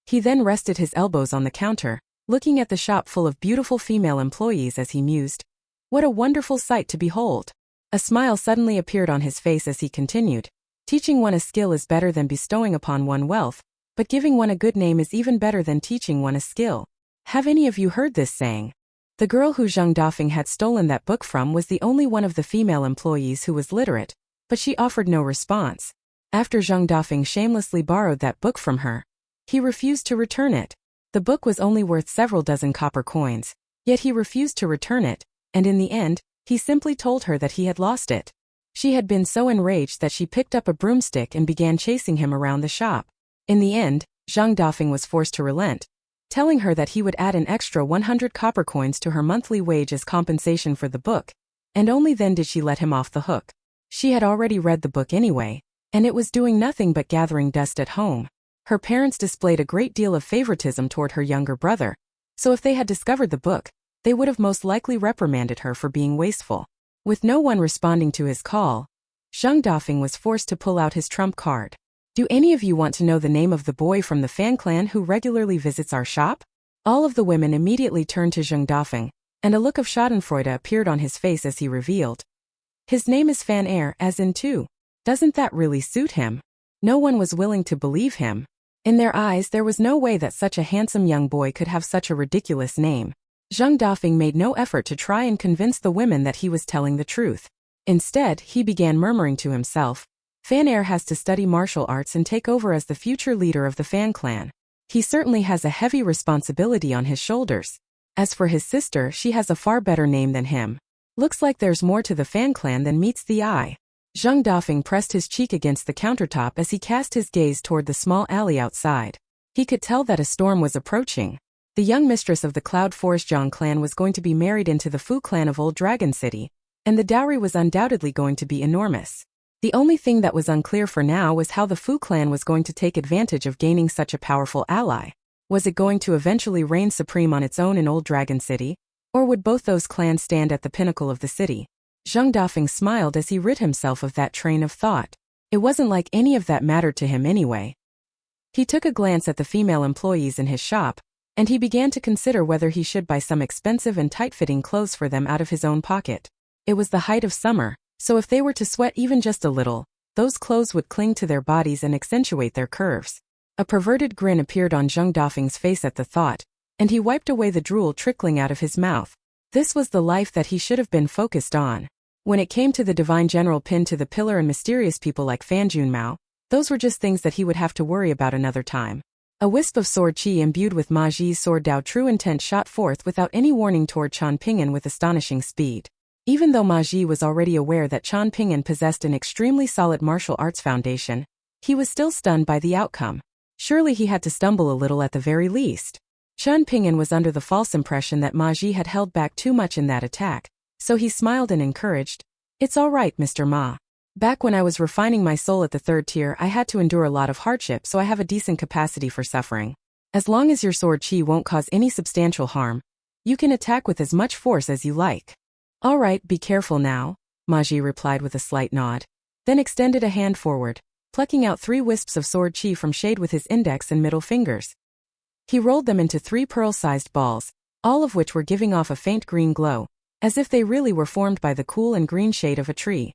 S1: He then rested his elbows on the counter, looking at the shop full of beautiful female employees as he mused, "What a wonderful sight to behold." A smile suddenly appeared on his face as he continued, "Teaching one a skill is better than bestowing upon one wealth, but giving one a good name is even better than teaching one a skill. Have any of you heard this saying?" The girl who Zheng Dafeng had stolen that book from was the only one of the female employees who was literate, but she offered no response. After Zheng Dafeng shamelessly borrowed that book from her, he refused to return it. The book was only worth several dozen copper coins, yet he refused to return it, and in the end, he simply told her that he had lost it. She had been so enraged that she picked up a broomstick and began chasing him around the shop. In the end, Zheng Dafeng was forced to relent, telling her that he would add an extra 100 copper coins to her monthly wage as compensation for the book, and only then did she let him off the hook. She had already read the book anyway, and it was doing nothing but gathering dust at home. Her parents displayed a great deal of favoritism toward her younger brother, so if they had discovered the book, they would have most likely reprimanded her for being wasteful. With no one responding to his call, Zheng Dafeng was forced to pull out his trump card. "Do any of you want to know the name of the boy from the Fan clan who regularly visits our shop?" All of the women immediately turned to Zheng Dafeng, and a look of schadenfreude appeared on his face as he revealed, "His name is Fan Air, as in 2. Doesn't that really suit him?" No one was willing to believe him. In their eyes, there was no way that such a handsome young boy could have such a ridiculous name. Zheng Dafeng made no effort to try and convince the women that he was telling the truth. Instead, he began murmuring to himself, Fan Heir has to study martial arts and take over as the future leader of the Fan clan. He certainly has a heavy responsibility on his shoulders. As for his sister, she has a far better name than him. Looks like there's more to the Fan clan than meets the eye. Zheng Dafeng pressed his cheek against the countertop as he cast his gaze toward the small alley outside. He could tell that a storm was approaching. The young mistress of the Cloud Forest Zhang clan was going to be married into the Fu clan of Old Dragon City, and the dowry was undoubtedly going to be enormous. The only thing that was unclear for now was how the Fu clan was going to take advantage of gaining such a powerful ally. Was it going to eventually reign supreme on its own in Old Dragon City, or would both those clans stand at the pinnacle of the city? Zheng Dafeng smiled as he rid himself of that train of thought. It wasn't like any of that mattered to him anyway. He took a glance at the female employees in his shop, and he began to consider whether he should buy some expensive and tight-fitting clothes for them out of his own pocket. It was the height of summer, so if they were to sweat even just a little, those clothes would cling to their bodies and accentuate their curves. A perverted grin appeared on Zheng Dafeng's face at the thought, and he wiped away the drool trickling out of his mouth. This was the life that he should have been focused on. When it came to the divine general pinned to the pillar and mysterious people like Fan Junmao, those were just things that he would have to worry about another time. A wisp of sword chi imbued with Ma Ji's sword Dao True Intent shot forth without any warning toward Chan Ping'an with astonishing speed. Even though Ma Ji was already aware that Chan Ping'an possessed an extremely solid martial arts foundation, he was still stunned by the outcome. Surely he had to stumble a little at the very least. Chan Ping'an was under the false impression that Ma Ji had held back too much in that attack, so he smiled and encouraged. "It's all right, Mr. Ma. Back when I was refining my soul at the 3rd tier, I had to endure a lot of hardship, so I have a decent capacity for suffering. As long as your sword chi won't cause any substantial harm, you can attack with as much force as you like." "All right, be careful now," Ma Ji replied with a slight nod, then extended a hand forward, plucking out 3 wisps of sword chi from shade with his index and middle fingers. He rolled them into 3 pearl-sized balls, all of which were giving off a faint green glow, as if they really were formed by the cool and green shade of a tree.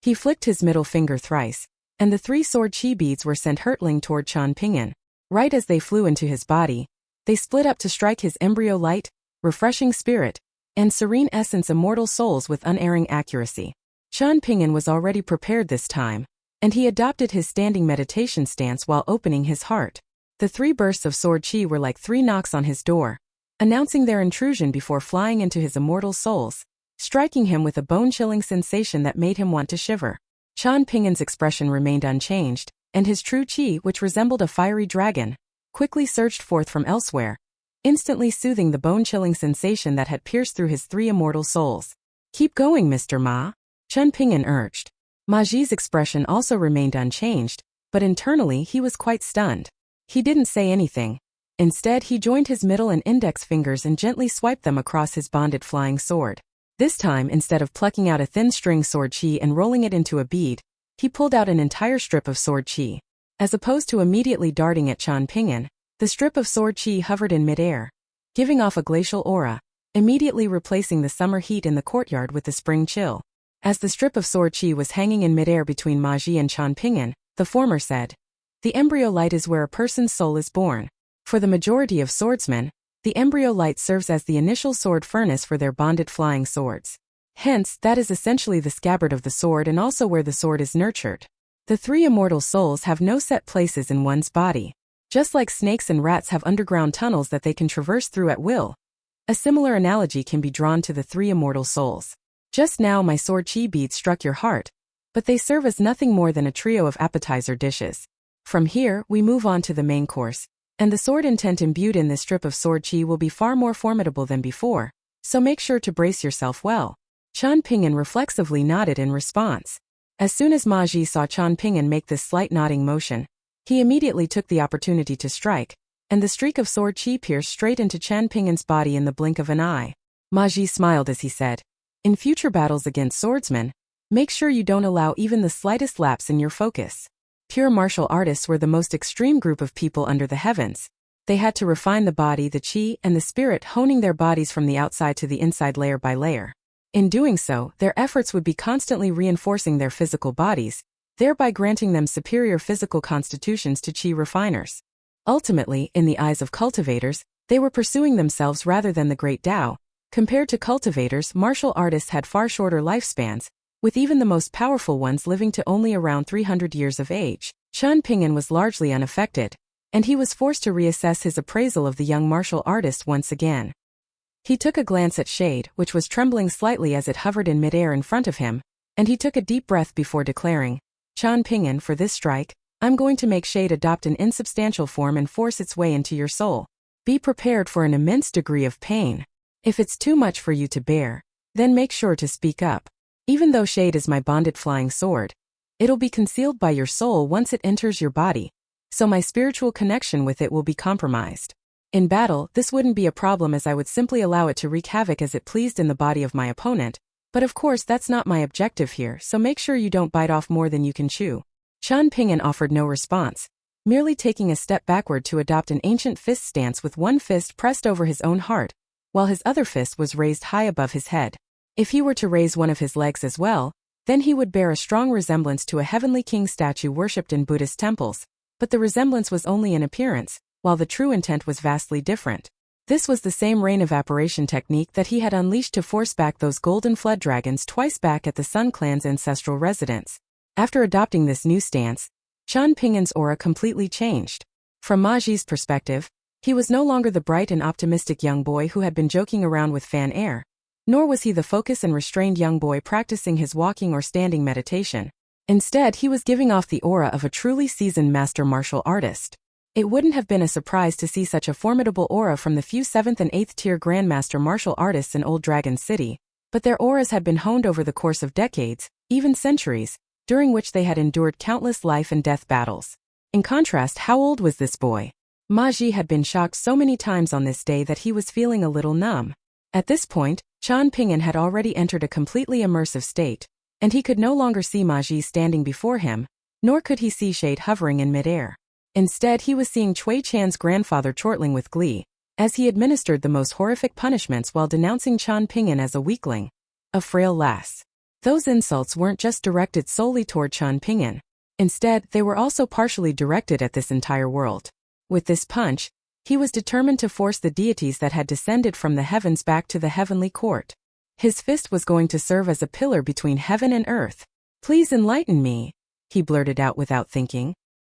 S1: He flicked his middle finger thrice, and the 3 sword chi beads were sent hurtling toward Chan Ping'an. Right as they flew into his body, they split up to strike his embryo light, refreshing spirit, and serene essence immortal souls with unerring accuracy. Chan Ping'an was already prepared this time, and he adopted his standing meditation stance while opening his heart. The 3 bursts of sword chi were like 3 knocks on his door, announcing their intrusion before flying into his immortal souls, striking him with a bone-chilling sensation that made him want to shiver. Chan Ping'an's expression remained unchanged, and his true chi, which resembled a fiery dragon, quickly surged forth from elsewhere, instantly soothing the bone-chilling sensation that had pierced through his 3 immortal souls. "Keep going, Mr. Ma," Chan Ping'an urged. Ma Ji's expression also remained unchanged, but internally he was quite stunned. He didn't say anything. Instead, he joined his middle and index fingers and gently swiped them across his bonded flying sword. This time, instead of plucking out a thin string sword chi and rolling it into a bead, he pulled out an entire strip of sword chi. As opposed to immediately darting at Chan Ping'an, the strip of sword chi hovered in midair, giving off a glacial aura, immediately replacing the summer heat in the courtyard with the spring chill. As the strip of sword chi was hanging in midair between Ma Ji and Chan Ping'an, the former said, "The embryo light is where a person's soul is born. For the majority of swordsmen, the embryo light serves as the initial sword furnace for their bonded flying swords. Hence, that is essentially the scabbard of the sword and also where the sword is nurtured. The 3 immortal souls have no set places in one's body. Just like snakes and rats have underground tunnels that they can traverse through at will. A similar analogy can be drawn to the 3 immortal souls. Just now my sword chi beads struck your heart, but they serve as nothing more than a trio of appetizer dishes. From here, we move on to the main course, and the sword intent imbued in this strip of sword chi will be far more formidable than before, so make sure to brace yourself well." Chan Ping'an reflexively nodded in response. As soon as Ma Ji saw Chan Ping'an make this slight nodding motion, he immediately took the opportunity to strike, and the streak of sword chi pierced straight into Chan Ping'an's body in the blink of an eye. Ma Ji smiled as he said, "In future battles against swordsmen, make sure you don't allow even the slightest lapse in your focus." Pure martial artists were the most extreme group of people under the heavens. They had to refine the body, the chi, and the spirit, honing their bodies from the outside to the inside layer by layer. In doing so, their efforts would be constantly reinforcing their physical bodies, thereby granting them superior physical constitutions to chi refiners. Ultimately, in the eyes of cultivators, they were pursuing themselves rather than the great Tao. Compared to cultivators, martial artists had far shorter lifespans, With even the most powerful ones living to only around 300 years of age, Qian Pingyan was largely unaffected, and he was forced to reassess his appraisal of the young martial artist once again. He took a glance at Shade, which was trembling slightly as it hovered in midair in front of him, and he took a deep breath before declaring, "Qian Pingyan, for this strike, I'm going to make Shade adopt an insubstantial form and force its way into your soul. Be prepared for an immense degree of pain. If it's too much for you to bear, then make sure to speak up. Even though Shade is my bonded flying sword, it'll be concealed by your soul once it enters your body, so my spiritual connection with it will be compromised. In battle, this wouldn't be a problem as I would simply allow it to wreak havoc as it pleased in the body of my opponent, but of course that's not my objective here, so make sure you don't bite off more than you can chew." Qian Pingyan offered no response, merely taking a step backward to adopt an ancient fist stance with one fist pressed over his own heart, while his other fist was raised high above his head. If he were to raise one of his legs as well, then he would bear a strong resemblance to a heavenly king statue worshipped in Buddhist temples, but the resemblance was only in appearance, while the true intent was vastly different. This was the same rain evaporation technique that he had unleashed to force back those golden flood dragons twice back at the Sun Clan's ancestral residence. After adopting this new stance, Qian Pingyan's aura completely changed. From Ma Ji's perspective, he was no longer the bright and optimistic young boy who had been joking around with fan air, nor was he the focused and restrained young boy practicing his walking or standing meditation. Instead, he was giving off the aura of a truly seasoned master martial artist. It wouldn't have been a surprise to see such a formidable aura from the few 7th and 8th tier grandmaster martial artists in Old Dragon City, but their auras had been honed over the course of decades, even centuries, during which they had endured countless life and death battles. In contrast, how old was this boy? Ma Ji had been shocked so many times on this day that he was feeling a little numb. At this point, Qian Pingyan had already entered a completely immersive state, and he could no longer see Ma Ji standing before him, nor could he see Shade hovering in midair. Instead, he was seeing Cui Chan's grandfather chortling with glee, as he administered the most horrific punishments while denouncing Qian Pingyan as a weakling, a frail lass. Those insults weren't just directed solely toward Qian Pingyan. Instead, they were also partially directed at this entire world. With this punch, he was determined to force the deities that had descended from the heavens back to the heavenly court. His fist was going to serve as a pillar between heaven and earth. "Please enlighten me," he blurted out without thinking.